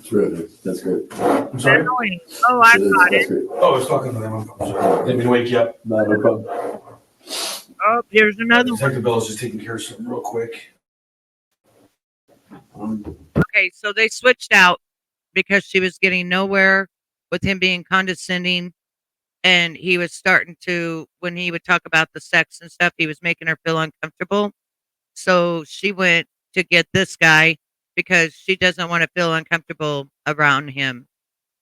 Terrific. That's great. I'm sorry? Annoying. Oh, I got That's it. great. Oh, I was talking to them. I'm sorry. Didn't mean to wake you up. No problem. Oh, here's another one. Detective Bell's just taking care of something real quick. Okay, so they switched out because she was getting nowhere with him being condescending. And he was starting to, when he would talk about the sex and stuff, he was making her feel uncomfortable. So she went to get this guy because she doesn't want to feel uncomfortable around him.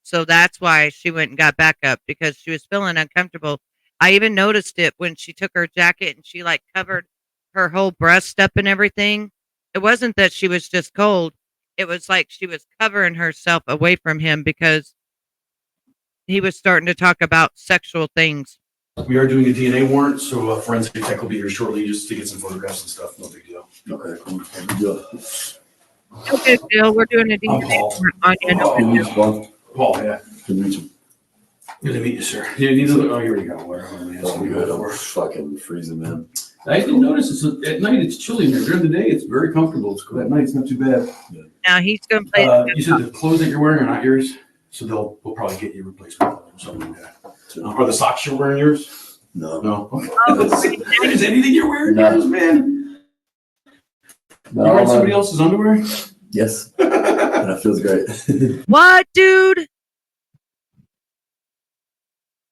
So that's why she went and got backup because she was feeling uncomfortable. I even noticed it when she took her jacket and she like covered her whole breast up and everything. It wasn't that she was just cold. It was like she was covering herself away from him because he was starting to talk about sexual things. We are doing a DNA warrant, so a forensic tech will be here shortly just to get some photographs and stuff. No big deal. Okay, cool. Good deal. Okay, Bill, we're doing a I'm DNA Paul. on you. Good to meet you, Bob. Paul, yeah. Good to meet you. Good to meet you, sir. You need to look. Oh, here we go. Where am I? Oh, good. I'm fucking freezing, man. I didn't notice it's at night it's chilly in here. During the day it's very comfortable. It's cool. At night it's not too bad. Now he's going to play. You said the clothes that you're wearing are not yours, so we'll probably get you a replacement or something like that. Are the socks you're wearing yours? No. No. Oh, Is anything you're wearing No. yours, man? No, You wearing somebody else's underwear? Yes. And it feels great. what, dude?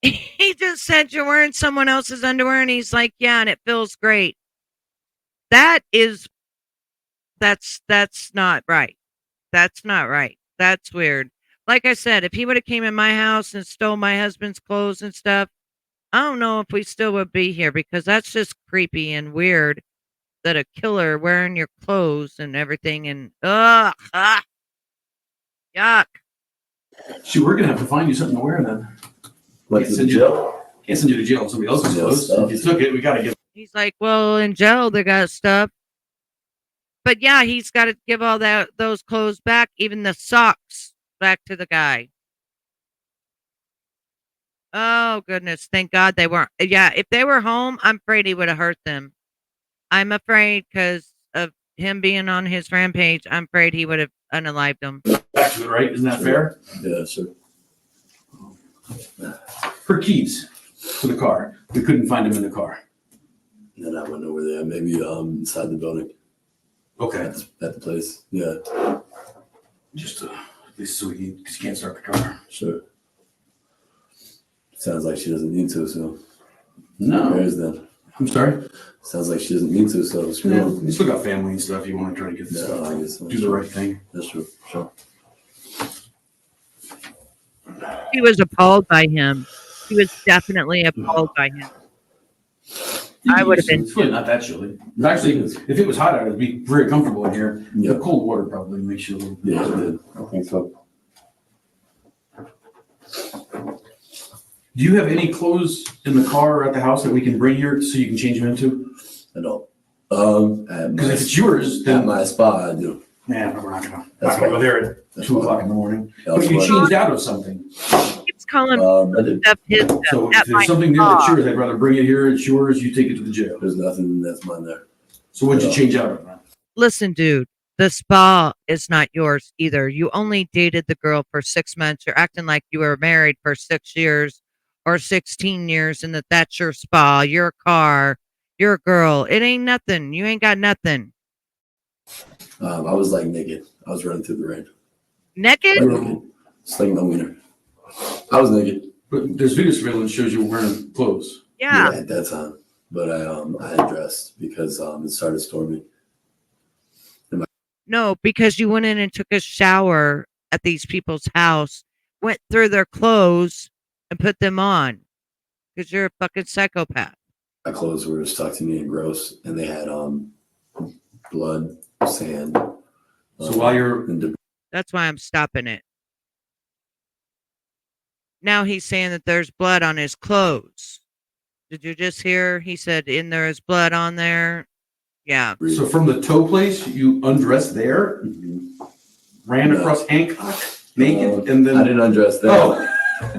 He just said you're wearing someone else's underwear, and he's like, yeah, and it feels great. That's not right. That's not right. That's weird. Like I said, if he would have came in my house and stole my husband's clothes and stuff, I don't know if we still would be here because that's just creepy and weird that a killer wearing your clothes and everything and yuck. Shoot, we're gonna have to find you something to wear then. Like Can't the send you- jail. Can't send you to jail with somebody else's Yeah, clothes. stuff. If you took it, we gotta get. He's like, well, in jail they got stuff. But yeah, he's got to give all those clothes back, even the socks back to the guy. Oh goodness, thank God they weren't. Yeah, if they were home, I'm afraid he would have hurt them. I'm afraid because of him being on his rampage. I'm afraid he would have unalived them. Back to it, right? Isn't that fair? Yeah, sure. Her keys to the car. We couldn't find them in the car. And then I went over there, maybe inside the building Okay. at the place. Yeah, Just so because you can't start the car. sure. Sounds like she doesn't need to, so No. there's then. I'm sorry. Sounds like she doesn't need to, so screw Yeah. it. You still got family and stuff. You want to try to get this Yeah, I stuff. guess so. Do the right thing. That's true. Sure. She was appalled by him. She was definitely appalled by him. I would have been It's really not that chilly. Actually, if it was hot out, it'd be very comfortable in here. Yeah. The cold water probably makes you a little. Yeah, it did. I think so. Do you have any clothes in the car or at the house that we can bring here so you can change them into? I don't. Because if it's yours, At then my spa, I do. man, we're not gonna That's go fine. there at That's 2:00 fine. in the morning. That's But you fine. changed out of something. He keeps calling I did. stuff his So stuff if at my there's something there that's car. yours, I'd rather bring it here. It's yours. You take it to the jail. There's nothing that's mine there. So what'd you Yeah. change out of? Man? Listen, dude, the spa is not yours either. You only dated the girl for 6 months. You're acting like you were married for 6 years or 16 years and that's your spa, your car, your girl. It ain't nothing. You ain't got nothing. I was like naked. I was running through the rain. Naked? Like naked. Slinging my wiener. I was naked. But there's video surveillance shows you wearing clothes. Yeah. At that time. But I had dressed because it started storming. No, because you went in and took a shower at these people's house, went through their clothes and put them on because you're a fucking psychopath. My clothes were stuck to me and gross, and they had blood, sand. So while you're and debris. That's why I'm stopping it. Now he's saying that there's blood on his clothes. Did you just hear? He said, "In there is blood on there." Yeah. so from the tow place, you undressed there, Mhm. ran No. across Hancock naked, and I then didn't undress there. oh,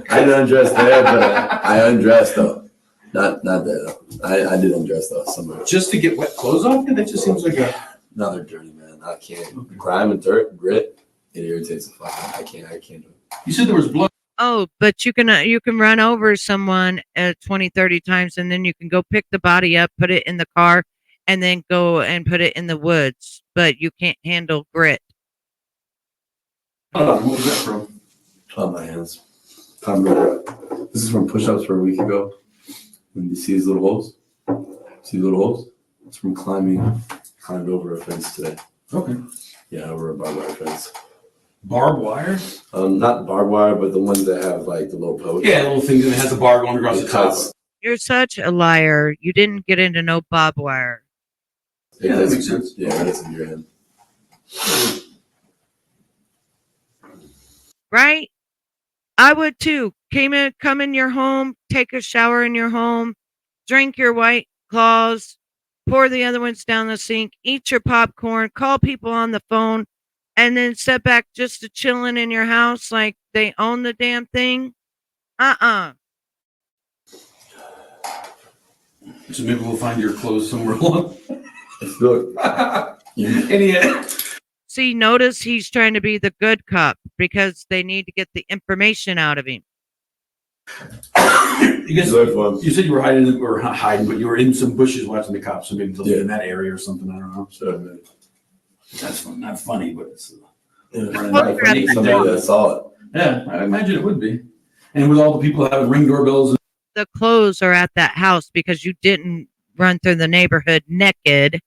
I didn't undress there, but I undressed though. Not there though. I did undress though somewhere. just to get wet clothes off. Yeah, that just seems like a. Another dirty man. I can't. Grime and dirt, grit. It irritates the fuck out. I can't do it. You said there was blood. Oh, but you can run over someone 20, 30 times, and then you can go pick the body up, put it in the car, and then go and put it in the woods. But you can't handle grit. What was that from? On my hands. This is from push-ups for a week ago. When you see these little holes, It's from climbed over a fence today. Okay. Yeah, over a barbed wire fence. Barbed wire. Not barbed wire, but the ones that have like the little post. Yeah, little thing that has a bar going across It the top. cuts. You're such a liar. You didn't get into no barbed wire. Yeah, that makes sense. Yeah, that's in your hand. Right? I would too. Come in your home, take a shower in your home, drink your White Claws, pour the other ones down the sink, eat your popcorn, call people on the phone, and then sit back just to chilling in your house like they own the damn thing. So maybe we'll find your clothes somewhere along. Look, See, notice he's trying to be the good cop because they need to get the information out of him. You guys, look for 'em. you said you were hiding, or not hiding, but you were in some bushes watching the cops. So maybe they'll be Yeah. in that area or something. I don't know. Sure, man. That's not funny, but it's. Yeah. Well, Funny, somebody that saw it. Yeah, I imagine it would be. And with all the people having ring doorbells. The clothes are at that house because you didn't run through the neighborhood naked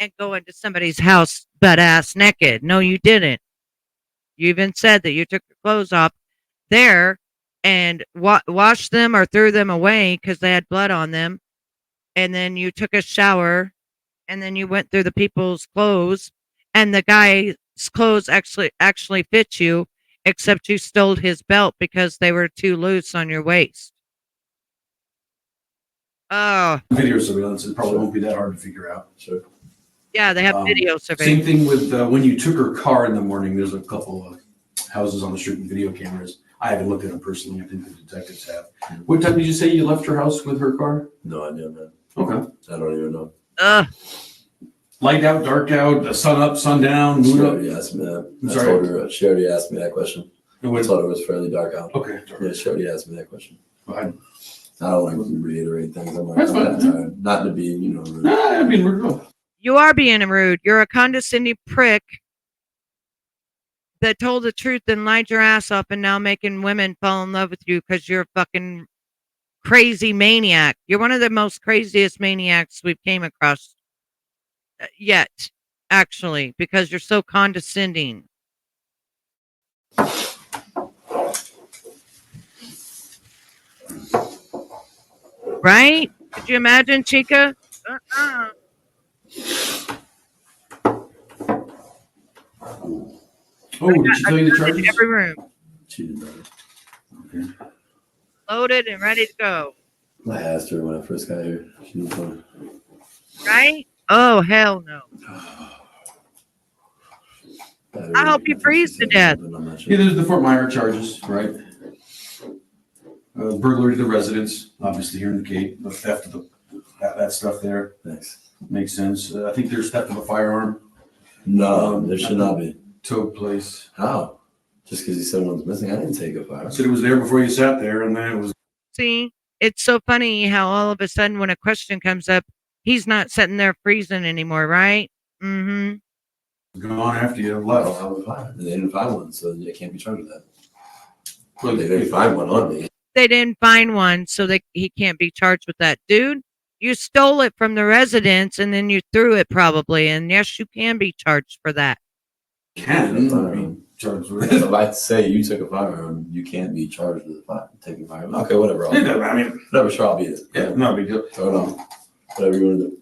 and go into somebody's house butt ass naked. No, you didn't. You even said that you took your clothes off there and washed them or threw them away because they had blood on them. And then you took a shower, and then you went through the people's clothes, and the guy's clothes actually fit you, except you stole his belt because they were too loose on your waist. Oh, Video surveillance, it probably won't be that hard to figure out. Sure. yeah, they have video surveillance. Same thing with when you took her car in the morning. There's a couple of houses on the street with video cameras. I haven't looked at them personally. I think the detectives have. What time did you say you left her house with her car? No idea, man. Okay. I don't even know. Ugh. Light out, dark out, sun up, sun down, She moon up. already asked me that. I'm I sorry? told her, she already asked me that question. No, I wait. told her it was fairly dark out. Okay. Yeah, she already asked me that question. I I don't like to reiterate things. I'm like, That's I'm fine. not tired. Not to be, rude. I mean, we're good. You are being rude. You're a condescending prick that told the truth and lied your ass off and now making women fall in love with you because you're a fucking crazy maniac. You're one of the most craziest maniacs we've came across yet, actually, because you're so condescending. Right? Could you imagine, Chica? Oh, did she tell you the charges? Every room. She did not. Okay. Loaded and ready to go. I asked her when I first got here. She didn't want Right? Oh, hell no. to. I hope you freeze to death. I'm not Yeah, sure. there's the Fort Myers charges, right? Burglary to the residence, obviously here in the Cape, the theft of that stuff there Thanks. makes sense. I think there's theft of a firearm, No, there should not be. took place. How? Just because you said one's missing, I didn't take a fire. I said it was there before you sat there, and then it was. See, it's so funny how all of a sudden when a question comes up, he's not sitting there freezing anymore, right? Mm-hmm. Gone after you I don't left. have a fire. They didn't find one, so they can't be charged with that. Well, They didn't find one on me. They didn't find one, so he can't be charged with that. Dude, you stole it from the residence and then you threw it probably, and yes, you can be charged for that. Can be charged with. If I say you took a firearm, you can't be charged with taking a firearm. Okay, whatever. I mean, Whatever, sure, I'll be it. yeah, not a big deal. Throw it on. Whatever you want to do.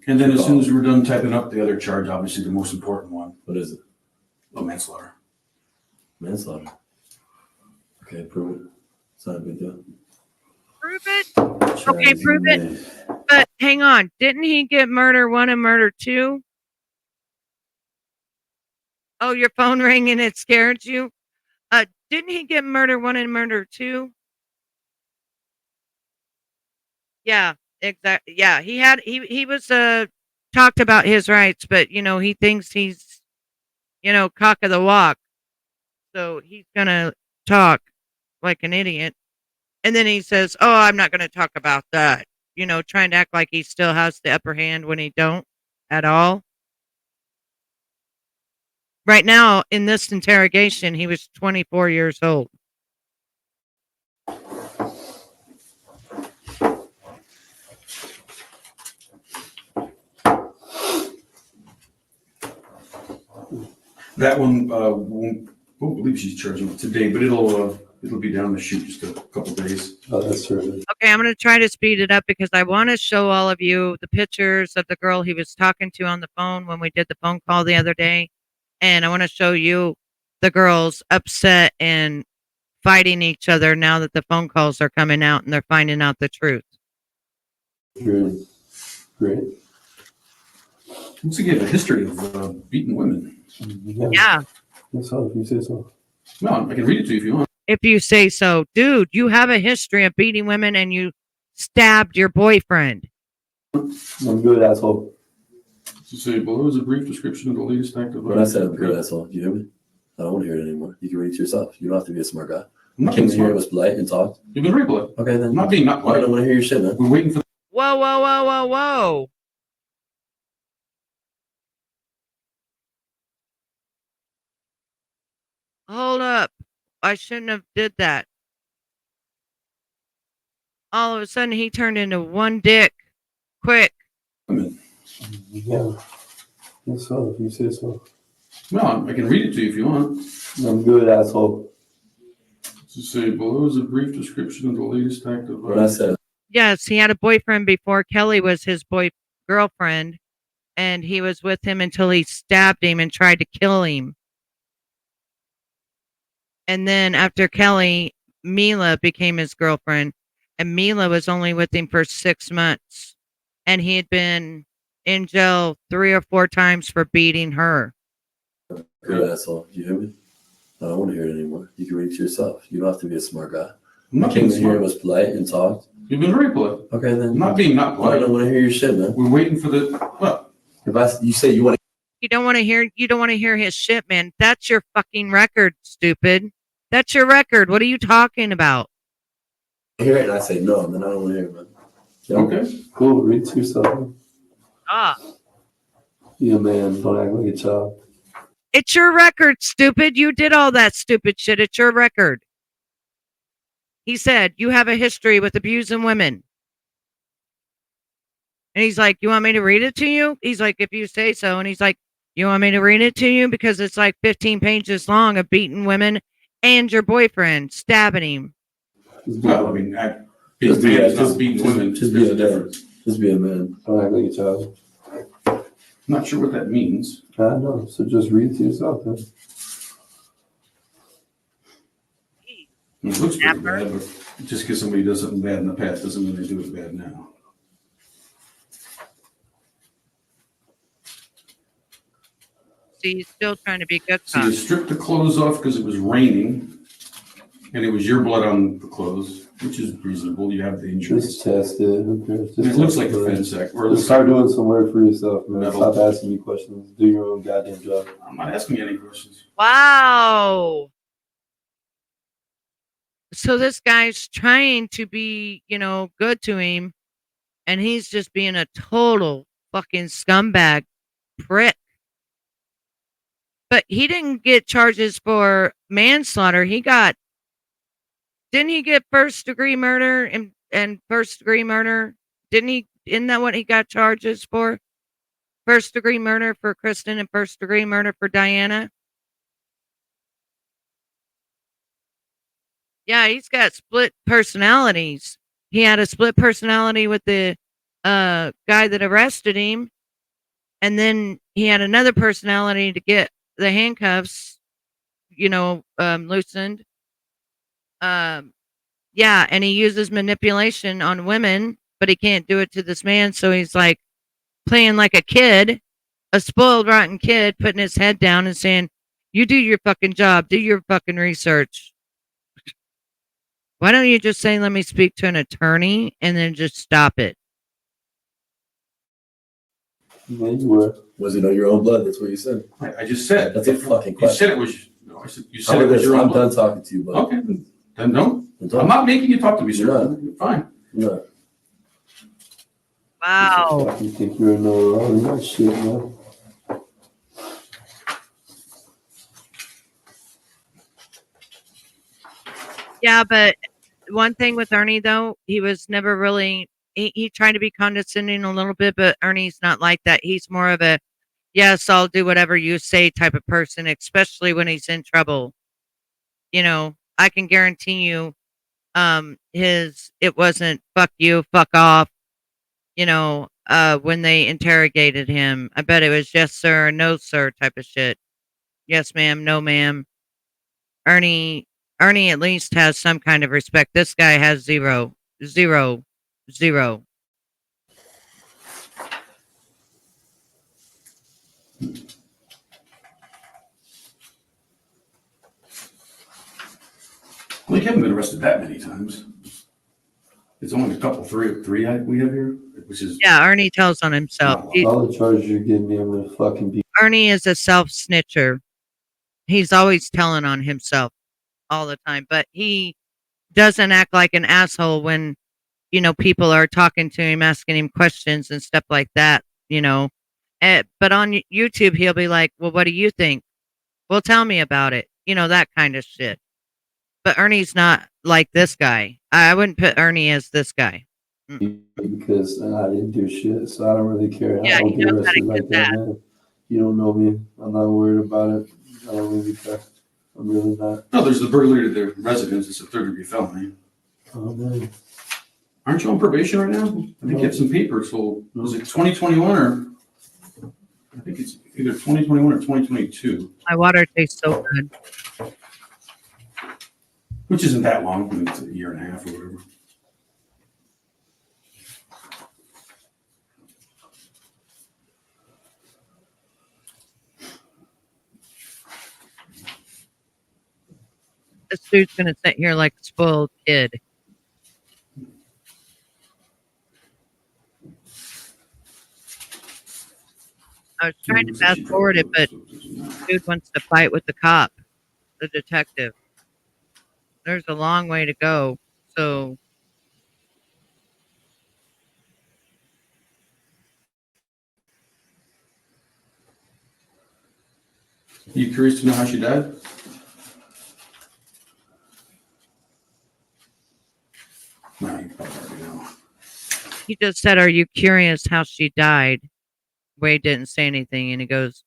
And then as soon as we're done typing up the other charge, obviously the most important one, What is it? manslaughter. Manslaughter. Okay, prove it. It's not a big deal. Prove it? Okay, prove it. But hang on, didn't he get murder 1 and murder 2? Oh, your phone rang and it scared you? Didn't he get murder 1 and murder 2? Yeah, exactly. Yeah, he was talked about his rights, but he thinks he's cock of the walk. So he's gonna talk like an idiot. And then he says, "Oh, I'm not gonna talk about that." Trying to act like he still has the upper hand when he don't at all. Right now, in this interrogation, he was 24 years old. That one won't believe she's charging it today, but it'll be down the chute just a couple days. Oh, that's true. Okay, I'm going to try to speed it up because I want to show all of you the pictures of the girl he was talking to on the phone when we did the phone call the other day. And I want to show you the girls upset and fighting each other now that the phone calls are coming out and they're finding out the truth. Great. Great. Looks like you have a history of beating women. Yeah, That's all if you say so. Well, I can read it to you if you want. if you say so. Dude, you have a history of beating women and you stabbed your boyfriend. I'm good, asshole. So say below is a brief description of the latest act of. When I said I'm good, asshole, do you hear me? I don't want to hear it anymore. You can read it yourself. You don't have to be a smart guy. I'm not Came being in here, smart. was polite and talked. You've been very polite. Okay, then. I'm not being not I polite. don't want to hear your shit, man. We're waiting for. Whoa, whoa, whoa, whoa, whoa. Hold up. I shouldn't have did that. All of a sudden, he turned into one dick. Quick. Yeah. That's all if you say so. Well, I can read it to you if you want. I'm good, asshole. To say below is a brief description of the latest act of What I said. Yes, he had a boyfriend before Kelly was his girlfriend, and he was with him until he stabbed him and tried to kill him. And then after Kelly, Mila became his girlfriend, and Mila was only with him for 6 months, and he had been in jail 3 or 4 times for beating her. Good asshole. You hear me? I don't want to hear it anymore. You can read it yourself. You don't have to be a smart guy. I'm not I being came in here and smart. was polite and talked. You've been very polite. Okay, then. I'm not being not I polite. don't want to hear your shit, man. We're waiting for the what? If you say you want You don't want to hear his shit, man. That's your fucking record, stupid. That's your record. What are you talking about? to hear it, and I say no, then I don't want to hear it, man. Yeah. Okay. Cool. Read it to yourself. Man. Ah. Yeah, man. Don't act like a child. It's your record, stupid. You did all that stupid shit. It's your record. He said, you have a history with abusing women. And he's like, you want me to read it to you? He's like, if you say so. And he's like, you want me to read it to you? Because it's like 15 pages long of beating women and your boyfriend stabbing him. Well, I mean, being man is not beating women. Just There's be a a difference. Just be a man. Don't act like a child. I'm not sure what that means. I know. So just read it to yourself, then. It looks pretty bad, but just because somebody does something bad in the past doesn't mean they do it bad now. See, he's still trying to be good So cop. you stripped the clothes off because it was raining, and it was your blood on the clothes, which is reasonable. You have the injuries. Just test it. Okay. Just And it looks test like a it. fence sack. Or it Just looks start doing some work for yourself, man. Metal. Stop asking me questions. Do your own goddamn job. I'm not asking you any questions. Wow. So this guy's trying to be, good to him, and he's just being a total fucking scumbag prick. But he didn't get charges for manslaughter. Didn't he get first-degree murder and first-degree murder? Isn't that what he got charges for? First-degree murder for Kristen and first-degree murder for Diana? Yeah, he's got split personalities. He had a split personality with the guy that arrested him, and then he had another personality to get the handcuffs, loosened. Yeah, and he uses manipulation on women, but he can't do it to this man, so he's like playing like a kid, a spoiled, rotten kid, putting his head down and saying, "You do your fucking job, do your fucking research." Why don't you just say, let me speak to an attorney, and then just stop it? Yeah, you were. Was it on your own blood? That's what you said. I just said. That's a fucking You question. said it was. No, I said you said it was your own I'm blood. done talking to you, bud. Okay, then don't. I'm done. I'm not making you talk to me, sir. You're not. You're fine. No. Wow. You think you're in all that shit, man? Yeah, but one thing with Ernie, though, he was never really, he tried to be condescending a little bit, but Ernie's not like that. He's more of a, yes, I'll do whatever you say type of person, especially when he's in trouble. I can guarantee you, it wasn't fuck you, fuck off, when they interrogated him. I bet it was yes, sir, no, sir type of shit. Yes, ma'am, no, ma'am. Ernie at least has some kind of respect. This guy has zero. Well, you haven't been arrested that many times. It's only a couple, three we have here, which is. Yeah, Ernie tells on himself. All the charges you're getting me, I'm gonna fucking be. Ernie is a self-snitcher. He's always telling on himself all the time, but he doesn't act like an asshole when, people are talking to him, asking him questions and stuff like that, But on YouTube, he'll be like, well, what do you think? Well, tell me about it. That kind of shit. But Ernie's not like this guy. I wouldn't put Ernie as this guy. Because I didn't do shit, so I don't really care. Yeah, I don't he get knows how to arrested get like that, man. You don't know me. I'm not worried about it. I don't really care. Really not. No, there's the burglary to the residence. It's a third-degree felony. Oh, man. Aren't you on probation right now? I think you have some papers. So was it 2021 or? I think it's either 2021 or 2022, My water tastes so good. which isn't that long. I mean, it's a year and a half or whatever. This dude's gonna sit here like a spoiled kid. I was trying to fast forward it, but dude wants to fight with the cop, the detective. There's a long way to go. So You curious to know how she died? No, you probably already know. he just said, "Are you curious how she died?" Wade didn't say anything, and he goes,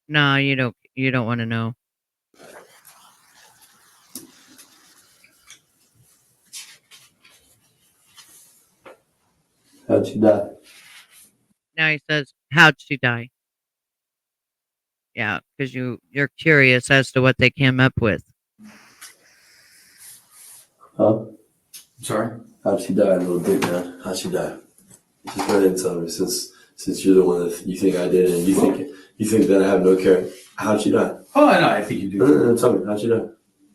"No, you don't. You don't want to know." How'd she die? Now he says, "How'd she die?" Yeah, because you're curious as to what they came up with. Huh? I'm sorry. How'd she die? A little bit, man. How'd she die? Just go ahead and tell me, since you're the one that you think I did, and you think that I have no care. How'd she die? Oh, I know. I think you do. No, tell me, how'd she die?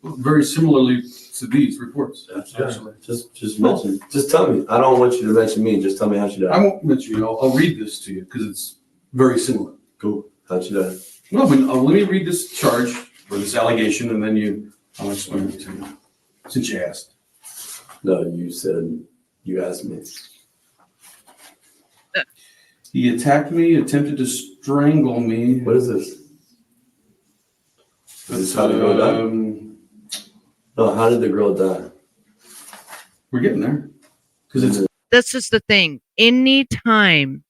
Very similarly to these reports. Actually, just mention. Just tell me. I don't want you to mention me. Just tell me how she died. I won't mention you. I'll read this to you because it's very similar. Cool. How'd she die? Well, let me read this charge or this allegation, and then I'll explain it to you. Since you asked. No, you said you asked me. He attacked me, attempted to strangle me. What is this? Is this how the girl died? No, how did the girl die? We're getting there. Because it's This is the thing. Any time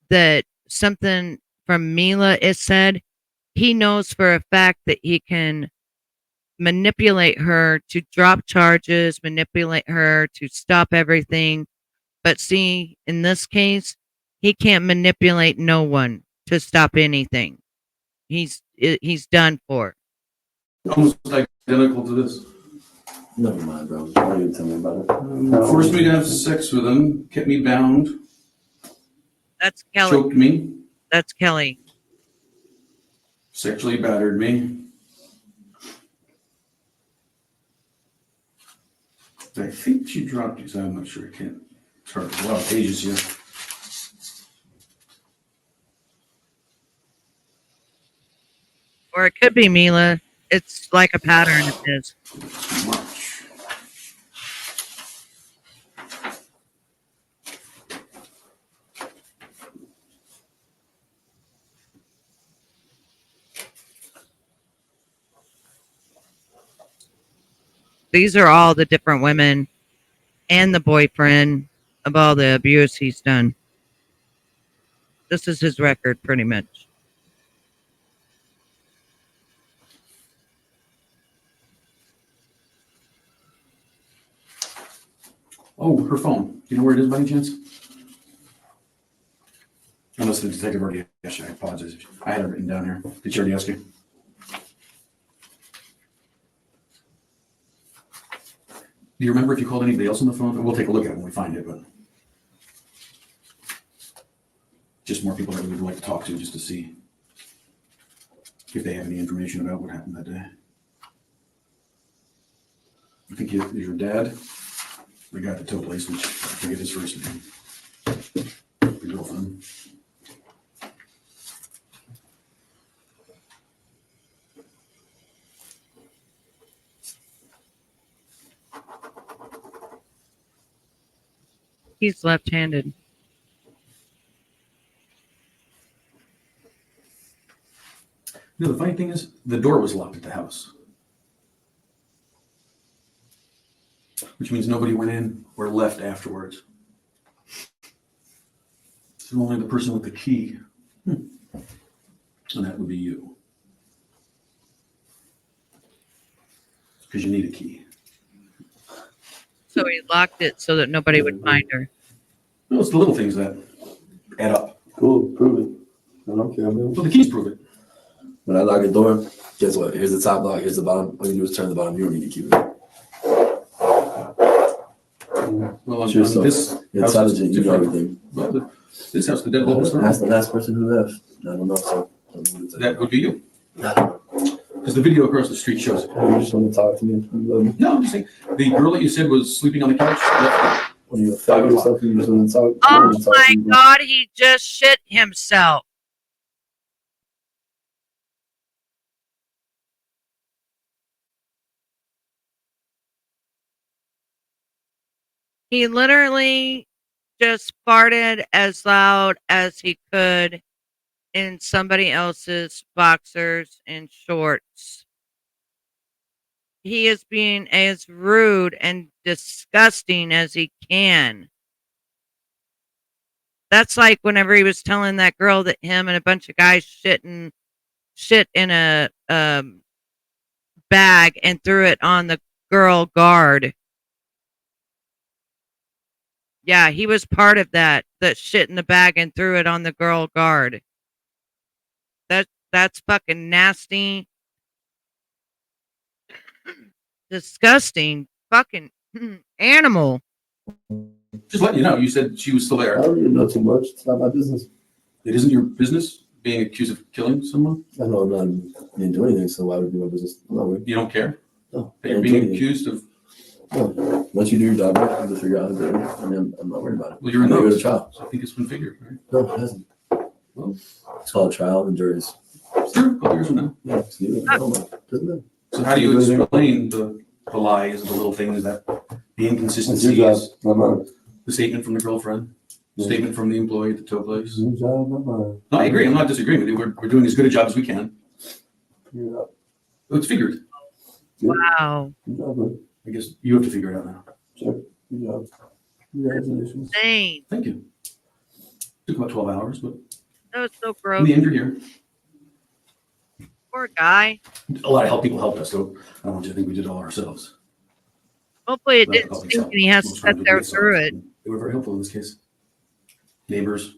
that something from Mila is said, he knows for a fact that he can manipulate her to drop charges, manipulate her to stop everything. But see, in this case, he can't manipulate no one to stop anything. He's done for. almost identical to this. Never mind, bro. Don't even tell me about it. Forced me to have sex with him, kept me bound, That's Kelly. choked me, That's Kelly. sexually battered me. I think she dropped these. I'm not sure. I can't. It's hard. There's a lot of pages here. Or it could be Mila. It's like a pattern of his. Too much. These are all the different women and the boyfriend of all the abuse he's done. This is his record, pretty much. Oh, her phone. Do you know where it is by any chance? Unless the detective already asked you. I apologize. I had it written down here. Did she already ask you? Do you remember if you called anybody else on the phone? We'll take a look at it when we find it, but just more people that we would like to talk to just to see if they have any information about what happened that day. I think it is your dad, the guy at the tow place, which I forget his first name. Your girlfriend. He's left-handed. You know, the funny thing is, the door was locked at the house. Which means nobody went in or left afterwards. So only the person with the key. And that would be you. because you need a key. So he locked it so that nobody would find her. No, it's the little things that add up. Cool, prove it. I don't care, man. Well, the keys prove it. When I lock a door, guess what? Here's the top lock, here's the bottom. All you do is turn the bottom. You don't need to keep it. Well, on Sure, so this You're house, it's intelligent, you know different. everything. Well, this house, the dead whole That's the last person who left. I don't know, so. that would be you. I don't know. Because the video across the street shows it. You just want to talk to me. You love me. No, I'm just saying, the girl that you said was sleeping on the couch left. When you affect yourself, you just want to talk. Oh You want to talk my to me. God, he just shit himself. He literally just farted as loud as he could in somebody else's boxers and shorts. He is being as rude and disgusting as he can. That's like whenever he was telling that girl that him and a bunch of guys shit in a bag and threw it on the girl guard. Yeah, he was part of that shit in the bag and threw it on the girl guard. That's fucking nasty. Disgusting fucking animal. Just letting you know, you said she was still I there. don't even know too much. It's not my business. It isn't your business being accused of killing someone? I know I didn't do anything, so why would it be my business? No, You don't care? no. That I you're didn't do being anything. accused of, No. Once you do your job, you can figure out how to do it. I mean, I'm not worried about it. well, you're in I go to those. trial. So I think it's been figured, right? No, it hasn't. Well, It's called trial and juries. sure, a couple years from now. Yeah, it's new. I don't know. Doesn't it? So how do you explain the lies, the little things that, the It's your job. inconsistencies, Not mine. the statement from the girlfriend, the Yeah. statement from the employee at the tow place? It's your job, not mine. No, I agree. I'm not disagreeing with you. We're doing as good a job as we can. Figure it out. It's figured. Wow. Good job, man. I guess you have to figure it out now. Sure. Good job. Congratulations. Insane. Thank you. Took about 12 hours, but That was so in gross. the end, you're here. Poor guy. A lot of people helped us, so I don't want you to think we did it all ourselves. Hopefully it But didn't stink and he has to most times sit we there do through ourselves. it. They were very helpful in this case. Neighbors,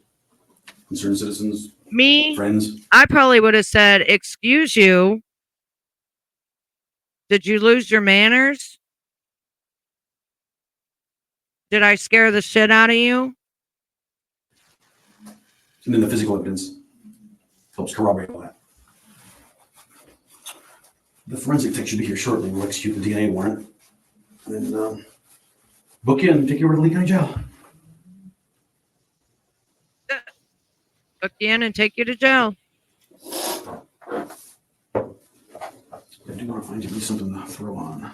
concerned citizens, Me, friends. I probably would have said, "Excuse you. Did you lose your manners? Did I scare the shit out of you?" And then the physical evidence helps corroborate all that. The forensic tech should be here shortly. We'll execute the DNA warrant. And book you and take you over to Lee County Jail. Book you in and take you to jail. I do want to find you at least something to throw on.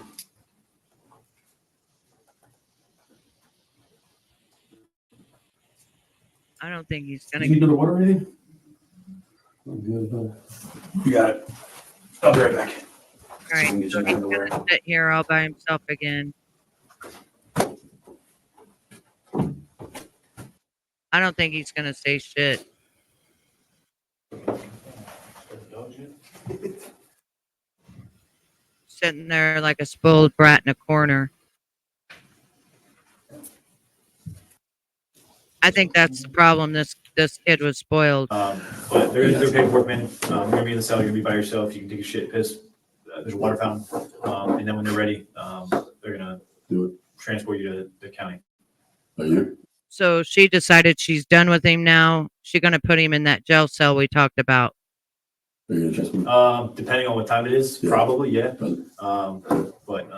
I don't think he's Do gonna. you need another water or anything? I'm good, man. You got it. I'll be right back. All right, so he's gonna sit here all by himself again. I don't think he's gonna say shit. Sitting there like a spoiled brat in a corner. I think that's the problem. This kid was spoiled. But there's paperwork, man. You're gonna be in the cell. You're gonna be by yourself. You can take a shit, piss. There's a water fountain. And then when they're ready, they're gonna Do it. transport you to the county. Are you? So she decided she's done with him now. She's gonna put him in that jail cell we talked about. Are you gonna trust me? Depending on what time it is, Yeah. probably, yeah. Right. But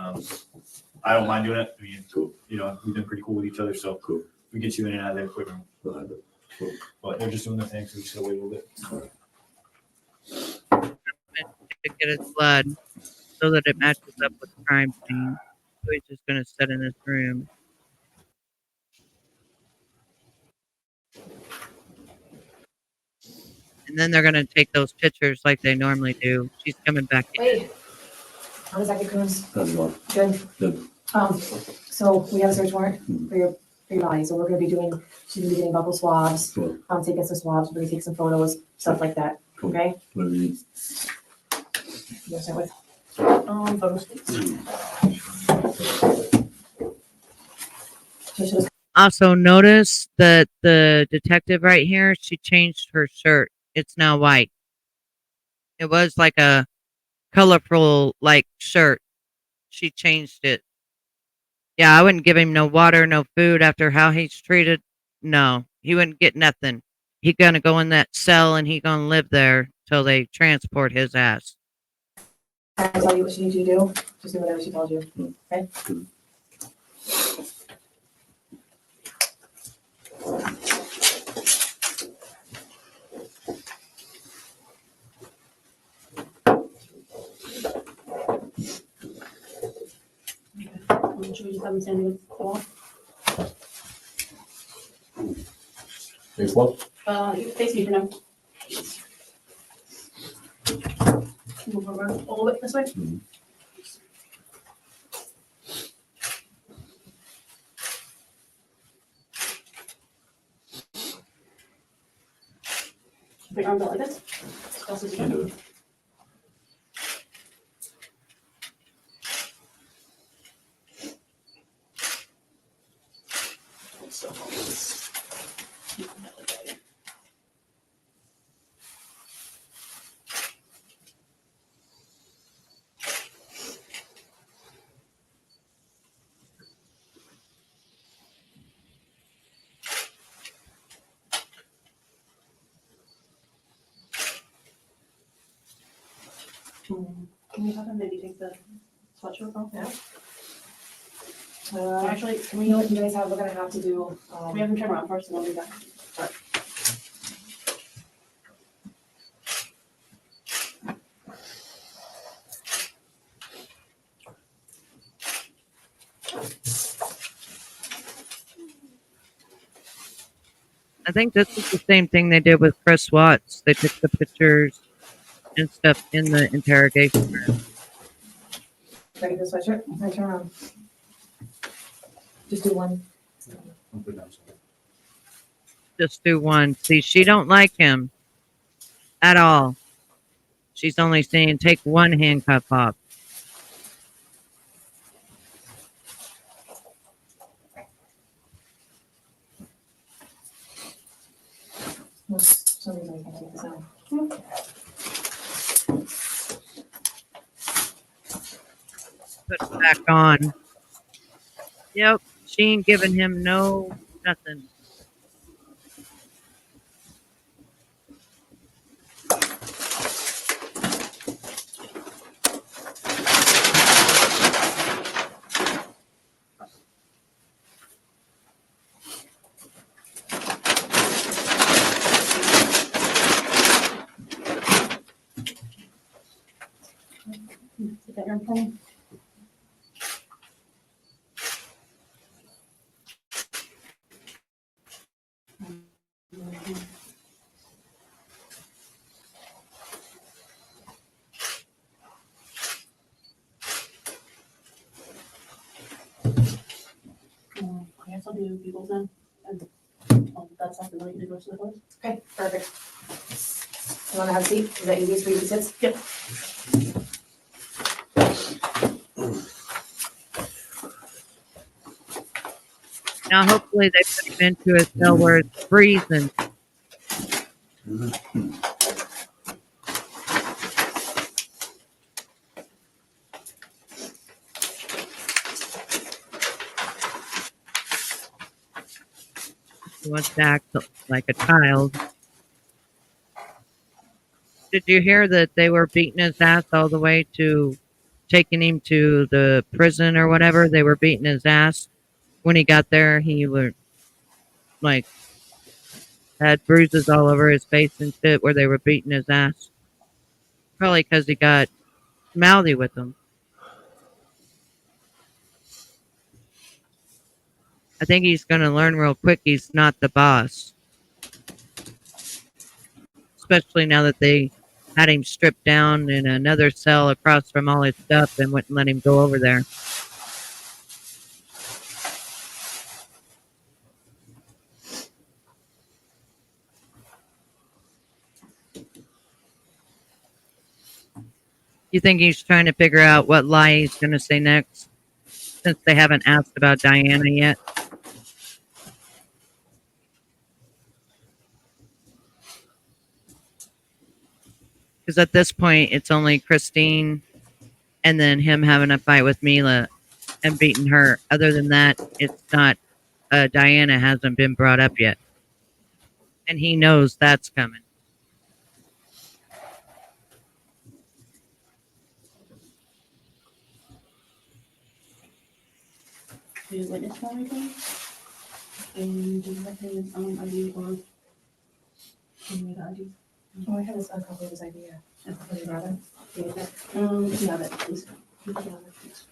I don't mind doing it. I mean, Cool. you know, we've been pretty cool with each other, so Cool. we get you in and out of there quicker. Well, I do. Cool. But they're just doing their thing, so we just gotta wait a little bit. To get his blood so that it matches up with the crime scene. So he's just gonna sit in this room. And then they're gonna take those pictures like they normally do. She's coming back in. Wait, how does that get Coons? How's it going? Good. Good. So we have a search warrant for your body, so we're gonna be doing, she's gonna be getting buccal swabs, Cool. taking some swabs, we're gonna take some photos, stuff like that, Cool. okay? What do you need? You wanna start with? Photos, please. So should Also notice that the detective right here, she changed her shirt. It's now white. It was like a colorful like shirt. She changed it. Yeah, I wouldn't give him no water, no food after how he's treated. No, he wouldn't get nothing. He gonna go in that cell and he gonna live there till they transport his ass. I tell you what you need to do, just do whatever she tells you, okay? Should we just have them standing against the wall? Next one. Face me for now. Move over a little bit this way. Bring arms out like this. As close as you can. Can you have them maybe take the sweatshirt off? Yeah. Actually, can You we, know what you guys have, we're gonna have to do, we have them turn around first and I'll do that. I think this is the same thing they did with Chris Watts. They took the pictures and stuff in the interrogation room. ready for the sweatshirt, I turn around. Just do one. Just do one. See, she don't like him at all. She's only saying take one handcuff off. For some reason I can't take this out. Put it back on. Yep, she ain't giving him no nothing. Take that arm for me. I guess I'll do Bugles then, and that's after the to go to the clothes. Okay, perfect. You wanna have a seat? Is that easiest for you to sit? Yep. Now, hopefully, they put him into a cell where it's freezing. He wants to act like a child. Did you hear that they were beating his ass all the way to taking him to the prison or whatever? They were beating his ass. When he got there, he was like had bruises all over his face and shit where they were beating his ass. Probably because he got mouthy with them. I think he's going to learn real quick he's not the boss. Especially now that they had him stripped down in another cell across from all his stuff and wouldn't let him go over there. You think he's trying to figure out what lie he's going to say next, since they haven't asked about Diana yet? Because at this point, it's only Christine and then him having a fight with Mila and beating her. Other than that, it's not, Diana hasn't been brought up yet. And he knows that's coming. Do you witness for anything? And do you have his ID or any other ID? Oh, I have a copy of his idea. And for your brother. If you have it, please. If you have it, please.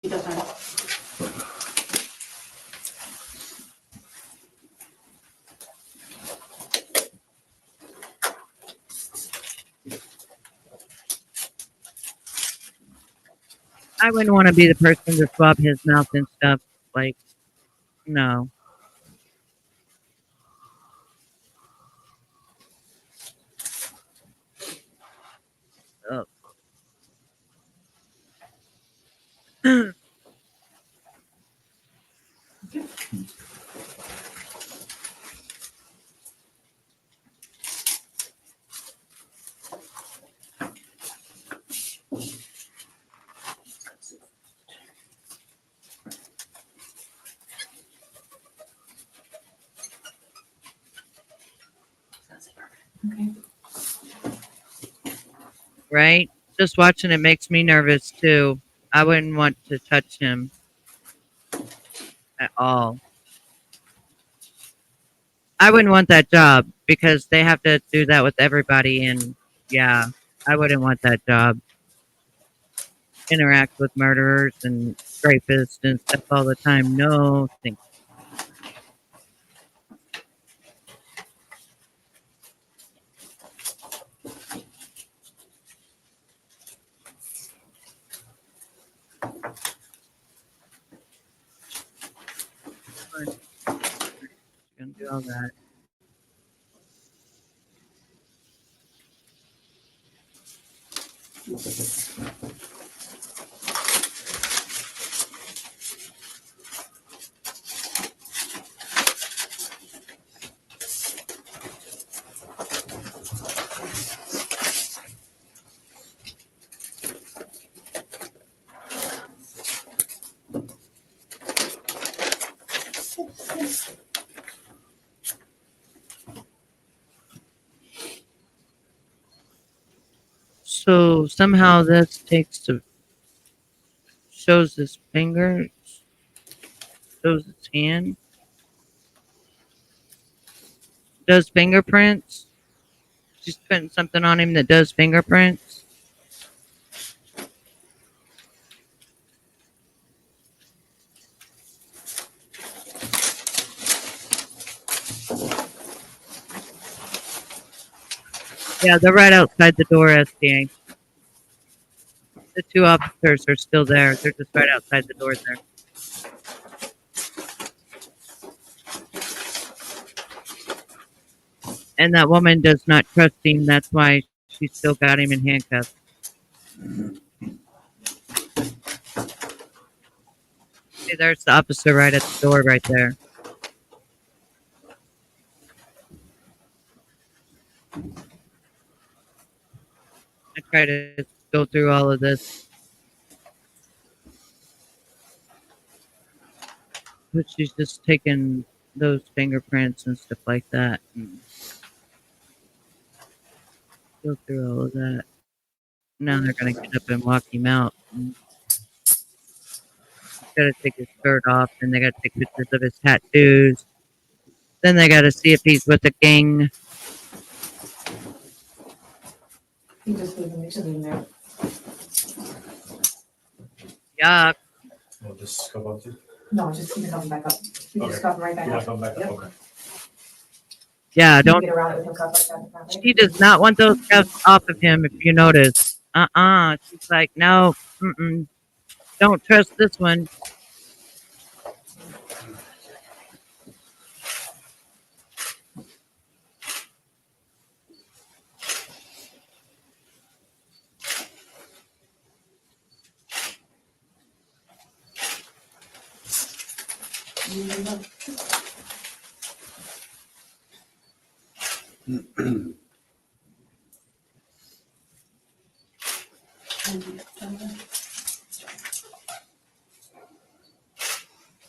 He does have it. I wouldn't want to be the person to swab his mouth and stuff. Like, no. Oh. Okay. Right? Just watching it makes me nervous too. I wouldn't want to touch him at all. I wouldn't want that job because they have to do that with everybody, and yeah, I wouldn't want that job. Interact with murderers and rapists and stuff all the time. No, thank you. Gonna do all that. So somehow this shows his finger, shows his hand, does fingerprints. She's putting something on him that does fingerprints. Yeah, they're right outside the door, SDA. The two officers are still there. They're just right outside the door there. And that woman does not trust him. That's why she still got him in handcuffs. See, there's the officer right at the door right there. I try to go through all of this. But she's just taking those fingerprints and stuff like that. And go through all of that. Now they're going to get up and walk him out. And he's got to take his shirt off, and they got to take pictures of his tattoos. Then they got to see if he's with a gang. You just leave him there. Yuck. Will this go up too? No, just keep it coming back up. You Okay. just cup it right back You want up. to come back? Yep. Okay. Yeah, You can don't. get around it with him cup like that. right? She does not want those cuffs off of him. If you notice, she's like, no, don't trust this one.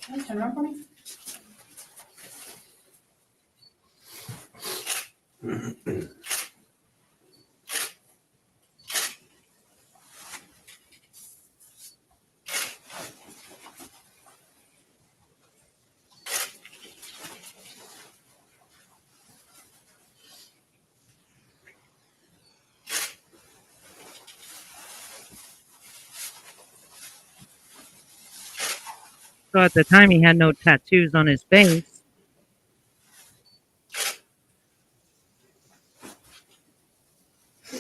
Can you turn around for me? So at the time, he had no tattoos on his face.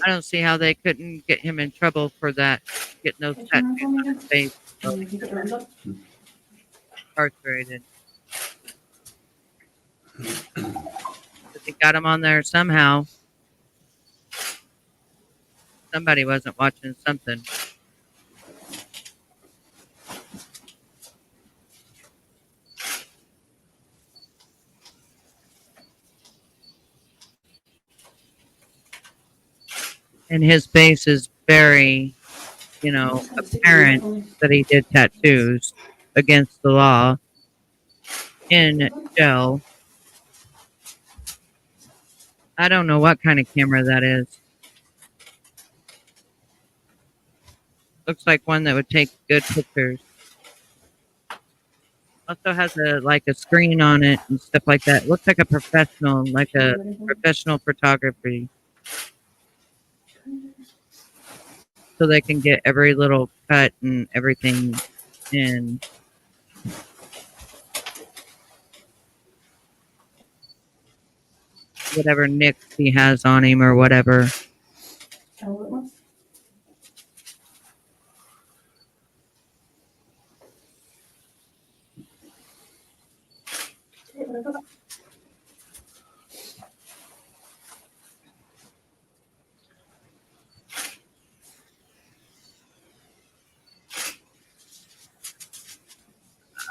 I don't see how they couldn't get him in trouble for that, getting those Can you turn around tattoos for me on again? his face. Can you keep it turned up? Incarcerated. But they got him on there somehow. Somebody wasn't watching something. And his face is very, apparent that he did tattoos against the law in jail. I don't know what kind of camera that is. Looks like one that would take good pictures. Also has a screen on it and stuff like that. Looks like a professional photography. So they can get every little cut and everything in. Whatever nicks he has on him or whatever.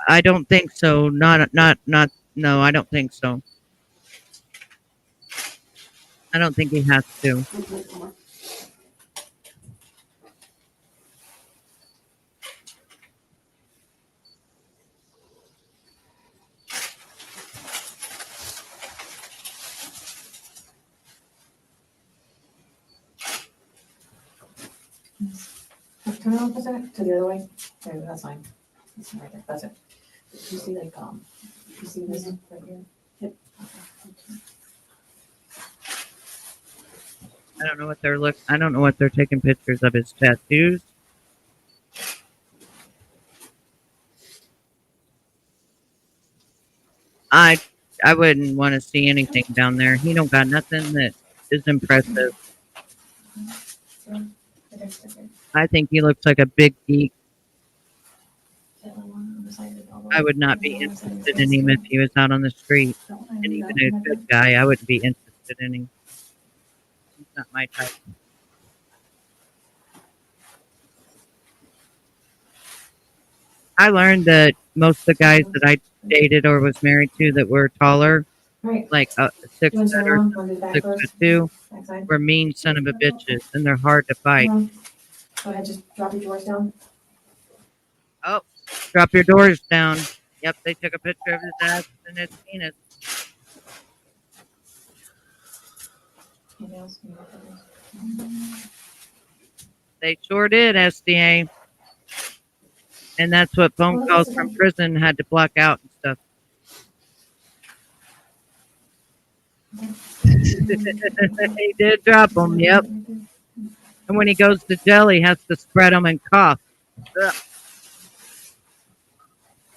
I don't think so. No, I don't think so. I don't think he has to. Turn around for a second, to the other way. Okay, that's fine. That's right there, that's it. You see you see this right here? Yep. I don't know what they're taking pictures of his tattoos. I wouldn't want to see anything down there. He don't got nothing that is impressive. I think he looks like a big geek. I would not be interested in him if he was out on the street. And even a good guy, I wouldn't be interested in him. He's not my type. I learned that most of the guys that I dated or was married to that were taller, Right. like 6 You want to turn foot or around, want to do the back 6 foot first? 2, Backside. were mean son of a bitches, and they're hard to fight. Go ahead, just drop your drawers down. Oh, drop your doors down. Yep, they took a picture of his ass and his penis. Emails. They sure did, SDA. And that's what phone Well, calls that's from okay. prison had to block out and stuff. He did drop them, yep. And when he goes to jail, he has to spread them and cough. Ugh.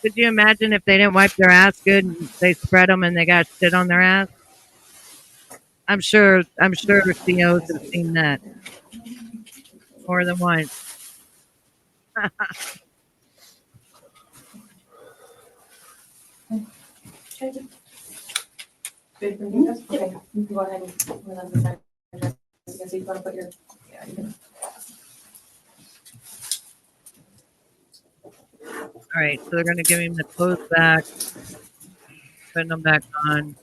Could you imagine if they didn't wipe their ass good and they spread them and they got shit on their ass? I'm sure COs have seen that more than once. Good for you guys? Okay, you can go ahead and move on to the side. You can see you want to put your, yeah, you can. All right, so they're going to give him the clothes back, putting them back on.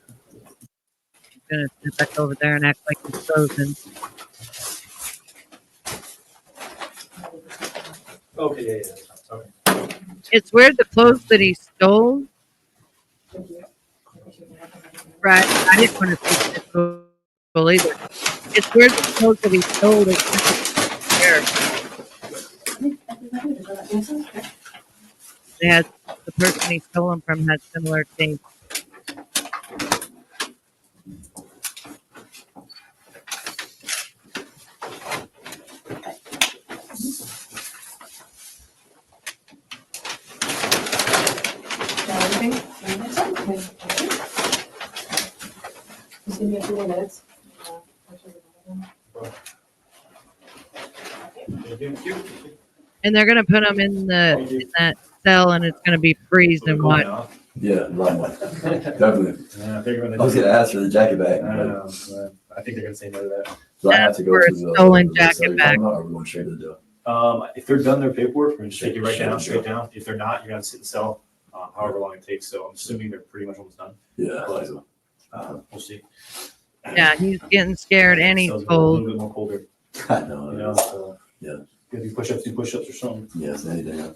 He's going to sit back over there and act like he's frozen. Okay, yeah. Okay. It's weird, the clothes that he stole. Right, I didn't want to see this either. It's weird, the clothes that he stole is there. They had, the person he stole them from had similar things. Just give me a few more minutes. And they're gonna put them in that cell, and it's gonna be freeze and what? Yeah, right. Definitely. Yeah, they're gonna. I was gonna ask for the jacket back. I think they're gonna say no to that. Do I have to go For to a the stolen jacket back. Or we going straight to the jail? If they're done their paperwork, we're gonna just take it right down, straight down. If they're not, you're gonna sit and sell, however long it takes. So I'm assuming they're pretty much almost done. Yeah, I so. We'll see. Yeah, he's getting scared and he's Cells are cold. A little bit more colder, I know. you know, so. Yeah. Gotta do push-ups or something. Yes, anything.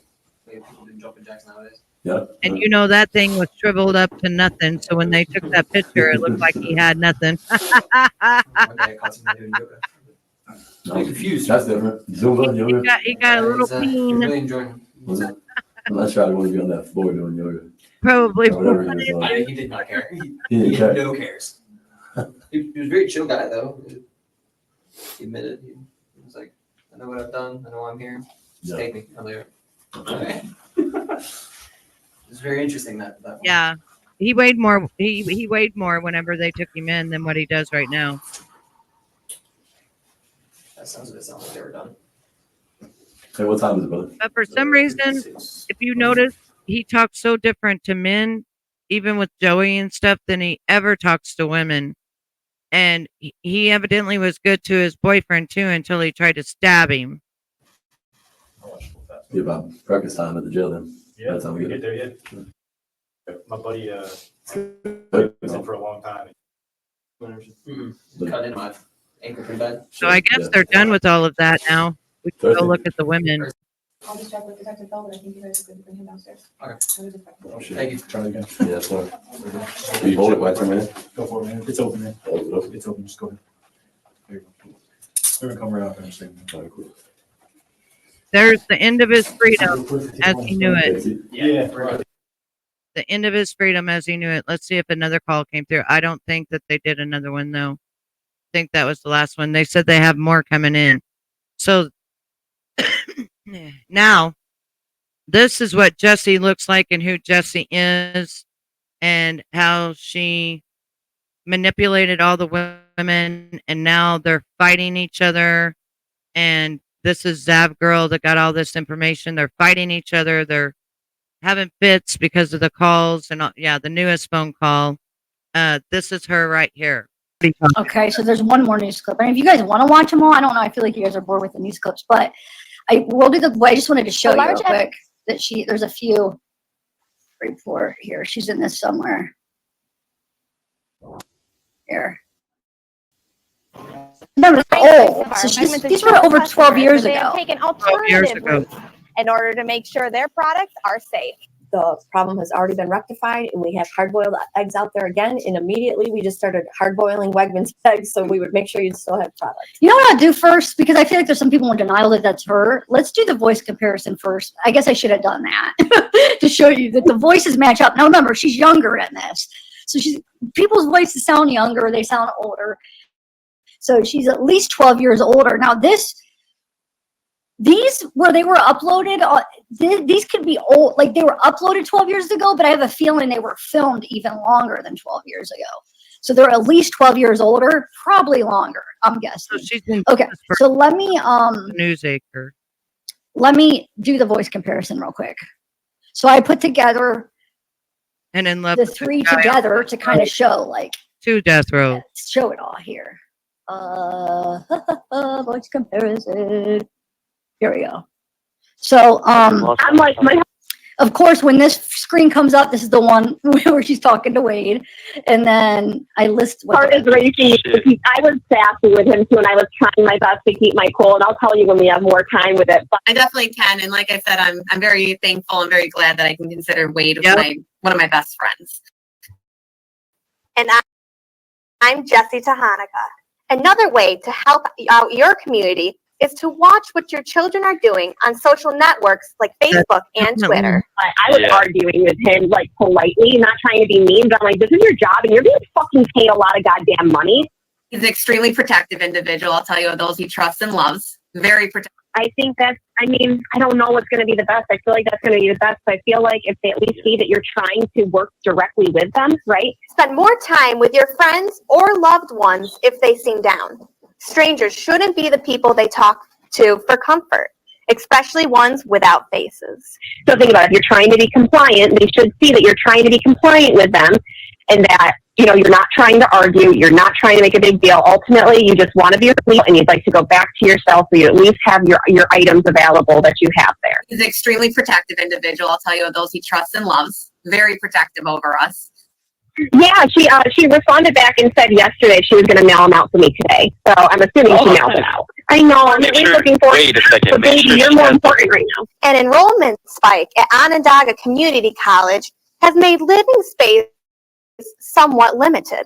People do jumping jacks nowadays. Yeah. And you know that thing was shriveled up to nothing. So when they took that picture, it looked like he had nothing. One day I caught somebody doing yoga. I'm confused. That's different. Zumba, yoga. He got a little He's peen. really enjoying it. Was it? I'm not sure I want to be on that floor doing yoga. Probably. Or whatever he was on. He did not care. He didn't care. No cares. He was a very chill guy though. He admitted. He was like, I know what I've done. I know why I'm here. Just take me. I'm like, okay. It's very interesting that one. Yeah. He weighed more. He weighed more whenever they took him in than what he does right now. That sounds like they were done. Hey, what time is it, brother? But for some reason, if you notice, he talks so different to men, even with Joey and stuff, than he ever talks to women. And he evidently was good to his boyfriend too until he tried to stab him. Be about breakfast time at the jail then. Yeah, That's how we we get get there, yeah. My buddy, was in for a long time. Cut into my ankle pretty bad. So I guess they're done with all of that now. We can go look at the women. I'll just check with Detective Bell, but I think you guys are good to bring him downstairs. Okay. Oh, shit. Thank you. Try it again. Yeah, sorry. Will you hold it while for a minute? Go for it, man. It's open, man. Hold it up. It's open, just go ahead. There you go. They're gonna come right out there and say. All right, cool. There's the end of his freedom as he knew it. Yeah, right. The end of his freedom as he knew it. Let's see if another call came through. I don't think that they did another one though. I think that was the last one. They said they have more coming in. So now this is what Jessie looks like and who Jessie is and how she manipulated all the women and now they're fighting each other. And this is Zav Girl that got all this information. They're fighting each other. They're having fits because of the calls and yeah, the newest phone call. This is her right here. Okay, so there's one more news clip. And if you guys want to watch them all, I don't know. I feel like you guys are bored with the news clips, but I will do the. I just wanted to show you real quick that there's a few right before here. She's in this somewhere. Here. No, old. So these were over 12 years They ago. have taken 12 years alternative ago. routes in order to make sure their products are safe. The problem has already been rectified and we have hard-boiled eggs out there again. And immediately we just started hard-boiling Wegmans eggs so we would make sure you'd still have product. You know what I'll do first? Because I feel like there's some people in denial that that's her. Let's do the voice comparison first. I guess I should have done that to show you that the voices match up. Now remember, she's younger in this. So people's voices sound younger. They sound older. So she's at least 12 years older. Now this These where they were uploaded, these could be old, like they were uploaded 12 years ago, but I have a feeling they were filmed even longer than 12 years ago. So they're at least 12 years older, probably longer, I'm guessing. So she's in Okay, so let me Newsacre. let me do the voice comparison real quick. So I put together And in love the with three guy together on to kind of show like to death row. let's show it all here. Voice comparison. Here we go. So I'm like, of course, when this screen comes up, this is the one where she's talking to Wade, and then I list what heart is racing. I was sassy with him too, and I was trying my best to keep my cool. And I'll tell you when we have more time with it. But I definitely can, and like I said, I'm very thankful and very glad that I can consider Wade one of my best friends. And I'm Jessie Tahanika. Another way to help out your community is to watch what your children are doing on social networks like Facebook and Twitter. I was arguing with him like politely, not trying to be mean, but I'm like, this is your job and you're being fucking paid a lot of goddamn money. He's an extremely protective individual. I'll tell you, of those he trusts and loves. Very protective. I think that's, I mean, I don't know what's going to be the best. I feel like that's going to be the best. I feel like if they at least see that you're trying to work directly with them, right? Spend more time with your friends or loved ones if they seem down. Strangers shouldn't be the people they talk to for comfort, especially ones without faces. So think about it. If you're trying to be compliant, they should see that you're trying to be compliant with them and that, you know, you're not trying to argue, you're not trying to make a big deal. Ultimately, you just want to be asleep and you'd like to go back to yourself so you at least have your items available that you have there. He's an extremely protective individual. I'll tell you, of those he trusts and loves. Very protective over us. Yeah, she responded back and said yesterday she was going to mail them out to me today. So I'm assuming she mailed them out. I know, I'm really looking forward to it. But baby, you're more important right now. An enrollment spike at Onondaga Community College has made living space somewhat limited.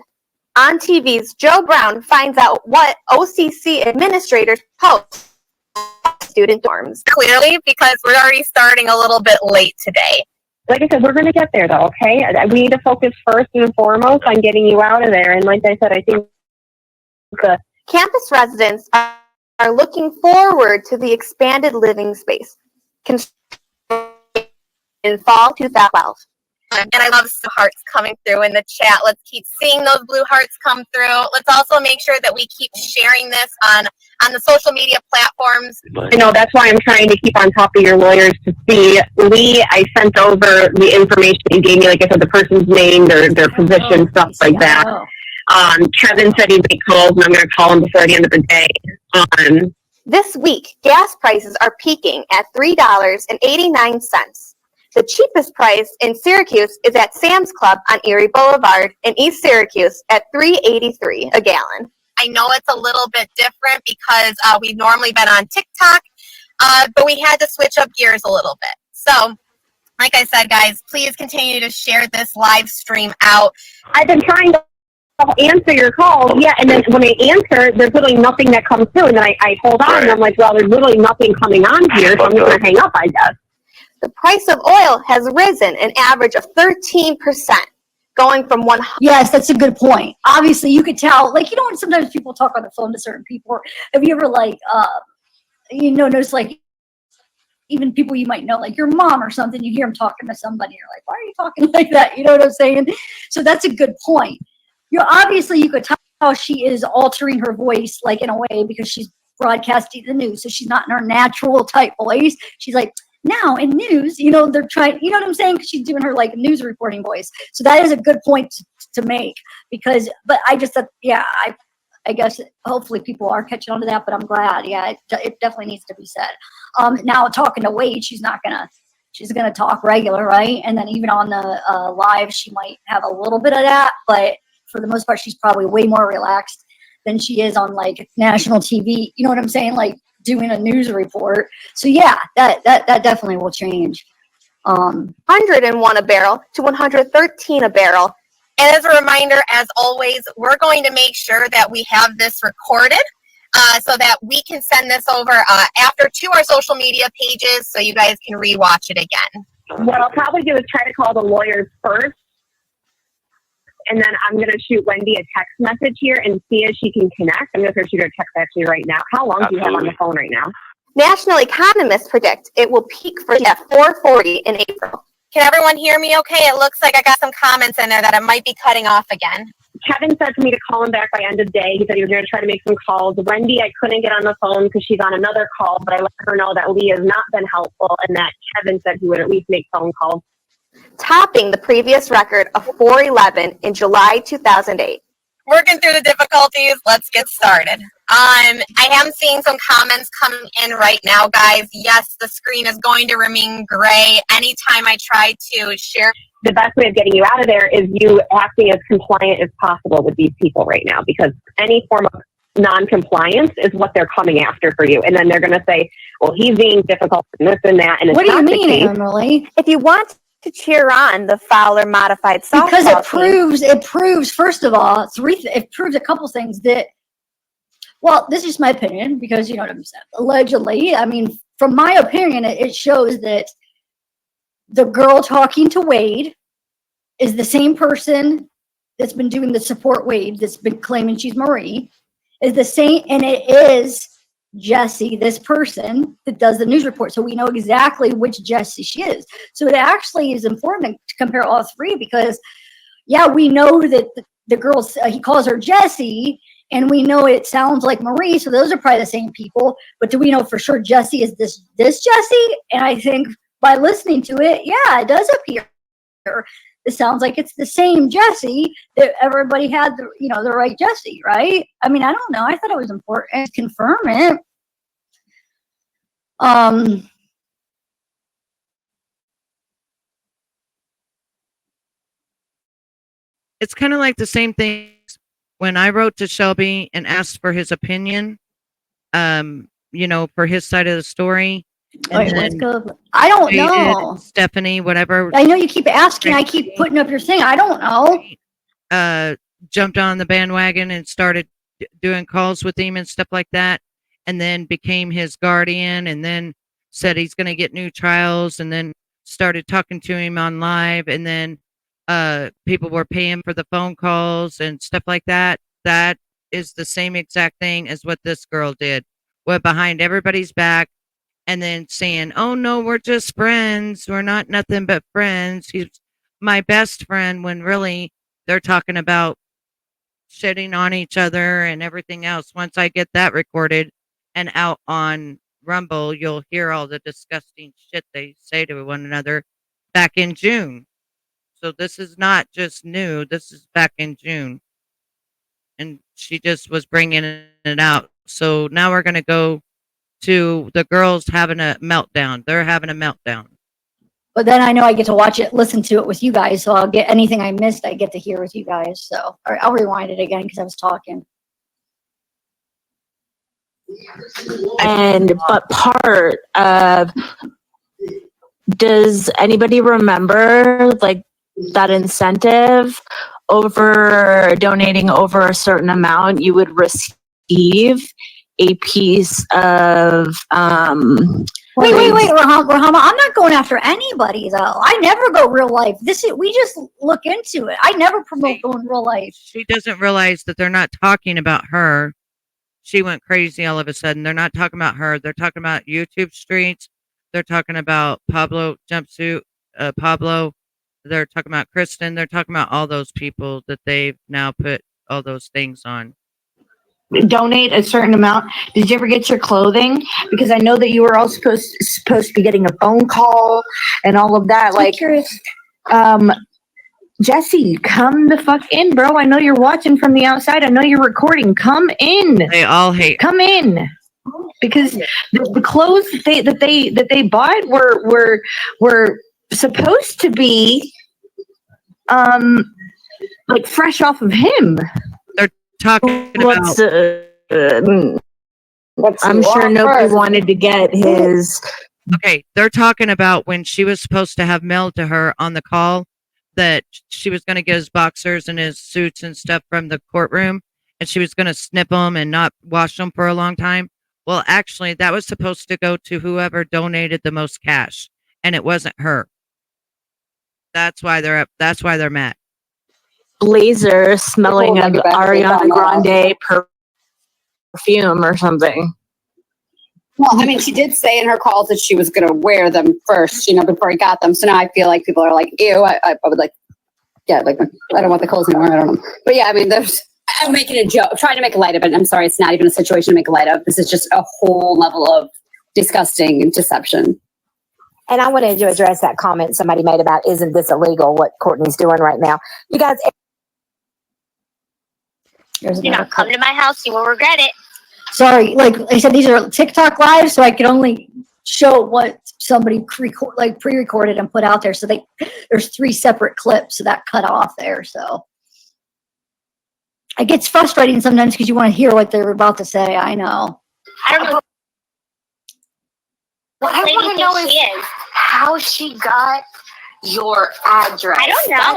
On TV's Joe Brown finds out what OCC administrators post student dorms. Clearly, because we're already starting a little bit late today. Like I said, we're going to get there though, okay? We need to focus first and foremost on getting you out of there. And like I said, I think the campus residents are looking forward to the expanded living space in fall 2012. And I love the hearts coming through in the chat. Let's keep seeing those blue hearts come through. Let's also make sure that we keep sharing this on the social media platforms. I know, that's why I'm trying to keep on top of your lawyers to see. Lee, I sent over the information you gave me, like I said, the person's name, their position, stuff like that. Kevin said he'd make calls, and I'm going to call him before the end of the day. This week, gas prices are peaking at $3.89. The cheapest price in Syracuse is at Sam's Club on Erie Boulevard in East Syracuse at $3.83 a gallon. I know it's a little bit different because we've normally been on TikTok, but we had to switch up gears a little bit. So, like I said, guys, please continue to share this live stream out. I've been trying to answer your call, and then when I answer, there's literally nothing that comes through, and then I hold on, and I'm like, well, there's literally nothing coming on here, so I'm just going to hang up, I guess. The price of oil has risen an average of 13%, going from one. Yes, that's a good point. Obviously, you could tell, like, you know, when sometimes people talk on the phone to certain people, have you ever, like, notice, like, even people you might know, like your mom or something, you hear them talking to somebody, you're like, why are you talking like that? You know what I'm saying? So that's a good point. Obviously, you could tell how she is altering her voice, like, in a way, because she's broadcasting the news, so she's not in her natural type voice. She's like, now in news, they're trying, you know what I'm saying? Because she's doing her like news reporting voice. So that is a good point to make but I just thought, I guess hopefully people are catching on to that, but I'm glad. Yeah, it definitely needs to be said. Now talking to Wade, she's gonna talk regular, right? And then even on the live, she might have a little bit of that, but for the most part, she's probably way more relaxed than she is on like national TV. You know what I'm saying? Like, doing a news report. So yeah, that definitely will change. 101 a barrel to 113 a barrel. And as a reminder, as always, we're going to make sure that we have this recorded so that we can send this over after to our social media pages so you guys can rewatch it again. What I'll probably do is try to call the lawyers first. And then I'm going to shoot Wendy a text message here and see if she can connect. I'm going to shoot her a text actually right now. How long do you have on the phone right now? National economists predict it will peak at 440 in April. Can everyone hear me okay? It looks like I got some comments in there that it might be cutting off again. Kevin said to me to call him back by end of day. He said he was going to try to make some calls. Wendy, I couldn't get on the phone because she's on another call, but I let her know that Lee has not been helpful and that Kevin said he would at least make phone calls. Topping the previous record of 411 in July 2008. Working through the difficulties, let's get started. I am seeing some comments coming in right now, guys. Yes, the screen is going to remain gray anytime I try to share. The best way of getting you out of there is you acting as compliant as possible with these people right now, because any form of non-compliance is what they're coming after for you. And then they're going to say, well, he's being difficult and this and that. And it's what do you not the mean, case. Emily? If you want to cheer on the Fowler modified softball because it proves first of all it proves a couple things that, well, this is my opinion, because you know what I'm saying, allegedly, I mean, from my opinion, it shows that the girl talking to Wade is the same person that's been doing the support Wade, that's been claiming she's Marie, is the same, and it is Jesse, this person that does the news report. So we know exactly which Jesse she is. So it actually is important to compare all three, because yeah, we know that the girls, he calls her Jesse, and we know it sounds like Marie. So those are probably the same people, but do we know for sure Jesse is this Jesse? And I think by listening to it, yeah, it does appear. It sounds like it's the same Jesse that everybody had the right Jesse, right? I mean, I don't know. I thought it was important to confirm it. It's kind of like the same thing when I wrote to Shelby and asked for his opinion, for his side of the story. Wait, let's go. I don't know. Stephanie, whatever. I know you keep asking. I keep putting up your thing. I don't know. Jumped on the bandwagon and started doing calls with him and stuff like that, and then became his guardian, and then said he's going to get new trials, and then started talking to him on live, and then people were paying for the phone calls and stuff like that. That is the same exact thing as what this girl did. Went behind everybody's back, and then saying, oh no, we're just friends. We're not nothing but friends. He's my best friend, when really they're talking about shitting on each other and everything else. Once I get that recorded and out on Rumble, you'll hear all the disgusting shit they say to one another back in June. So this is not just new. This is back in June. And she just was bringing it out. So now we're going to go to the girls having a meltdown. They're having a meltdown. But then I know I get to watch it, listen to it with you guys. So I'll get anything I missed, I get to hear with you guys. So I'll rewind it again because I was talking. But part of, does anybody remember like that incentive over donating over a certain amount, you would receive a piece of Wait, Rahama, I'm not going after anybody though. I never go real life. We just look into it. I never promote going real life. She doesn't realize that they're not talking about her. She went crazy all of a sudden. They're not talking about her. They're talking about YouTube streets. They're talking about Pablo jumpsuit, Pablo. They're talking about Kristen. They're talking about all those people that they've now put all those things on. Donate a certain amount. Did you ever get your clothing? Because I know that you were all supposed to be getting a phone call and all of that. Like, Jesse, come the fuck in, bro. I know you're watching from the outside. I know you're recording. Come in. They all hate. Come in. Because the clothes that they bought were supposed to be like fresh off of him. They're talking about I'm sure nobody wanted to get his. Okay, they're talking about when she was supposed to have mailed to her on the call that she was going to get his boxers and his suits and stuff from the courtroom, and she was going to snip them and not wash them for a long time. Well, actually, that was supposed to go to whoever donated the most cash, and it wasn't her. That's why they're up. That's why they're mad. Blazer smelling of Ariana Grande perfume or something. Well, I mean, she did say in her calls that she was going to wear them first, before he got them. So now I feel like people are like, ew, I would like, yeah, like, I don't want the clothes anymore. I don't know. But yeah, I mean, I'm making a joke, trying to make light of it. I'm sorry, it's not even a situation to make light of. This is just a whole level of disgusting deception. And I wanted to address that comment somebody made about, isn't this illegal, what Courtney's doing right now? You guys. Do not come to my house. You will regret it. Sorry, like I said, these are TikTok lives, so I could only show what somebody pre-recorded and put out there. So there's 3 separate clips that cut off there. So it gets frustrating sometimes because you want to hear what they're about to say. I know. I don't know. What I want to know is how she got your address. I don't know.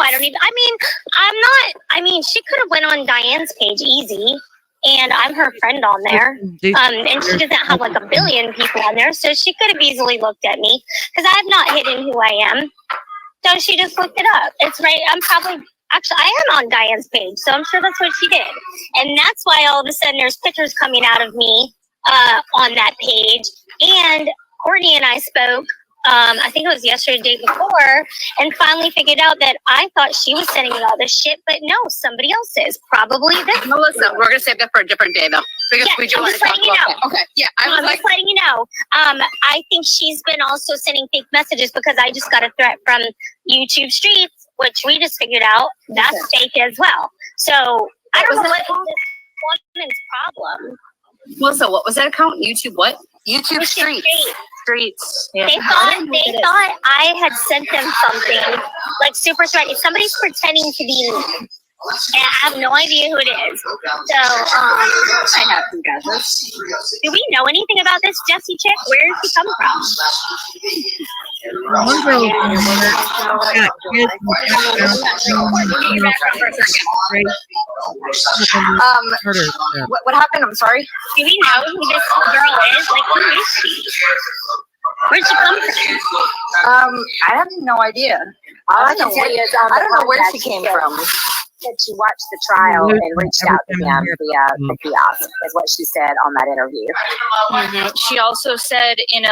I mean, she could have went on Diane's page easy, and I'm her friend on there. And she doesn't have like a billion people on there, so she could have easily looked at me because I have not hidden who I am. So she just looked it up. It's right. I am on Diane's page, so I'm sure that's what she did. And that's why all of a sudden there's pictures coming out of me on that page. And Courtney and I spoke, I think it was yesterday, the day before, and finally figured out that I thought she was sending me all this shit, but no, somebody else is. Probably this. Melissa, we're going to save that for a different day, though. Because we do want to talk about that. Okay, yeah. I'm just letting you know. I think she's been also sending fake messages because I just got a threat from YouTube Streets, which we just figured out that's fake as well. So I don't know what is this woman's problem. Melissa, what was that account? YouTube what? YouTube Streets. Yeah. They thought I had sent them something like super threatening. Somebody's pretending to be me. And I have no idea who it is. So, I have some guesses. Do we know anything about this Jessie chick? Where did she come from? What happened? I'm sorry. Do we know who this girl is? Like, who is she? Where'd she come from? I have no idea. All I can tell you is I don't know where she came from. That she watched the trial and reached out to him via the kiosk, is what she said on that interview. Mm-hmm. She also said in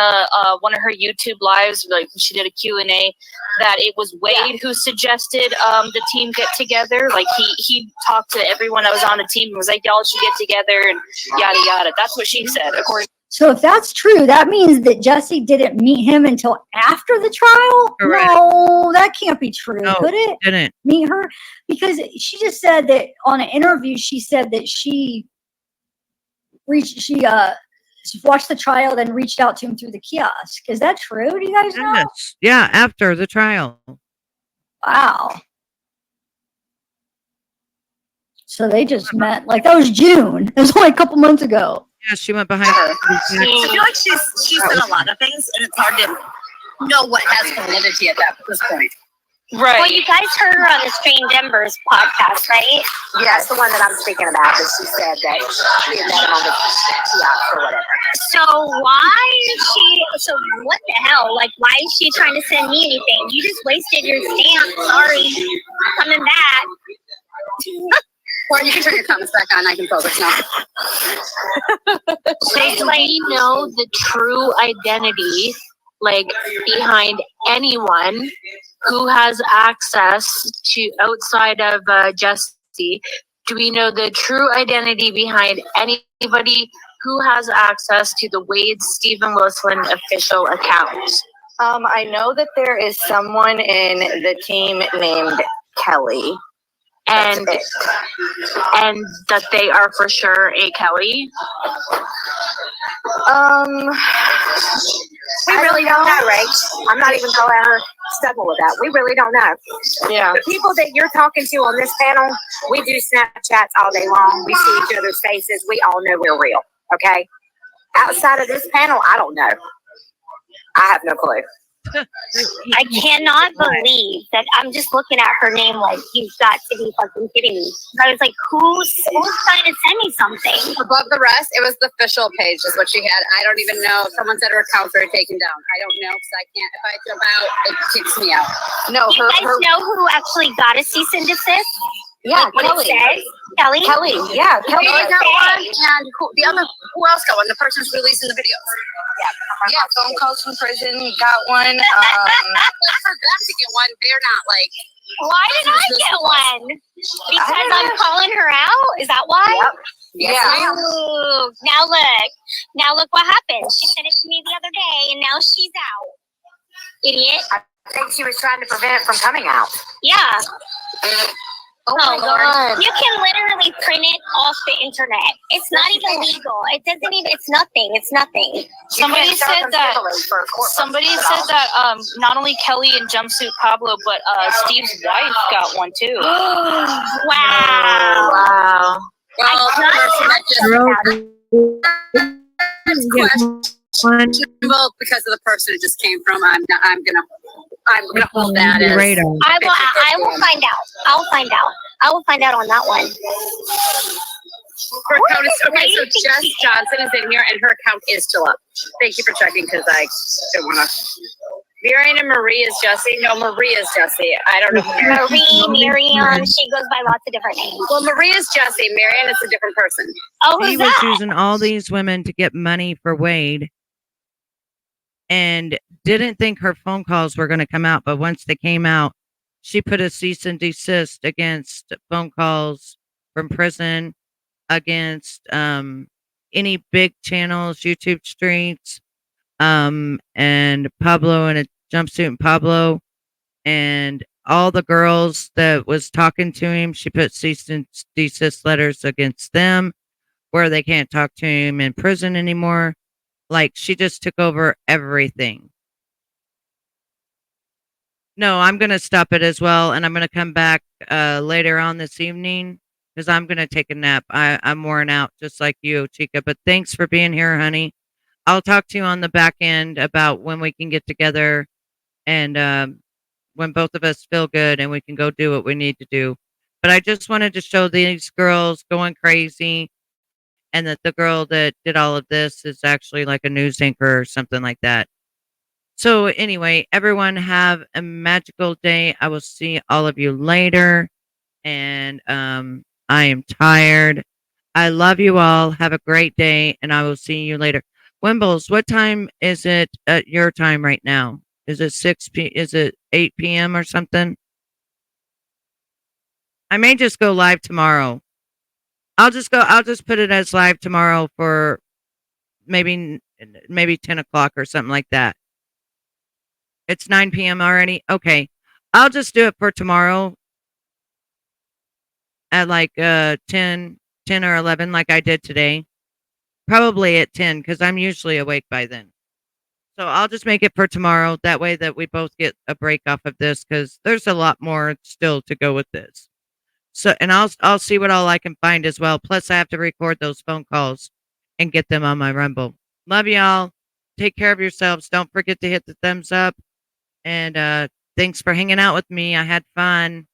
one of her YouTube lives, like she did a Q&A, that it was Wade who suggested the team get together. Like he talked to everyone that was on the team and was like, y'all should get together and yada yada. That's what she said, according. So if that's true, that means that Jessie didn't meet him until after the trial? Correct. No, that can't be true, No, could it? Didn't. Meet her? Because she just said that on an interview, she said that she watched the trial, then reached out to him through the kiosk. Is that true? Do you guys know? Yes. Yeah, after the trial. Wow. So they just met, like that was June. It was only a couple months ago. Yeah, she went behind her. I feel like she's done a lot of things, and it's hard to know what has validity at this point. Right. Well, you guys heard her on the Strange Embers podcast, right? Yeah, it's the one that I'm speaking about. That she said that she had met him on the kiosk or whatever. So why is she? So what the hell? Like, why is she trying to send me anything? You just wasted your stamp. Sorry, coming back. Or you can turn your comments back on. I can focus now. Do we know the true identity, like behind anyone who has access to outside of Jessie? Do we know the true identity behind anybody who has access to the Wade Stephen Wilson official account? I know that there is someone in the team named Kelly. And that they are for sure a Kelly. We really don't know, right? I'm not even going to her stubble with that. We really don't know. Yeah. The people that you're talking to on this panel, we do Snapchats all day long. We see each other's faces. We all know we're real. Okay. Outside of this panel, I don't know. I have no clue. I cannot believe that I'm just looking at her name like, you've got to be fucking kidding me. I was like, who's trying to send me something? Above the rest, it was the official page is what she had. I don't even know. Someone said her accounts were taken down. I don't know because I can't. If I jump out, it kicks me out. No, Do you guys know who actually got a cease and desist? Yeah, What Kelly. it says? Kelly? Kelly, yeah, Kelly Kelly got one, says- and who else got one? The person's releasing the videos. Yeah, phone calls from prison got one. For them to get one, they're not like. Why did I get one? Because I'm calling her out? Is that why? Yep. Yeah. Ooh, now look what happened. She sent it to me the other day, and now she's out. Idiot. I think she was trying to prevent it from coming out. Yeah. Oh my God. You can literally print it off the internet. It's not even legal. It doesn't even. It's nothing. It's nothing. Somebody said that. Not only Kelly and Jumpsuit Pablo, but Steve's wife got one too. Wow. Wow. Well, because of the person it just came from, I'm gonna hold that as. I will find out. I will find out on that one. Her account is okay. So Jess Johnson is in here, and her account is still up. Thank you for checking, because I don't want to. Marion and Marie is Jesse. No, Marie is Jesse. I don't know. Miriam. She goes by lots of different names. Well, Marie is Jesse. Marion is a different person. Oh, He who's was that? using all these women to get money for Wade and didn't think her phone calls were going to come out. But once they came out, she put a cease and desist against phone calls from prison, against any big channels, YouTube streets, and Pablo in a jumpsuit and Pablo, and all the girls that was talking to him. She put cease and desist letters against them, where they can't talk to him in prison anymore. Like, she just took over everything. No, I'm going to stop it as well, and I'm going to come back later on this evening because I'm going to take a nap. I'm worn out just like you, Chica, but thanks for being here, honey. I'll talk to you on the back end about when we can get together and when both of us feel good and we can go do what we need to do. But I just wanted to show these girls going crazy, and that the girl that did all of this is actually like a news anchor or something like that. So anyway, everyone have a magical day. I will see all of you later. And I am tired. I love you all. Have a great day, and I will see you later. Wimbles, what time is it at your time right now? Is it 8 p.m. or something? I may just go live tomorrow. I'll just put it as live tomorrow for maybe 10 o'clock or something like that. It's 9 p.m. already? Okay. I'll just do it for tomorrow at like 10 or 11 like I did today. Probably at 10 because I'm usually awake by then. So I'll just make it for tomorrow. That way that we both get a break off of this because there's a lot more still to go with this. So, and I'll see what all I can find as well. Plus, I have to record those phone calls and get them on my Rumble. Love y'all. Take care of yourselves. Don't forget to hit the thumbs up. And thanks for hanging out with me. I had fun.